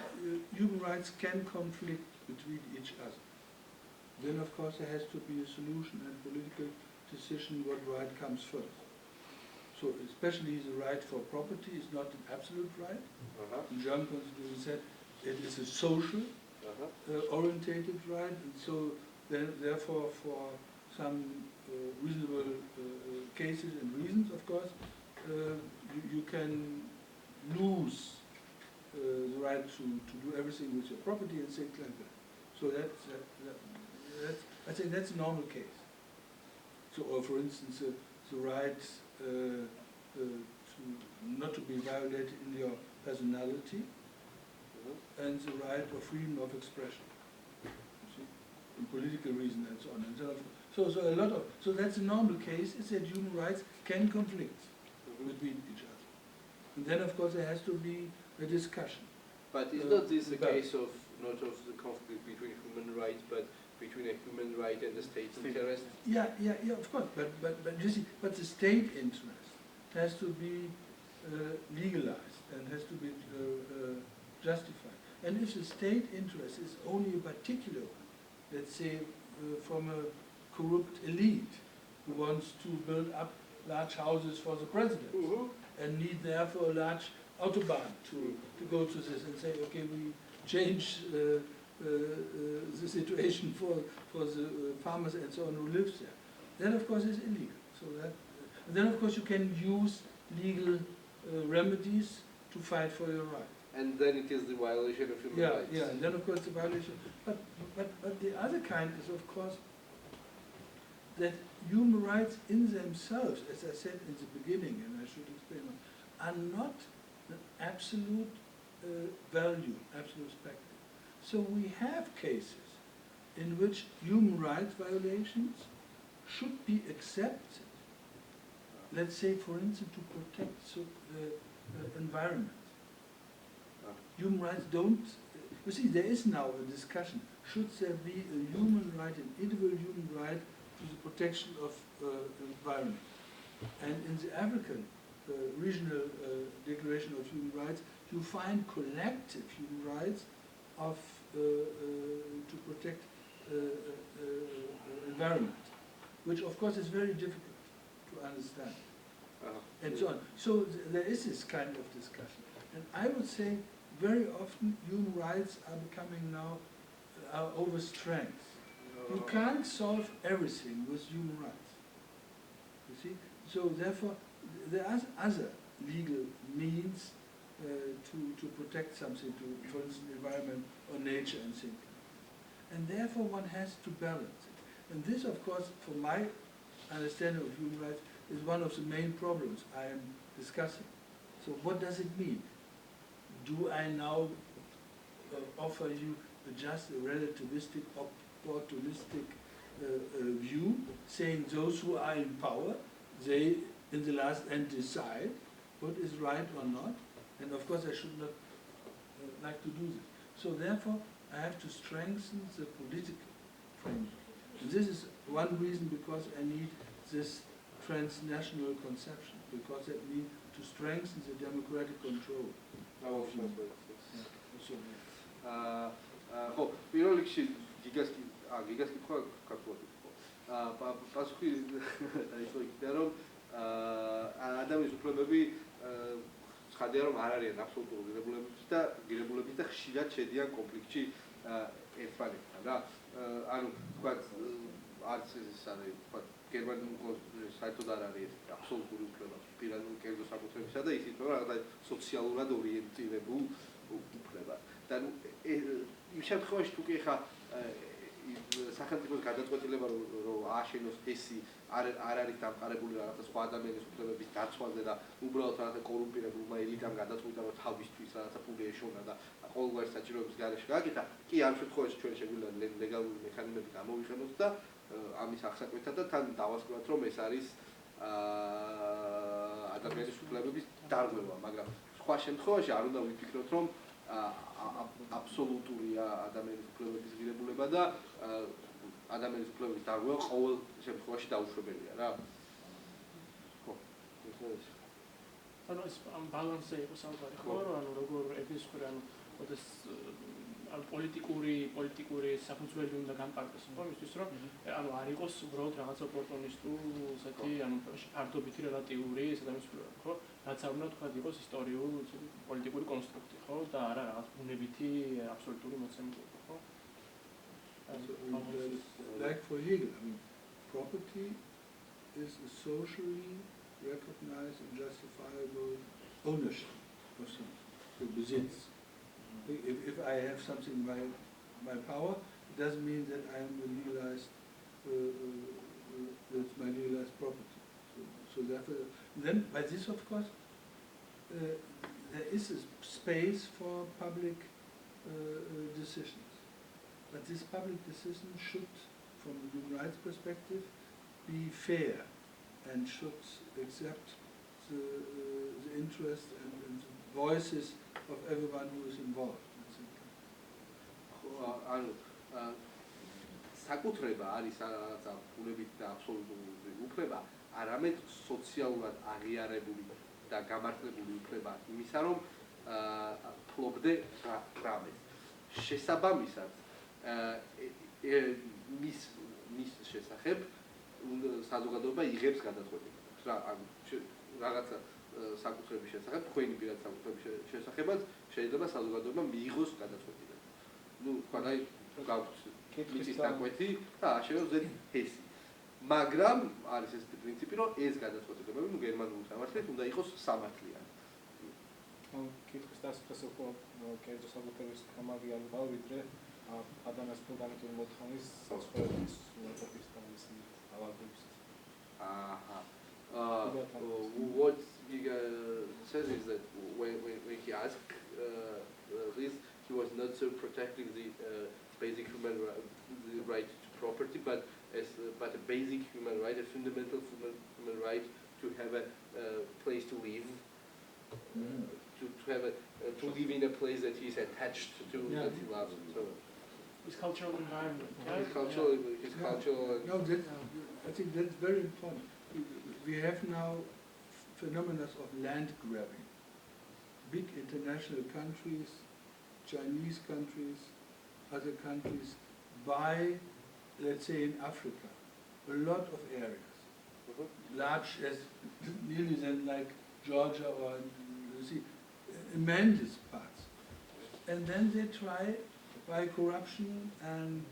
human rights can conflict between each other. Then, of course, there has to be a solution and political decision what right comes first. So, especially the right for property is not an absolute right. The German constitution said it is a social orientated right, and so therefore for some reasonable cases and reasons, of course, you can lose the right to do everything with your property and things like that. So that's I think that's a normal case. So, or for instance, the right not to be violated in your personality, and the right of freedom of expression, you see, in political reason and so on. And so that's a normal case. Is that human rights can conflict between each other, and then of course there has to be a discussion. But is not this a case of not of the conflict between human rights, but between a human right and the state's interest? Yeah, of course. But you see, but the state interest has to be legalized and has to be justified. And if the state interest is only a particular one, let's say from a corrupt elite who wants to build up large houses for the president and need therefore a large autobahn to go to this and say, okay, we change the situation for the farmers and so on who lives there, then of course is illegal. So that, and then of course you can use legal remedies to fight for your right. And then it is the violation of human rights. Yeah, and then of course the violation. But the other kind is of course that human rights in themselves, as I said in the beginning, and I should explain, are not an absolute value, absolute spectrum. So we have cases in which human rights violations should be accepted. Let's say, for instance, to protect the environment. Human rights don't. You see, there is now a discussion: should there be a human right, an individual human right, to the protection of environment? And in the African regional Declaration of Human Rights, you find collective human rights of to protect environment, which of course is very difficult to understand, and so on. So there is this kind of discussion, and I would say very often human rights are becoming now overstrength. You can't solve everything with human rights. You see, so therefore there are other legal means to protect something, for instance, environment or nature and things. And therefore one has to balance it. And this, of course, from my understanding of human rights, is one of the main problems I am discussing. So what does it mean? Do I now offer you just a relativistic, opportunistic view, saying those who are in power, they in the last end decide what is right or not? And of course I should not like to do this. So therefore I have to strengthen the political framework. And this is one reason because I need this transnational conception, because that means to strengthen the democratic control. ხო, პირველ რიგში გიგას კითხვა ქართულად იყო. პასუხი დაიწყო იქიდან, რომ ადამიანის უფლებები ცხადია რომ არ არიან აბსოლუტური ღირებულებები და ხშირად შედიან კონფლიქტში ერთმანეთთან რა. ანუ თქვათ არც ეს არის თქვათ გერმანულ საერთოდ არ არის აბსოლუტური უფლება პირადული კერძო საკუთრებისა და ისიც რა სოციალურად ორიენტირებულ უფლება. და ნუ იმ შემთხვევაში თუ კი ხა სახელმწიფოს გადაწყვეტილება რომ ააშენოს ჰესი არ არის დამყარებული რაღაცა სხვა ადამიანის უფლებების დაცვაზე და უბრალოდ რაღაცა კორუმპირებულმა ელიტამ გადაწყვიტა რომ თავისთვის რაღაცა ფული ეშონა და ყოველგვარი საჭიროების გარეშე გააკეთა, კი ამ შემთხვევაში ჩვენ შეგვიძლია ლეგალური მექანიზმები გამოვიყენოთ და ამის აღსაკვეთად და თან დავასკვათ რომ ეს არის ადამიანის უფლებების დარღვევა, მაგრამ სხვა შემთხვევაში არ უნდა ვიფიქროთ რომ აბსოლუტურია ადამიანის უფლებების ღირებულება და ადამიანის უფლებების დარღვევა ყოველ შემთხვევაში დაუშვებელია რა. ხო, ანუ ეს ბალანსზე იყო საუბარი ხო, ანუ როგორ ებისხური ანუ ოდეს პოლიტიკური საფუძველი უნდა გამყარდეს ხო, იმისთვის რომ ანუ არ იყოს უბრალოდ რაღაც ოპორტუნისტული ესეთი ანუ ფარდობითი რელატიური ადამიანის უფლება ხო, რაც არ უნდა თქვა იყოს ისტორიული პოლიტიკური კონსტრუქცია ხო და არა რაღაც ბუნებითი აბსოლუტური მოცემულობა ხო. Like for Hegel, I mean, property is a socially recognized and justifiable ownership of something, Besitz. If I have something by my power, it doesn't mean that I am a realized, that's my realized property. So therefore, then by this, of course, there is a space for public decisions. But this public decision should, from the human rights perspective, be fair and should accept the interest and the voices of everyone who is involved. საკუთრება არის რაღაცა ბუნებით და აბსოლუტური უფლება, არამედ სოციალურად აღიარებული და გამართლებული უფლება იმისა, რომ ფლობდე რამეს. შესაბამისად მის შესახებ საზოგადოება იღებს გადაწყვეტილებას რა, რაღაცა საკუთრების შესახებ, თქვენი პირადი საკუთრების შესახებაც შეიძლება საზოგადოება მიიღოს გადაწყვეტილება. ნუ თქვა აი გაგვთ მიწის დაკვეთი და აშენოს ზედ ჰესი. მაგრამ არის ეს პრინციპი, რომ ეს გადაწყვეტილებები ნუ გერმანულ სამართლით უნდა იყოს სამართლიანი. კითხვის დასაწყისს უფრო კერძო საკუთრების გამაგიანება ვიდრე ადამიანის ფუნდამენტური მოთხოვნის საცხოვრებლის უარყოფის და მისი ავალდების. What he says is that when he asked this, he was not so protecting the basic human right to property, but a basic human right, a fundamental human right to have a place to live, to live in a place that he is attached to, that he loves. So his cultural environment. His cultural. No, I think that's very important. We have now phenomena of land grabbing. Big international countries, Chinese countries, other countries buy, let's say in Africa, a lot of areas, large as nearly then like Georgia or you see, immense parts, and then they try by corruption and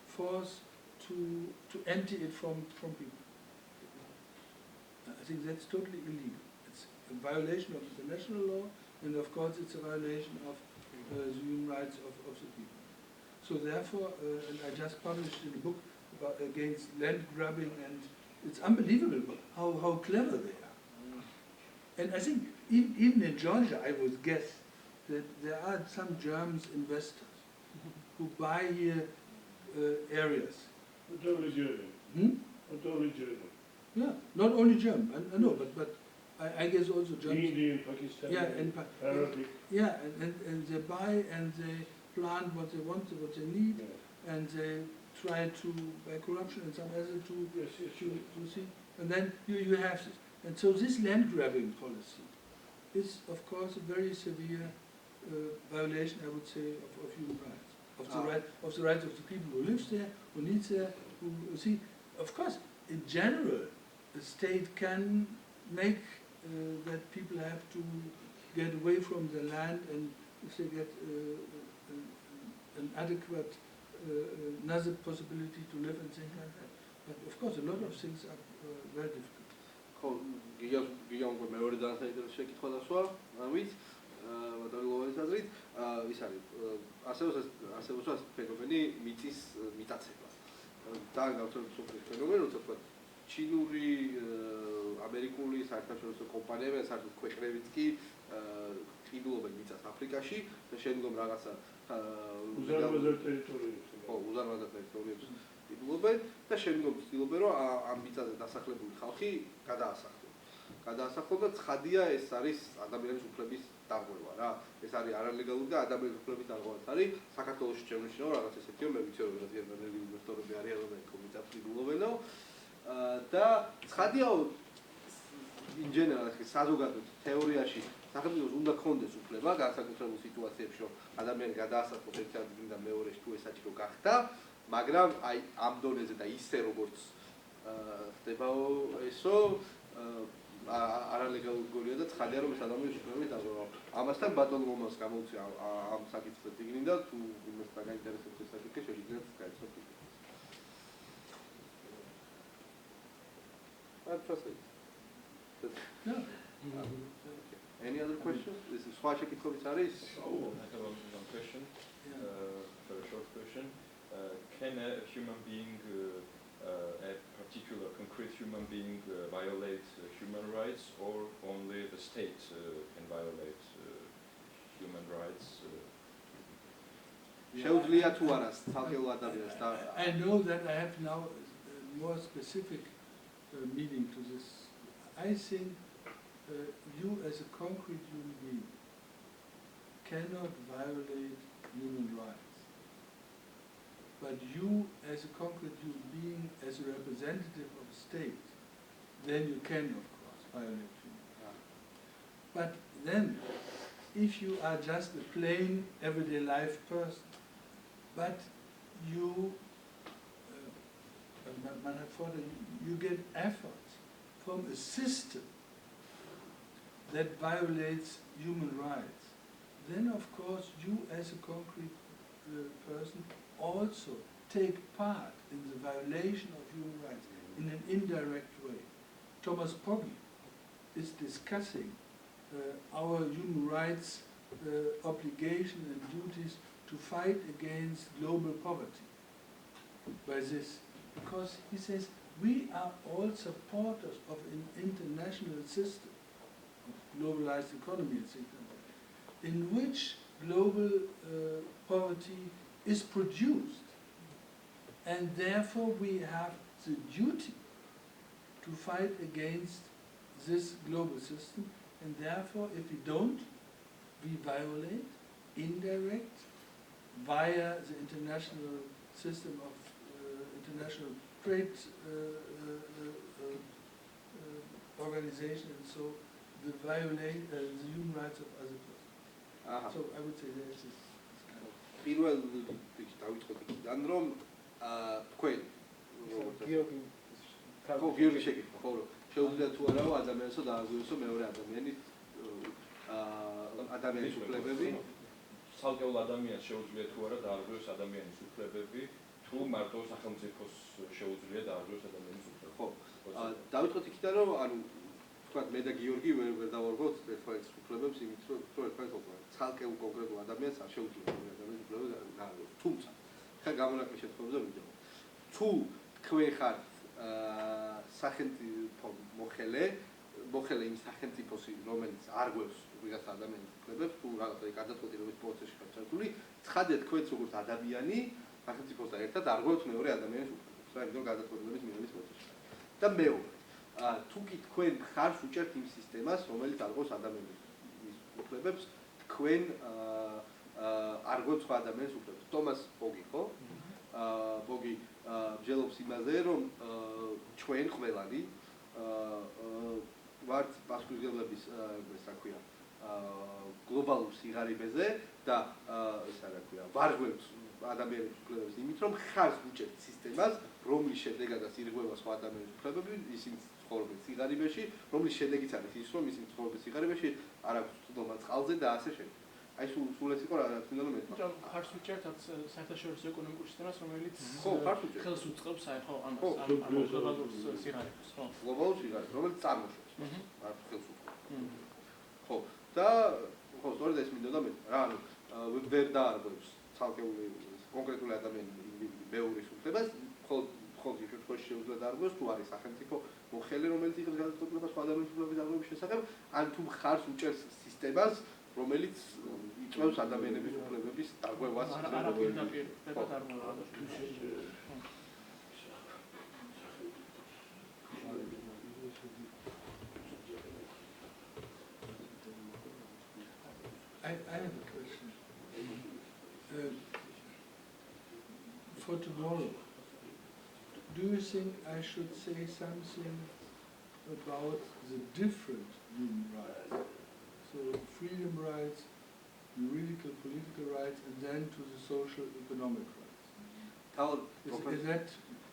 force to empty it from people. I think that's totally illegal. It's a violation of international law, and of course it's a violation of the human rights of the people. So therefore, and I just published in a book against land grabbing, and it's unbelievable how clever they are. And I think even in Georgia, I would guess that there are some German investors who buy here areas. Not only German. Not only German. Yeah, not only German. I know, but I guess also German. Indian, Pakistani, Arabic. Yeah, and they buy and they plant what they want, what they need, and they try to, by corruption and some other to see. And then you have this. And so this land grabbing policy is, of course, a very severe violation, I would say, of human rights, of the rights of the people who live there, who needs there, who see. Of course, in general, the state can make that people have to get away from the land and if they get an adequate another possibility to live and things like that. But of course, a lot of things are very difficult. გიორგ მეორე დაანსაინტერესო შეკითხვა დასვა, ამით ბატონი ლომანის აზრით, ის არის ასევე ფენომენი მიწის მიტაცება. და გავრცელებული სოფლის ფენომენი, როცა თქვა ჩინური, ამერიკული საერთაშორისო კომპანიები, საერთოდ ქვეყნებიც კი ყიდულობენ მიწას აფრიკაში და შემდგომ რაღაცა უზარმაზარ ტერიტორიებს. ხო, უზარმაზარ ტერიტორიებს ყიდულობენ და შემდგომ ცდილობენ, რომ ამ მიწაზე დასახლებული ხალხი გადაასახლონ და ცხადია ეს არის ადამიანის უფლების დარღვევა რა. ეს არის არალეგალური და ადამიანის უფლების დარღვევაც არის. საქართველოში შემოჩნევა რაღაც ესეთი, მე ვიცი რომ რადიალური ინვესტორები არიან, რომლებიც მიწას ყიდულობენო და ცხადია in general საზოგადოებრივ თეორიაში სახელმწიფოს უნდა ქონდეს უფლება განსაკუთრებულ სიტუაციებში, რომ ადამიანი გადაასახლოს ერთ ადგილიდან მეორეში თუ ეს საჭირო გახდა, მაგრამ აი ამ დონეზე და ისე როგორც ხდებაო ესო არალეგალური გოლია და ცხადია რომ ეს ადამიანის უფლებები დარღვევა. ამასთან ბატონ ლომანს გამოუწია ამ საკითხზე დგინი და თუ იმას დაგაინტერესებს ეს საკითხი შეგიძლიათ გაიცნოთ. No. Any other questions? This is სხვა შეკითხვებიც არის? Oh, I have one question. Very short question. Can a human being, a particular concrete human being, violate human rights, or only the state can violate human rights? შეუძლია თუ არა ცალკეულ ადამიანს და I know that I have now more specific meaning to this. I think you as a concrete human being cannot violate human rights. But you as a concrete human being, as a representative of a state, then you can of course violate human rights. But then if you are just a plain everyday life person, but you you get efforts from a system that violates human rights, then of course you as a concrete person also take part in the violation of human rights in an indirect way. Thomas Pogge is discussing our human rights obligation and duties to fight against global poverty by this, because he says we are all supporters of an international system of globalized economy, etc., in which global poverty is produced, and therefore we have the duty to fight against this global system, and therefore if we don't, we violate indirect via the international system of international trade organization, and so we violate the human rights of other persons. So I would say there is this kind of... პირველ რიგში დავიწყოთ იქიდან, რომ თქვენ გიორგი შეკითხა, ხო, რომ შეუძლია თუ არა ადამიანსო დააგვიოსო მეორე ადამიანის უფლებები? ცალკეულ ადამიანს შეუძლია თუ არა დაარღვიოს ადამიანის უფლებები, თუ მარტო სახელმწიფოს შეუძლია დაარღვიოს ადამიანის უფლებები? ხო, დავიწყოთ იქიდან, რომ ანუ თქვა მე და გიორგი ვერ დავარღვევთ ერთმანეთის უფლებებს, იმით რომ ერთმანეთს ცალკეულ კონკრეტულ ადამიანს არ შეუძლია ადამიანის უფლებები დაარღვიოს. თუმცა, ხა გამონაკლისის შემთხვევაში ვიმეორებ, თუ თქვენ ხართ სახელმწიფო მოხელე იმ სახელმწიფოსი, რომელიც არღვევს ვიღაც ადამიანის უფლებებს, თუ რაღაცა გადაწყვეტილების პროცესში ხართ ჩართული, ცხადია თქვენც როგორც ადამიანი სახელმწიფოსთან ერთად არღვევთ მეორე ადამიანის უფლებებს, რა, იმიტომ გადაწყვეტილების მიღების პროცესში. და მეორე, თუ კი თქვენ ხართ უჭერთ იმ სისტემას, რომელიც არღვევს ადამიანის უფლებებს, თქვენ არღვევთ სხვა ადამიანის უფლებებს. თომას პოგი, ხო? პოგი მსჯელობს იმაზე, რომ ჩვენ ყველანი ვართ პასუხისმგებლობის, რა ქვია, გლობალურ სიღარიბეზე და ესა რა ქვია, ვარღვევთ ადამიანის უფლებებს იმით, რომ ხარს უჭერთ სისტემას, რომლის შედეგადაც ირღვევა სხვა ადამიანის უფლებები, ისინი ცხოვრობენ სიღარიბეში, რომლის შედეგიც არის ის, რომ ისინი ცხოვრობენ სიღარიბეში, არ აქვს წვდომა წყალზე და ასე შემდეგ. აი სულ ეს იყო რა თქმა უნდა მეტყვა. ხარს ვიჭერთ საერთაშორისო ეკონომიკურ სისტემას, რომელიც ხელს უწყობს აი ხო ამას ამ გლობალურ სიღარიბეს, ხო? გლობალურ სიღარიბეს, რომელიც წარმოშობს. არ ხელს უწყობს. ხო, და ხო, სწორედ ეს მინდოდა მე რა, ანუ ვერ დაარღვევს ცალკეული კონკრეტული ადამიანის მეურის უფლებას, მხოლოდ იმ შემთხვევაში შეუძლია დაარღვევს, თუ არის სახელმწიფო მოხელე, რომელიც იღებს გადაწყვეტილებას სხვა ადამიანის უფლების დარღვევის შესახებ, ან თუ მხარს უჭერს სისტემას, რომელიც იწვევს ადამიანების უფლებების დარღვევას. არა პირდაპირ დარღვევა. I have a question. For tomorrow, do you think I should say something about the different human rights? So freedom rights, juridical, political rights, and then to the social, economic rights.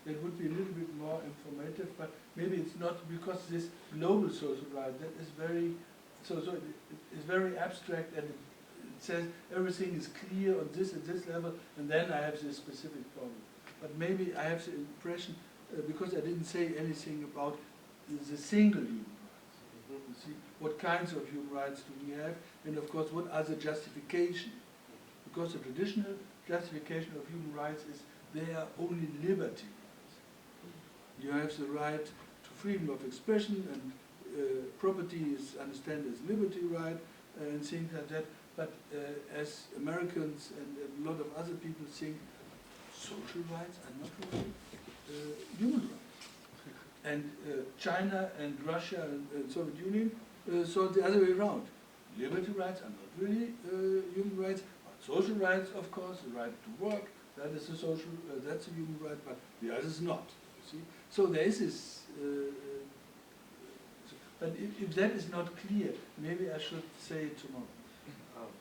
That would be a little bit more informative, but maybe it's not because this global social right that is very it's very abstract and it says everything is clear on this at this level, and then I have this specific problem. But maybe I have the impression because I didn't say anything about the single human rights. You see, what kinds of human rights do we have, and of course, what are the justification? Because the traditional justification of human rights is they are only liberty rights. You have the right to freedom of expression, and property is understood as liberty right, and things like that. But as Americans and a lot of other people think, social rights are not really human rights. And China and Russia and Soviet Union saw it the other way around. Liberty rights are not really human rights, but social rights, of course, the right to work, that is a social, that's a human right, but the others not. You see, so there is this. But if that is not clear, maybe I should say it tomorrow.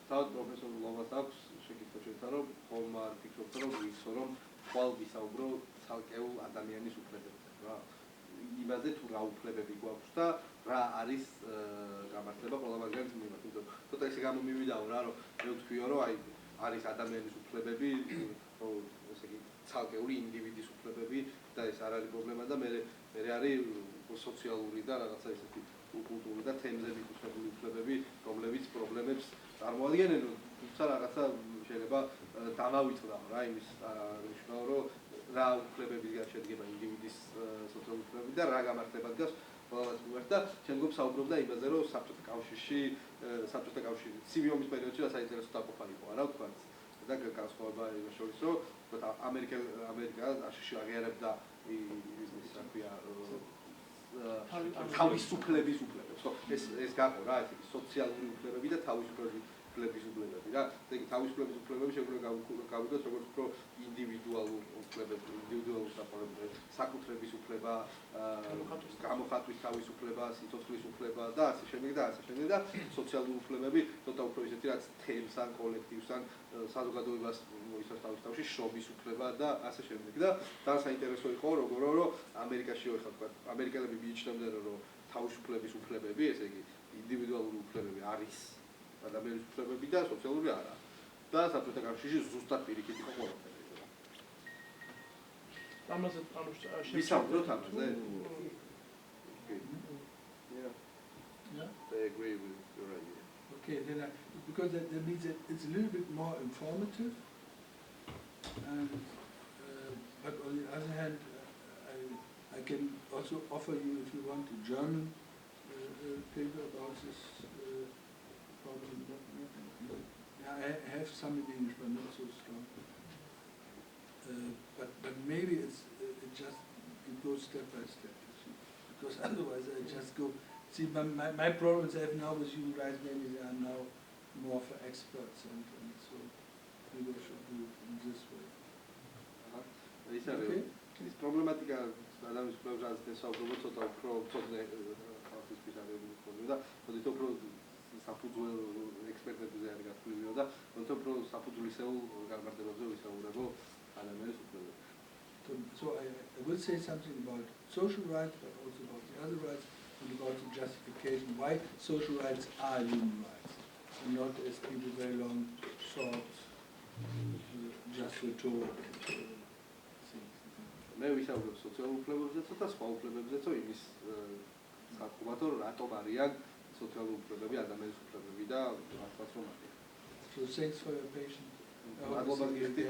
თავად პროფესორ ლომანს აქვს შეკითხვა შეეცა, რომ ხომ არ ფიქრობთ, რომ ვიცო, რომ ხვალ ვისაუბრო ცალკეულ ადამიანის უფლებებზე, რა. იმაზე თუ რა უფლებები გვაქვს და რა არის გამართლება ყველა მაგალითს მიმართ. ცოტა ისე გამომივიდაო რა, რომ მე ვთქვიო, რომ აი არის ადამიანის უფლებები, ესე იგი ცალკეული ინდივიდის უფლებები და ეს არ არის პრობლემა და მე არის სოციალური და რაღაცა ისეთი კულტურული და თემზე მიკუთვნებული უფლებები, რომლებიც პრობლემებს წარმოადგენენ, თუმცა რაღაცა შეიძლება დავავიწყდაო რა იმის ნიშნავს, რომ რა უფლებებისგან შედგება ინდივიდის სოციალური უფლებები და რა გამართლება დგას ყველას მიმართ და შემდგომ საუბრობდა იმაზე, რომ საბჭოთა კავშირი ცივი ომის პერიოდში რა საინტერესო დაყოფა იყო, არა ვთქვათ, და განსხვავება იმას შორის, რომ ამერიკა აშშ აღიარებდა ის რა ქვია თავისუფლების უფლებებს. ეს გაყო რა, ესე იგი სოციალური უფლებები და თავისუფლების უფლებები რა. ესე იგი თავისუფლების უფლებები შეგვიძლია გავიგოთ როგორც უფრო ინდივიდუალურ უფლებებს, ინდივიდუალურ საკუთრების უფლება, გამოხატვის თავისუფლება, სიცოცხლის უფლება და ასე შემდეგ და სოციალური უფლებები, ცოტა უფრო ისეთი რაც თემს ან კოლექტივს ან საზოგადოებას მოიცავს თავის თავში, შრომის უფლება და ასე შემდეგ და საინტერესო იყო როგორ რომ ამერიკაში ხო თქვა ამერიკელები მიიჩნევდნენ რომ თავისუფლების უფლებები, ესე იგი ინდივიდუალური უფლებები არის ადამიანის უფლებები და სოციალური არა. და საბჭოთა კავშირში ზუსტად პირიქით იყო ყველაფერი. ამაზე ვისაუბროთ ამაზე? Yeah. I agree with your idea. Okay, then because that means that it's a little bit more informative, and but on the other hand, I can also offer you, if you want, a German paper about this problem. I have some in English, but not so strong. But maybe it goes step by step, you see. Because otherwise I just go. See, my problems I have now with human rights, maybe they are now more for experts, and so maybe I should do it in this way. Okay. This problematic ადამიანის უფლებებზე დასაუბრებლად ცოტა უფრო ცოტნე ხალხის პირადები მქონდა და თვითონ უფრო საფუძველ ექსპერტებზე არის გათვლილი და თვითონ უფრო საფუძვლისეულ განმარტებებზე ვისაუბრებო ადამიანის უფლებებზე. So I will say something about social rights, but also about the other rights, and about the justification why social rights are human rights, and not as people very long thought just rhetoric things. მე ვისაუბრებ სოციალურ უფლებებზეც და სხვა უფლებებზეც, იმის საკუთარ რატომ არიან სოციალური უფლებები, ადამიანის უფლებები და რატაც რომ არის. So thanks for your patience. მადლობა გიხდით.